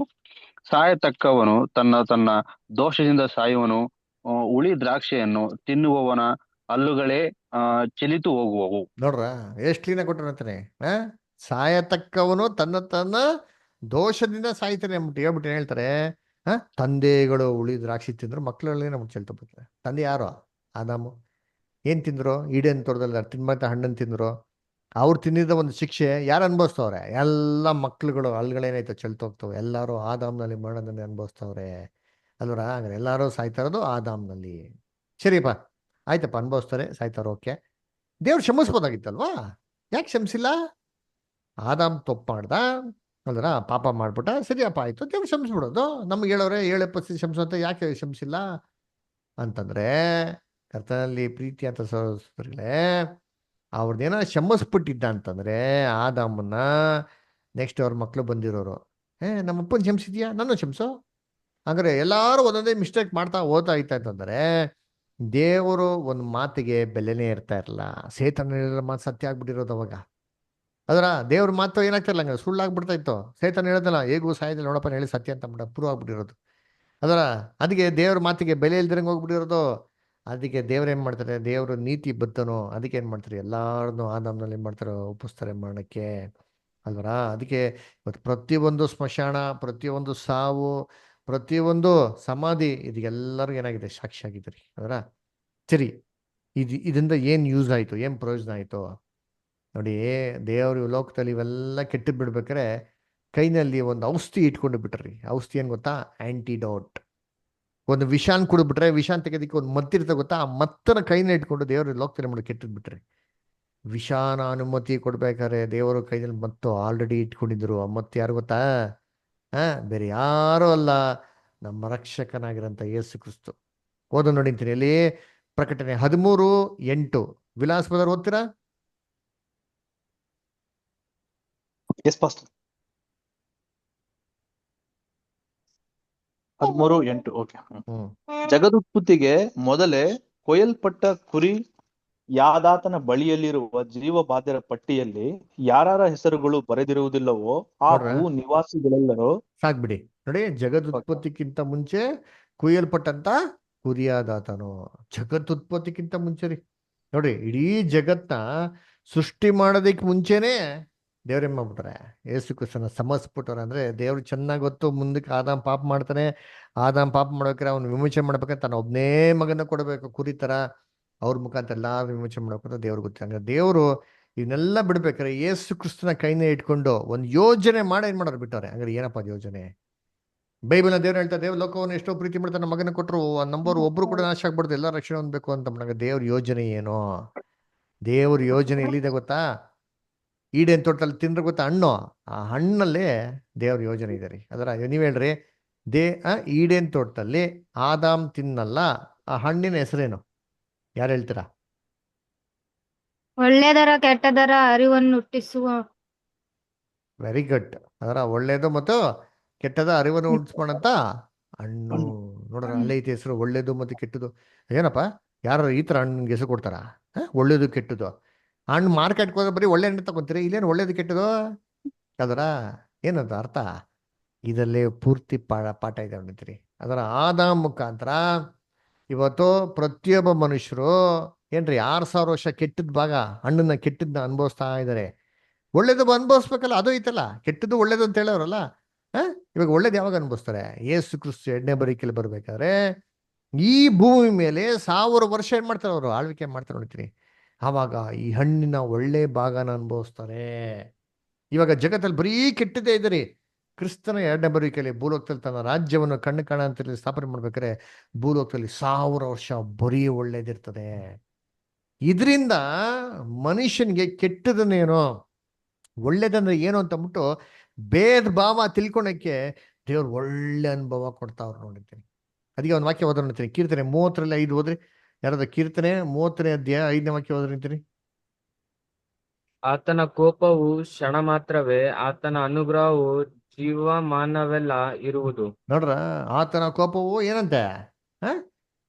ಸಾಯತಕ್ಕವನು ತನ್ನ ತನ್ನ ದೋಷದಿಂದ ಸಾಯುವನು, ಹುಳಿ ದ್ರಾಕ್ಷಿಯನ್ನು ತಿನ್ನುವವನ ಹಲ್ಲುಗಳೇ ಚೆಲಿತು ಹೋಗುವವು. ನೋಡ್ರ ಎಷ್ಟು ಕ್ಲೀನಾಗಿ ಕೊಟ್ಟಿರ್ತಾನೆ. ಸಾಯತಕ್ಕವನು ತನ್ನ ದೋಷದಿಂದ ಸಾಯ್ತಾನೆ ಅಂದ್ಬಿಟ್ಟು ಹೇಳ್ಬಿಟ್ಟು ಹೇಳ್ತಾರೆ. ತಂದೆಗಳು ಉಳಿ ದ್ರಾಕ್ಷಿ ತಿಂದ್ರು, ಮಕ್ಕಳಲ್ಲಿ ನಮ್ಗೆ ಚೆಲ್ತು ಬರ್ತಾರೆ. ತಂದೆ ಯಾರು? ಆದಾಮು. ಏನ್ ತಿಂದ್ರು? ಈಡೇನ್ ತೋಟದಲ್ಲಿ ತಿನ್ಮಂತ ಹಣ್ಣನ್ನು ತಿಂದ್ರು. ಅವ್ರು ತಿಂದಿದ್ದ ಒಂದು ಶಿಕ್ಷೆ ಯಾರು ಅನುಭವಿಸ್ತವ್ರೆ? ಎಲ್ಲ ಮಕ್ಳುಗಳು ಅಲ್ಗಳೇನಾಯ್ತು ಚೆಲ್ತೋಗ್ತವೆ. ಎಲ್ಲರೂ ಆದಾಮ್ನಲ್ಲಿ ಮರಣದಲ್ಲಿ ಅನುಭವಿಸ್ತವ್ರೆ ಅಲ್ವರ. ಹಂಗಾರೆ ಎಲ್ಲರೂ ಸಾಯ್ತಾ ಇರೋದು ಆದಾಮ್ನಲ್ಲಿ. ಸರಿಯಪ್ಪ, ಆಯ್ತಪ್ಪ, ಅನುಭವಿಸ್ತಾರೆ, ಸಾಯ್ತಾರ, ಓಕೆ. ದೇವ್ರು ಕ್ಷಮಿಸ್ಬೋದಾಗಿತ್ತಲ್ವಾ? ಯಾಕೆ ಕ್ಷಮಿಸಿಲ್ಲ? ಆದಾಮ್ ತಪ್ಪು ಮಾಡ್ದ ಅಲ್ವರ, ಪಾಪ ಮಾಡ್ಬಿಟ್ಟ, ಸರಿಯಪ್ಪ ಆಯ್ತು, ದೇವ್ರು ಕ್ಷಮಿಸ್ಬಿಡೋದು. ನಮ್ಗೆ ಹೇಳೋರೆ 7 ಕ್ಷಮಿಸೋಂತ, ಯಾಕೆ ಕ್ಷಮಿಸಿಲ್ಲ ಅಂತಂದ್ರೆ ಕರ್ತನಲ್ಲಿ ಪ್ರೀತಿ ಅಂತ ಸಹೋದರಗಳೇ, ಅವ್ರದ್ದೇನೋ ಕ್ಷಮಿಸ್ಬಿಟ್ಟಿದ್ದ ಅಂತಂದ್ರೆ ಆದಾಮನ್ನ ನೆಕ್ಸ್ಟ್ ಅವ್ರ ಮಕ್ಳು ಬಂದಿರೋರು, ನಮ್ಮಪ್ಪನ ಕ್ಷಮಿಸಿದ್ಯಾ, ನನ್ನ ಕ್ಷಮಿಸೋ. ಹಾಗಾದ್ರೆ ಎಲ್ಲಾರು ಒಂದೊಂದೇ ಮಿಸ್ಟೇಕ್ ಮಾಡ್ತಾ ಹೋಗ್ತಾ ಇತ್ತ ಅಂತಂದ್ರೆ ದೇವರು ಒಂದು ಮಾತಿಗೆ ಬೆಲೆನೇ ಇರ್ತಾ ಇರಲ್ಲ. ಸೇತನ ಮಾತು ಸತ್ಯ ಆಗ್ಬಿಟ್ಟಿರೋದು ಅವಾಗ. ಅದರ ದೇವ್ರ ಮಾತು ಏನಾಗ್ತಿರಲ್ಲ, ಹಂಗ ಸುಳ್ಳಾಗ್ಬಿಡ್ತಾ ಇತ್ತು. ಸೇತನ ಹೇಳೋದಲ್ಲ, ಹೇಗೂ ಸಾಯದಲ್ಲಿ ನೋಡಪ್ಪ ಹೇಳಿ ಸತ್ಯ ಅಂತ ಪ್ರೂವ್ ಆಗ್ಬಿಟ್ಟಿರೋದು. ಅದರ ಅದಕ್ಕೆ ದೇವ್ರ ಮಾತಿಗೆ ಬೆಲೆ ಇಲ್ದಿರಂಗೆ ಹೋಗ್ಬಿಟ್ಟಿರೋದು. ಅದಕ್ಕೆ ದೇವ್ರು ಏನು ಮಾಡ್ತಾರೆ? ದೇವರು ನೀತಿ ಬದ್ಧನು. ಅದಕ್ಕೆ ಏನು ಮಾಡ್ತಾರೆ? ಎಲ್ಲಾರನ್ನೂ ಆದಾಮ್ನಲ್ಲಿ ಏನು ಮಾಡ್ತಾರೆ? ಒಪ್ಪಿಸ್ತಾರೆ ಮರಣಕ್ಕೆ ಅಲ್ವರ. ಅದಕ್ಕೆ ಇವತ್ತು ಪ್ರತಿಯೊಂದು ಸ್ಮಶಾನ, ಪ್ರತಿಯೊಂದು ಸಾವು, ಪ್ರತಿಯೊಂದು ಸಮಾಧಿ, ಇದೆಲ್ಲರಿಗೂ ಏನಾಗಿದೆ? ಸಾಕ್ಷಿ ಆಗಿದ್ರಿ ಅದರ. ಸರಿ, ಇದರಿಂದ ಏನು ಯೂಸ್ ಆಯಿತು, ಏನು ಪ್ರಯೋಜನ ಆಯಿತು ನೋಡಿ. ದೇವರು ಲೋಕದಲ್ಲಿ ಇವೆಲ್ಲ ಕೆಟ್ಟು ಬಿಡ್ಬೇಕಾರೆ ಕೈನಲ್ಲಿ ಒಂದು ಔಷಧಿ ಇಟ್ಕೊಂಡು ಬಿಟ್ರಿ. ಔಷಧಿ ಏನು ಗೊತ್ತಾ? ಆಂಟಿಡೋಟ್. ಒಂದು ವಿಷಾನ್ ಕುಡಿದ್ಬಿಟ್ರೆ ವಿಷಾನ್ ತೆಗೆದಕ್ಕೆ ಒಂದು ಮತ್ತಿರುತ್ತೆ ಗೊತ್ತಾ? ಆ ಮತ್ತನ ಕೈನ ಇಟ್ಕೊಂಡು ದೇವರು ಲೋಕದಲ್ಲಿ ಮಾಡಿ ಕೆಟ್ಟದ್ ಬಿಟ್ರಿ. ವಿಷಾನ ಅನುಮತಿ ಕೊಡ್ಬೇಕಾದ್ರೆ ದೇವರು ಕೈನಲ್ಲಿ ಮತ್ತು ಆಲ್ರೆಡಿ ಇಟ್ಕೊಂಡಿದ್ರು. ಆ ಮತ್ತೆ ಯಾರು ಗೊತ್ತಾ? ಬೇರೆ ಯಾರು ಅಲ್ಲ, ನಮ್ಮ ರಕ್ಷಕನಾಗಿರೋಂಥ ಯೇಸು ಕ್ರಿಸ್ತು. ಓದು ನೋಡಿಂತೀನಿ ಅಲ್ಲಿ ಪ್ರಕಟಣೆ 13:8. ವಿಲಾಸ್ ಬ್ರದರ್ ಓದ್ತೀರಾ? Yes pastor. 13:8. ಓಕೆ. ಜಗದುತ್ಪತ್ತಿಗೆ ಮೊದಲೇ ಕೊಯ್ಯಲ್ಪಟ್ಟ ಕುರಿ ಯಾದಾತನ ಬಳಿಯಲ್ಲಿರುವ ಜೀವಬಾಧ್ಯರ ಪಟ್ಟಿಯಲ್ಲಿ ಯಾರ ಹೆಸರುಗಳು ಬರೆದಿರುವುದಿಲ್ಲವೋ ಆ ಭೂ ನಿವಾಸಿಗಳೆಲ್ಲರೂ. ಸಾಕ್ಬಿಡಿ ನೋಡಿ. ಜಗದುತ್ಪತ್ತಿಕ್ಕಿಂತ ಮುಂಚೆ ಕುಯ್ಯಲ್ಪಟ್ಟಂತ ಕುರಿಯಾದಾತನು. ಜಗದುತ್ಪತ್ತಿಕ್ಕಿಂತ ಮುಂಚೆ ರೀ ನೋಡ್ರಿ. ಇಡೀ ಜಗತ್ನ ಸೃಷ್ಟಿ ಮಾಡೋದಕ್ಕೆ ಮುಂಚೆನೆ ದೇವ್ರೇನ್ ಮಾಡ್ಬಿಟ್ರೆ ಯೇಸು ಕ್ರಿಸ್ತನ ಸಮರ್ಸ್ಬಿಟ್ಟವ್ರೆ. ಅಂದ್ರೆ ದೇವ್ರು ಚೆನ್ನಾಗಿ ಗೊತ್ತು ಮುಂದಕ್ಕೆ ಆದಾಮ್ ಪಾಪ ಮಾಡ್ತಾನೆ. ಆದಾಮ್ ಪಾಪ ಮಾಡ್ಬೇಕಾರೆ ಅವ್ನು ವಿಮೋಚನೆ ಮಾಡ್ಬೇಕಾದ್ರೆ ತನ್ನ ಒಬ್ಬನೇ ಮಗನ ಕೊಡಬೇಕು ಕುರಿ ತರ. ಅವ್ರ ಮುಖಾಂತರ ಎಲ್ಲಾರು ವಿಮೋಚನೆ ಮಾಡ್ಬೇಕು ದೇವ್ರು ಗೊತ್ತಿಲ್ಲ. ಹಂಗ ದೇವ್ರು ಇವನ್ನೆಲ್ಲ ಬಿಡ್ಬೇಕಾರೆ ಯೇಸು ಕ್ರಿಸ್ತನ ಕೈನೇ ಇಟ್ಕೊಂಡು ಒಂದು ಯೋಜನೆ ಮಾಡಿ ಏನ್ ಮಾಡೋರು ಬಿಟ್ಟವ್ರೆ. ಹಂಗಾರೆ ಏನಪ್ಪ ಅದು ಯೋಜನೆ? ಬೈಬಲ್ನ ದೇವ್ರು ಹೇಳ್ತಾರೆ, ದೇವ್ರ ಲೋಕವನ್ನು ಎಷ್ಟೋ ಪ್ರೀತಿ ಮಾಡ್ತಾರೆ, ನಮ್ಮ ಮಗನ ಕೊಟ್ಟರು ನಂಬರ್ ಒಬ್ರು ಕೂಡ ನಾಶ ಆಗ್ಬಾರ್ದು, ಎಲ್ಲ ರಕ್ಷಣೆ ಹೊಂದಬೇಕು ಅಂತ. ದೇವ್ರ ಯೋಜನೆ ಏನು? ದೇವ್ರ ಯೋಜನೆ ಎಲ್ಲಿದೆ ಗೊತ್ತಾ? ಈಡೇನ್ ತೋಟದಲ್ಲಿ ತಿಂದ್ರೆ ಗೊತ್ತಾ ಹಣ್ಣು? ಆ ಹಣ್ಣಲ್ಲೇ ದೇವ್ರ ಯೋಜನೆ ಇದೆ ರೀ. ಅದರ ನೀವ್ ಹೇಳ್ರಿ, ಈಡೇನ್ ತೋಟದಲ್ಲಿ ಆದಾಮ್ ತಿನ್ನಲ್ಲ, ಆ ಹಣ್ಣಿನ ಹೆಸರೇನು? ಯಾರು ಹೇಳ್ತೀರಾ? ಒಳ್ಳೆದರ ಕೆಟ್ಟದರ ಅರಿವನ್ನು ಹುಟ್ಟಿಸುವ. Very good. ಅದರ ಒಳ್ಳೇದು ಮತ್ತು ಕೆಟ್ಟದ ಅರಿವನ್ನು ಉಂಟಿಸ್ಕೊಂಡಂತ ಹಣ್ಣು. ನೋಡ್ರ ಅಲ್ಲೇ ಐತಿ ಹೆಸರು, ಒಳ್ಳೇದು ಮತ್ತು ಕೆಟ್ಟದು. ಏನಪ್ಪ ಯಾರು ಈ ತರ ಹಣ್ಣಿಗೆ ಹೆಸರು ಕೊಡ್ತಾರ? ಒಳ್ಳೇದು ಕೆಟ್ಟದು. ಹಣ್ಣು ಮಾರ್ಕೆಟ್ಗೆ ಹೋದ್ರೆ ಬರೀ ಒಳ್ಳೆ ಹಣ್ಣು ತಗೊಂತೀರಿ, ಇಲ್ಲೇನು ಒಳ್ಳೇದು ಕೆಟ್ಟದು ಅದರ ಏನಂತ ಅರ್ಥ? ಇದರಲ್ಲಿ ಪೂರ್ತಿ ಪಾಠ ಇದೆ ನೋಡ್ತೀರಿ. ಅದರ ಆದಾಮ್ ಮುಖಾಂತರ ಇವತ್ತು ಪ್ರತಿಯೊಬ್ಬ ಮನುಷ್ಯರು ಏನ್ರಿ 6000 ವರ್ಷ ಕೆಟ್ಟದ್ ಭಾಗ ಹಣ್ಣನ್ನ ಕೆಟ್ಟದ್ನ ಅನುಭವಿಸ್ತಾ ಇದ್ದಾರೆ. ಒಳ್ಳೇದು ಅನುಭವಿಸ್ಬೇಕಲ್ಲ, ಅದು ಐತಲ್ಲ. ಕೆಟ್ಟದ್ದು ಒಳ್ಳೇದು ಅಂತ ಹೇಳೋರಲ್ಲ. ಇವಾಗ ಒಳ್ಳೇದು ಯಾವಾಗ ಅನುಭವಿಸ್ತಾರೆ? ಯೇಸು ಕ್ರಿಸ್ತು 2ನೇ ಬರಿಕೆಯಲ್ಲಿ ಬರ್ಬೇಕಾದ್ರೆ ಈ ಭೂಮಿ ಮೇಲೆ 1000 ವರ್ಷ ಏನ್ ಮಾಡ್ತಾರೆ ಅವರು? ಆಳ್ವಿಕೆ ಮಾಡ್ತಾರೆ ನೋಡ್ತೀರಿ. ಆವಾಗ ಈ ಹಣ್ಣಿನ ಒಳ್ಳೆ ಭಾಗನ ಅನುಭವಿಸ್ತಾರೆ. ಇವಾಗ ಜಗತ್ತಲ್ಲಿ ಬರೀ ಕೆಟ್ಟದೇ ಇದೆ ರೀ. ಕ್ರಿಸ್ತನ 2ನೇ ಬರುವಿಕೆಯಲ್ಲಿ ಭೂಲೋಕದಲ್ಲಿ ತನ್ನ ರಾಜ್ಯವನ್ನು ಕಣ್ಣು ಕಾಣ ಅಂತ ಸ್ಥಾಪನೆ ಮಾಡ್ಬೇಕಾದ್ರೆ ಭೂಲೋಕದಲ್ಲಿ 1000 ವರ್ಷ ಬರೀ ಒಳ್ಳೇದಿರ್ತದೆ. ಇದರಿಂದ ಮನುಷ್ಯನಿಗೆ ಕೆಟ್ಟದನ್ನೇನೋ ಒಳ್ಳೇದಂದ್ರೆ ಏನು ಅಂತ ಅಂದ್ಬಿಟ್ಟು ಭೇದ ಭಾವ ತಿಳ್ಕೊಳಕ್ಕೆ ದೇವ್ರು ಒಳ್ಳೆ ಅನುಭವ ಕೊಡ್ತಾವ್ರು ನೋಡಿರ್ತೀನಿ. ಅದಕ್ಕೆ ಒಂದು ವಾಕ್ಯ ಓದೋ ನೋಡ್ತೀನಿ. ಕೀರ್ತನೆ 30:5 ಓದ್ರಿ. ಯಾರಾದ್ರೂ ಕೀರ್ತನೆ 30ನೇ ಅಧ್ಯಾಯ 5ನೇ ವಾಕ್ಯ ಓದ್ರಿ ನಿಂತೀನಿ. ಆತನ ಕೋಪವು ಕ್ಷಣ ಮಾತ್ರವೇ, ಆತನ ಅನುಗ್ರಹವು ಜೀವಮಾನವೆಲ್ಲ ಇರುವುದು. ನೋಡ್ರ, ಆತನ ಕೋಪವು ಏನಂತೆ ಹ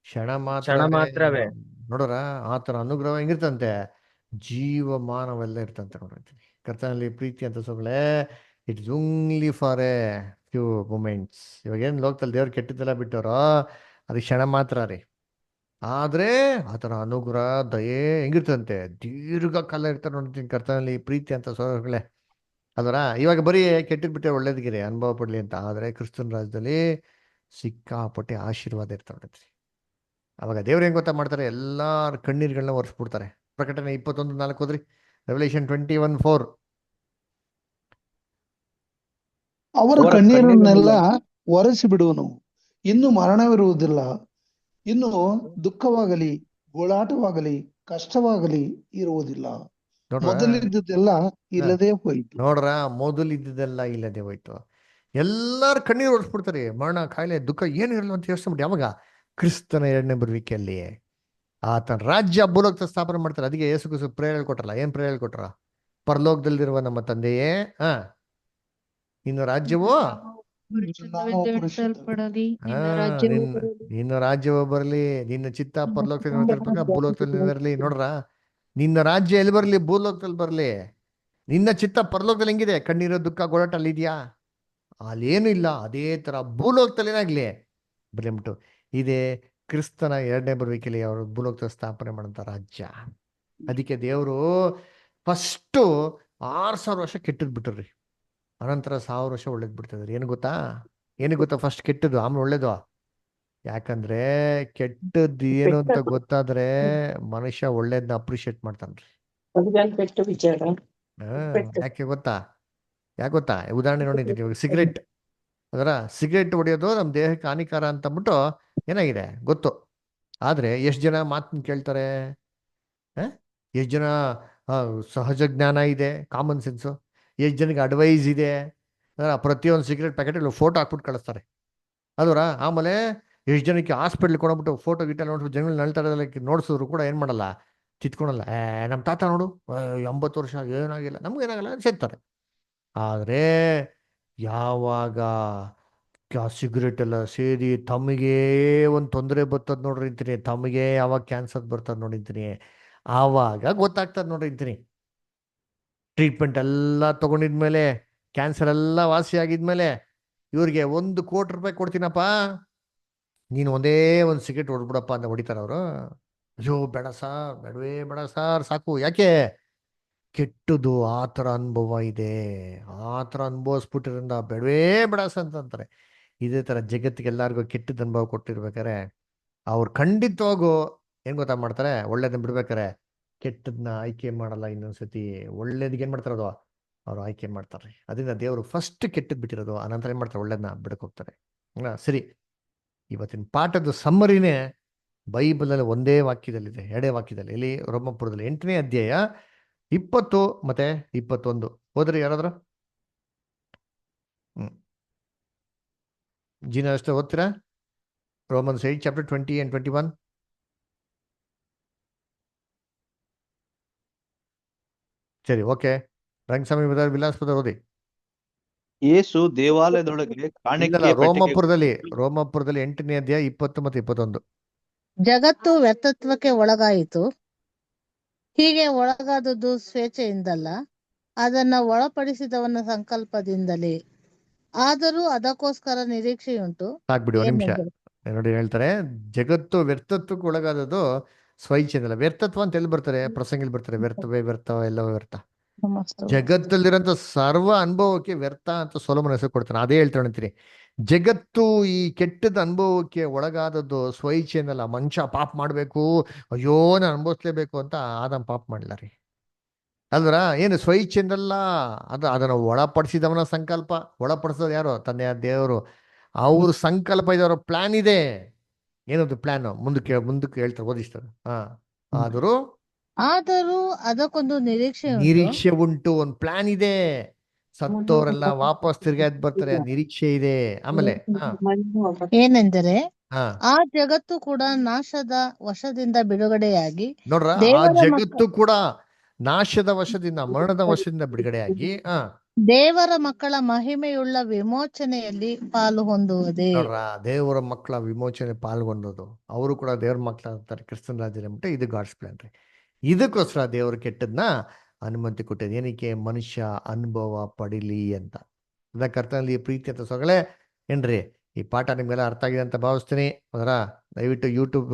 ಕ್ಷಣ ಕ್ಷಣ ಮಾತ್ರವೇ. ಮಾತ್ರವೇ. ನೋಡ್ರ, ಆತನ ಅನುಗ್ರಹ ಹೆಂಗಿರ್ತಂತೆ, ಜೀವಮಾನವೆಲ್ಲ ಇರ್ತಂತೆ. ನೋಡ್ರಿ, ಕರ್ತನಲ್ಲಿ ಪ್ರೀತಿ ಅಂತ ಸೊಗಳೆ, it's only for a few moments. ಇವಾಗ ಏನು ಲೋಕದಲ್ಲಿ ದೇವ್ರು ಕೆಟ್ಟದ್ದೆಲ್ಲ ಬಿಟ್ಟವರೋ ಅದು ಕ್ಷಣ ಮಾತ್ರ ರೀ. ಆದ್ರೆ ಆತನ ಅನುಗ್ರಹ ದಯೆ ಹೆಂಗಿರ್ತಂತೆ, ದೀರ್ಘಕಾಲ ಇರ್ತಾರೆ. ನೋಡ್ತೀನಿ ಕರ್ತನಲ್ಲಿ ಪ್ರೀತಿ ಅಂತ ಸೊಗಳೆ. ಅದರ ಇವಾಗ ಬರೀ ಕೆಟ್ಟಿದ್ ಬಿಟ್ಟೆ ಒಳ್ಳೇದಗಿರಿ ಅನುಭವ ಪಡ್ಲಿ ಅಂತ, ಆದ್ರೆ ಕ್ರಿಸ್ತನ ರಾಜ್ಯದಲ್ಲಿ ಸಿಕ್ಕಾಪಟ್ಟೆ ಆಶೀರ್ವಾದ ಇರ್ತಾವೆ ನೋಡ್ರಿ. ಅವಾಗ ದೇವ್ರು ಹೆಂಗ್ ಗೊತ್ತಾ ಮಾಡ್ತಾರೆ, ಎಲ್ಲಾರ ಕಣ್ಣೀರ್ಗಳನ್ನ ಒರೆಸ್ಬಿಡ್ತಾರೆ. ಪ್ರಕಟಣೆ 21:4 ಹೋದ್ರಿ. ರೆವಲ್ಯೂಷನ್ 21:4. ಅವರ ಅವರ ಕಣ್ಣೀರನ್ನೆಲ್ಲ ಕಣ್ಣೀರನ್ನೆಲ್ಲ ಒರೆಸಿ ಬಿಡುವನು. ಇನ್ನು ಮರಣವಿರುವುದಿಲ್ಲ, ಇನ್ನು ದುಃಖವಾಗಲಿ ಗೋಳಾಟವಾಗಲಿ ಕಷ್ಟವಾಗಲಿ ಇರುವುದಿಲ್ಲ. ನೋಡ್ರ ಮೊದಲಿದ್ದುದೆಲ್ಲ ಇಲ್ಲದೆ ಹೋಯಿತು. ನೋಡ್ರ, ಮೊದಲಿದ್ದೆಲ್ಲ ಇಲ್ಲದೆ ಹೋಯ್ತು. ಎಲ್ಲಾರ ಕಣ್ಣೀರು ಒರೆಸ್ಬಿಡ್ತಾರೆ. ಮರಣ, ಕಾಯಿಲೆ, ದುಃಖ ಏನು ಇರಲ್ಲ ಅಂತ ಯೋಚನೆ ಮಾಡಿ. ಯಾವಾಗ ಕ್ರಿಸ್ತನ 2ನೇ ಬರುವಿಕೆಯಲ್ಲಿ ಆತನ ರಾಜ್ಯ ಭೂಲೋಕದ ಸ್ಥಾಪನೆ ಮಾಡ್ತಾರೆ. ಅದಕ್ಕೆ ಯೇಸು ಕ್ರಿಸ್ತ ಪ್ರೇರಣೆ ಹೇಳ್ಕೊಟ್ರಲ್ಲ. ಏನ್ ಪ್ರೇರಣೆ ಹೇಳ್ಕೊಟ್ರ? ಪರಲೋಕದಲ್ಲಿರುವ ನಮ್ಮ ತಂದೆಯೇ, ನಿನ್ನ ರಾಜ್ಯವು ಪರಿಶುದ್ಧವೆಂದೆಣಿಸಲ್ಪಡಲಿ, ಹಾ ನಿನ್ನ ರಾಜ್ಯವು ನಿನ್ನ ಬರಲಿ, ನಿನ್ನ ರಾಜ್ಯವು ಬರಲಿ, ನಿನ್ನ ಚಿತ್ತ ನಿನ್ನ ಪರಲೋಕದಲ್ಲಿ ಚಿತ್ತ ನೆರವೇರ್ಬೇಕಾ ಭೂಲೋಕದಲ್ಲಿ ನೆರವೇರಲಿ. ನೋಡ್ರ, ನಿನ್ನ ರಾಜ್ಯ ಎಲ್ಲಿ ಬರಲಿ? ಭೂಲೋಕದಲ್ಲಿ ಬರಲಿ. ನಿನ್ನ ಚಿತ್ತ ಪರಲೋಕದಲ್ಲಿ ಹೆಂಗಿದೆ? ಕಣ್ಣೀರು, ದುಃಖ, ಗೋಳಾಟ ಅಲ್ಲಿ ಇದೆಯಾ? ಅಲ್ಲೇನು ಇಲ್ಲ. ಅದೇ ತರ ಭೂಲೋಕದಲ್ಲಿ ಏನಾಗ್ಲಿ ಬರೀಬಿಟ್ಟು ಇದೇ ಕ್ರಿಸ್ತನ 2ನೇ ಬರುವಿಕೆಯಲ್ಲಿ ಅವರು ಭೂಲೋಕದ ಸ್ಥಾಪನೆ ಮಾಡಂತ ರಾಜ್ಯ. ಅದಕ್ಕೆ ದೇವರು ಫಸ್ಟು 6,000 ವರ್ಷ ಕೆಟ್ಟದ್ ಬಿಟ್ರಿ, ಅನಂತರ 1,000 ವರ್ಷ ಒಳ್ಳೇದ್ ಬಿಡ್ತಿದ್ರು. ಏನು ಗೊತ್ತಾ ಫಸ್ಟ್ ಕೆಟ್ಟದ್ದು, ಆಮೇಲೆ ಒಳ್ಳೇದು. ಯಾಕಂದ್ರೆ ಕೆಟ್ಟದ್ದು ಏನು ಅಂತ ಗೊತ್ತಾದ್ರೆ ಮನುಷ್ಯ ಒಳ್ಳೇದನ್ನ ಅಪ್ರಿಶಿಯೇಟ್ ಮಾಡ್ತಾನ್ರಿ. ಪೆಟ್ಟು ವಿಚಾರ ಯಾಕೆ ಗೊತ್ತಾ ಉದಾಹರಣೆ ನೋಡಿದ್ದೀನಿ. ಇವಾಗ ಸಿಗರೇಟ್, ಅದರ ಸಿಗರೇಟ್ ಹೊಡೆಯೋದು ನಮ್ಮ ದೇಹಕ್ಕೆ ಹಾನಿಕಾರ ಅಂತ ಅಂದ್ಬಿಟ್ಟು ಏನಾಗಿದೆ ಗೊತ್ತು. ಆದ್ರೆ ಎಷ್ಟು ಜನ ಮಾತನ್ನ ಕೇಳ್ತಾರೆ? ಎಷ್ಟು ಜನ ಸಹಜ ಜ್ಞಾನ ಇದೆ, ಕಾಮನ್ ಸೆನ್ಸು? ಎಷ್ಟು ಜನಕ್ಕೆ ಅಡ್ವೈಸ್ ಇದೆ? ಪ್ರತಿಯೊಂದು ಸಿಗರೇಟ್ ಪ್ಯಾಕೆಟಲ್ಲಿ ಫೋಟೋ ಹಾಕ್ಬಿಟ್ಟು ಕಳಿಸ್ತಾರೆ. ಅದರ ಆಮೇಲೆ ಎಷ್ಟು ಜನಕ್ಕೆ ಹಾಸ್ಪಿಟ್ಲ್ ಕೊಡೋಗ್ಬಿಟ್ಟು ಫೋಟೋ ಗಿಟ್ಟ ನೋಡ್ಬಿಟ್ಟು ಜನಗಳು ನಳ್ತಾರಲ್ಲ ನೋಡ್ಸಿದ್ರು ಕೂಡ ಏನು ಮಾಡಲ್ಲ, ಚಿತ್ಕೊಳಲ್ಲ. ನಮ್ಮ ತಾತ ನೋಡು 80 ವರ್ಷ ಏನಾಗಿಲ್ಲ, ನಮಗೂ ಏನಾಗಲ್ಲ ಸೇರ್ತಾರೆ. ಆದರೆ ಯಾವಾಗ ಸಿಗರೇಟ್ ಎಲ್ಲ ಸೇರಿ ತಮಗೆ ಒಂದು ತೊಂದರೆ ಬರ್ತದೆ ನೋಡಿರ್ತೀನಿ, ತಮಗೆ ಯಾವಾಗ ಕ್ಯಾನ್ಸರ್ ಬರ್ತದೆ ನೋಡಿರ್ತೀನಿ, ಆವಾಗ ಗೊತ್ತಾಗ್ತದೆ ನೋಡಿರ್ತೀನಿ. ಟ್ರೀಟ್ಮೆಂಟ್ ಎಲ್ಲ ತಗೊಂಡಿದ್ಮೇಲೆ, ಕ್ಯಾನ್ಸರ್ ಎಲ್ಲ ವಾಸಿ ಆಗಿದ್ಮೇಲೆ ಇವ್ರಿಗೆ 1 ಕೋಟಿ ರೂಪಾಯಿ ಕೊಡ್ತೀನಪ್ಪ, ನೀನು ಒಂದೇ ಒಂದು ಸಿಗರೇಟ್ ಹೊಡ್ಬಿಡಪ್ಪ ಅಂತ ಹೊಡಿತಾರೆ ಅವರು. ಅಯ್ಯೋ ಬೇಡ ಸಾರ್, ಬೇಡ ಸಾರ್, ಸಾಕು. ಯಾಕೆ? ಕೆಟ್ಟದು ಆ ಥರ ಅನುಭವ ಇದೆ, ಆ ಥರ ಅನುಭವಿಸ್ಬಿಟ್ಟಿರಿಂದ ಬೇಡ ಅಂತಾರೆ. ಇದೇ ಥರ ಜಗತ್ತಿಗೆ ಎಲ್ಲರಿಗೂ ಕೆಟ್ಟದ ಅನುಭವ ಕೊಟ್ಟಿರ್ಬೇಕಾರೆ ಅವ್ರು ಖಂಡಿತವಾಗೂ ಏನು ಗೊತ್ತಾ ಮಾಡ್ತಾರೆ, ಒಳ್ಳೇದನ್ನ ಬಿಡ್ಬೇಕಾರೆ ಕೆಟ್ಟದನ್ನ ಆಯ್ಕೆ ಮಾಡಲ್ಲ. ಇನ್ನೊಂದ್ಸತಿ ಒಳ್ಳೇದಕ್ಕೆ ಏನು ಮಾಡ್ತಾರೆ, ಅದು ಅವ್ರು ಆಯ್ಕೆ ಮಾಡ್ತಾರೆ. ಅದರಿಂದ ದೇವರು ಫಸ್ಟ್ ಕೆಟ್ಟದ್ದು ಬಿಟ್ಟಿರೋದು, ಆನಂತರ ಏನು ಮಾಡ್ತಾರೆ, ಒಳ್ಳೇದನ್ನ ಬಿಡಕ್ಕೆ ಹೋಗ್ತಾರೆ. ಸರಿ, ಇವತ್ತಿನ ಪಾಠದ ಸಮ್ಮರಿನೇ ಬೈಬಲಲ್ಲಿ ಒಂದೇ ವಾಕ್ಯದಲ್ಲಿದೆ, 2 ವಾಕ್ಯದಲ್ಲಿ. ಇಲ್ಲಿ ರೋಮಾಪುರದಲ್ಲಿ 8ನೇ ಅಧ್ಯಾಯ 20 ಮತ್ತೆ 21 ಹೋದ್ರಿ ಯಾರಾದ್ರೂ? ಜೀನ ಅಷ್ಟೇ ಓದ್ತೀರಾ? Romans 8 chapter 20 and 21. ಸರಿ, ಓಕೆ. ರಂಗಸ್ವಾಮಿ ವಿಲಾಸಪುರ ಓದಿ. ಯೇಸು ದೇವಾಲಯದೊಳಗೆ ಕಾಣಿಕೆಯ ರೋಮಪುರದಲ್ಲಿ 8ನೇ ಅಧ್ಯಾಯ 20 ಮತ್ತು 21. ಜಗತ್ತು ವ್ಯರ್ಥತ್ವಕ್ಕೆ ಒಳಗಾಯಿತು. ಹೀಗೆ ಒಳಗಾದದ್ದು ಸ್ವೇಚ್ಛೆಯಿಂದಲ್ಲ, ಅದನ್ನ ಒಳಪಡಿಸಿದವನ ಸಂಕಲ್ಪದಿಂದಲೇ. ಆದರೂ ಅದಕ್ಕೋಸ್ಕರ ನಿರೀಕ್ಷೆಯುಂಟು. ಸಾಕ್ಬಿಡಿ ಒಂದು ನಿಮಿಷ ನೋಡಿ. ಹೇಳ್ತಾರೆ ಜಗತ್ತು ವ್ಯರ್ಥತ್ವಕ್ಕೆ ಒಳಗಾದದ್ದು ಸ್ವಇಚ್ಛೆಯಿಂದಲ್ಲ. ವ್ಯರ್ಥತ್ವ ಅಂತ ಎಲ್ಲಿ ಬರ್ತಾರೆ? ಪ್ರಸಂಗದಲ್ಲಿ ಬರ್ತಾರೆ. ವ್ಯರ್ಥ ಎಲ್ಲವೂ ವ್ಯರ್ಥ. ಜಗತ್ತಲ್ಲಿರೋಂಥ ಸರ್ವ ಅನುಭವಕ್ಕೆ ವ್ಯರ್ಥ ಅಂತ ಸೊಲೊಮೋನ ಹೆಸರು ಕೊಡ್ತಾನೆ. ಅದೇ ಹೇಳ್ತಾನೆ ಅಂತೀನಿ. ಜಗತ್ತು ಈ ಕೆಟ್ಟದ ಅನುಭವಕ್ಕೆ ಒಳಗಾದದ್ದು ಸ್ವಇಚ್ಛೆಯಿಂದಲ್ಲ. ಮನುಷ್ಯ ಪಾಪ ಮಾಡಬೇಕು, ಅಯ್ಯೋ ನಾನು ಅನುಭವಿಸ್ಲೇಬೇಕು ಅಂತ ಆದಮ್ ಪಾಪ ಮಾಡಲ್ಲ ರೀ. ಅಲ್ವರ? ಏನು ಸ್ವಇಚ್ಛೆಯಿಂದಲ್ಲ, ಅದನ್ನು ಒಳಪಡಿಸಿದವನ ಸಂಕಲ್ಪ. ಒಳಪಡಿಸೋದು ಯಾರು? ತಂದೆಯ ದೇವರು. ಅವ್ರ ಸಂಕಲ್ಪ ಇದೆ, ಅವ್ರ ಪ್ಲಾನ್ ಇದೆ. ಏನದು ಪ್ಲಾನ್? ಮುಂದಕ್ಕೆ ಹೇಳ್ತಾರೆ, ಓದಿಸ್ತಾರೆ. ಆದರೂ ಅದಕ್ಕೊಂದು ನಿರೀಕ್ಷೆ ಉಂಟು, ಒಂದು ಪ್ಲಾನ್ ಇದೆ. ಸತ್ತೋರೆಲ್ಲ ವಾಪಸ್ ತಿರ್ಗಾದ್ ಬರ್ತಾರೆ, ನಿರೀಕ್ಷೆ ಇದೆ. ಆಮೇಲೆ ಏನೆಂದರೆ ಆ ಜಗತ್ತು ಕೂಡ ನಾಶದ ವಶದಿಂದ ಬಿಡುಗಡೆಯಾಗಿ, ನೋಡ್ರ, ಆ ಜಗತ್ತು ಕೂಡ ನಾಶದ ವಶದಿಂದ, ಮರಣದ ವಶದಿಂದ ಬಿಡುಗಡೆಯಾಗಿ ದೇವರ ಮಕ್ಕಳ ಮಹಿಮೆಯುಳ್ಳ ವಿಮೋಚನೆಯಲ್ಲಿ ಪಾಲು ಹೊಂದುವುದೇ. ನೋಡ್ರ, ದೇವರ ಮಕ್ಕಳ ವಿಮೋಚನೆ ಪಾಲ್ಗೊಂಡೋದು, ಅವರು ಕೂಡ ದೇವ್ರ ಮಕ್ಕಳಾಗ್ತಾರೆ ಕ್ರಿಸ್ತನ್ ರಾಜ್ಯದಲ್ಲಿ ಅಂದ್ಬಿಟ್ಟು ಇದು ಗಾಡ್ಸ್ ಪ್ಲಾನ್ ರೀ. ಇದಕ್ಕೋಸ್ಕರ ದೇವರು ಕೆಟ್ಟದ್ನ ಅನುಮತಿ ಕೊಟ್ಟಿದ್ದು, ಏನಕ್ಕೆ? ಮನುಷ್ಯ ಅನುಭವ ಪಡಿಲಿ ಅಂತ. ಅದ ಕರ್ತನಲ್ಲಿ ಪ್ರೀತಿ ಅಂತ ಸೊಗಳೆ ಏನ್ರಿ, ಈ ಪಾಠ ನಿಮ್ಗೆಲ್ಲ ಅರ್ಥ ಆಗಿದೆ ಅಂತ ಭಾವಿಸ್ತೀನಿ. ಅದರ ದಯವಿಟ್ಟು ಯೂಟ್ಯೂಬ್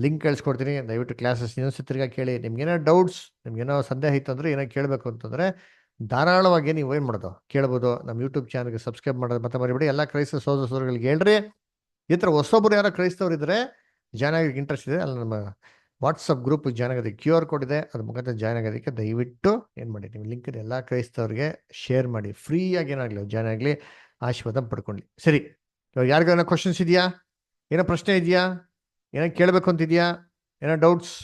ಲಿಂಕ್ ಕಳಿಸ್ಕೊಡ್ತೀನಿ, ದಯವಿಟ್ಟು ಕ್ಲಾಸಸ್ ಇನ್ನೊಂದ್ಸತಿ ತಿರ್ಗಾ ಕೇಳಿ. ನಿಮ್ಗೇನೋ ಡೌಟ್ಸ್, ನಿಮ್ಗೇನೋ ಸಂದೇಹ ಇತ್ತು ಅಂದ್ರೆ, ಏನೋ ಕೇಳಬೇಕು ಅಂತಂದ್ರೆ ಧಾರಾಳವಾಗಿ ನೀವು ಏನು ಮಾಡೋದು ಕೇಳ್ಬೋದು. ನಮ್ಮ ಯೂಟ್ಯೂಬ್ ಚಾನಲ್ಗೆ ಸಬ್ಸ್ಕ್ರೈಬ್ ಮಾಡೋದು ಮತ್ತೆ ಮರಿಬೇಡಿ. ಎಲ್ಲ ಕ್ರೈಸ್ತ ಸೋದರಗಳಿಗೆ ಹೇಳ್ರಿ. ಈ ಥರ ಹೊಸೊಬ್ಬರು ಯಾರೋ ಕ್ರೈಸ್ತವ್ರು ಇದ್ರೆ, ಜಾಯ್ನ್ ಆಗೋಕ್ಕೆ ಇಂಟ್ರೆಸ್ಟ್ ಇದೆ, ಅಲ್ಲಿ ನಮ್ಮ ವಾಟ್ಸಪ್ ಗ್ರೂಪ್ ಜಾಯ್ನ್ ಆಗೋದಕ್ಕೆ QR ಕೋಡ್ ಇದೆ, ಅದ್ರ ಮುಖಾಂತರ ಜಾಯ್ನ್ ಆಗೋದಕ್ಕೆ ದಯವಿಟ್ಟು ಏನು ಮಾಡಿ, ನೀವು ಲಿಂಕ್ ಎಲ್ಲ ಕ್ರೈಸ್ತವ್ರಿಗೆ ಶೇರ್ ಮಾಡಿ. ಫ್ರೀಯಾಗಿ ಏನಾಗಲಿ ಜಾಯ್ನ್ ಆಗಲಿ, ಆಶೀರ್ವಾದ ಪಡ್ಕೊಳ್ಳಿ. ಸರಿ, ಇವಾಗ ಯಾರಿಗೂ ಏನೋ ಕ್ವಶನ್ಸ್ ಇದೆಯಾ? ಏನೋ ಪ್ರಶ್ನೆ ಇದೆಯಾ? ಏನೋ ಕೇಳಬೇಕು ಅಂತಿದೆಯಾ? ಏನೋ doubts?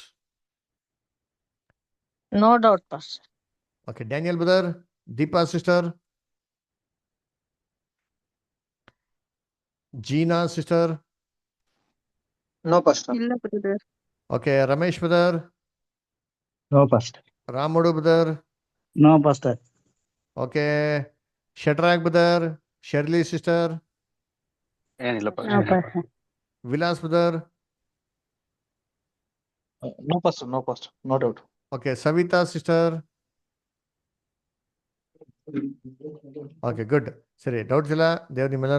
No doubt pastor. Okay, Daniel brother, Deepa sister, Jeena sister, no pastor. ಇಲ್ಲ brother. Okay, Ramesh brother, no pastor. Ramudu brother, no pastor. Okay, Shadrach brother, Shirley sister, ಏನಿಲ್ಲಪ್ಪ. Vilas brother, no pastor, no pastor, no doubt. Okay, Savitha sister, okay, good. ಸರಿ, doubts ಇಲ್ಲ. ದೇವ್ರು ನಿಮ್ಮೆಲ್ಲ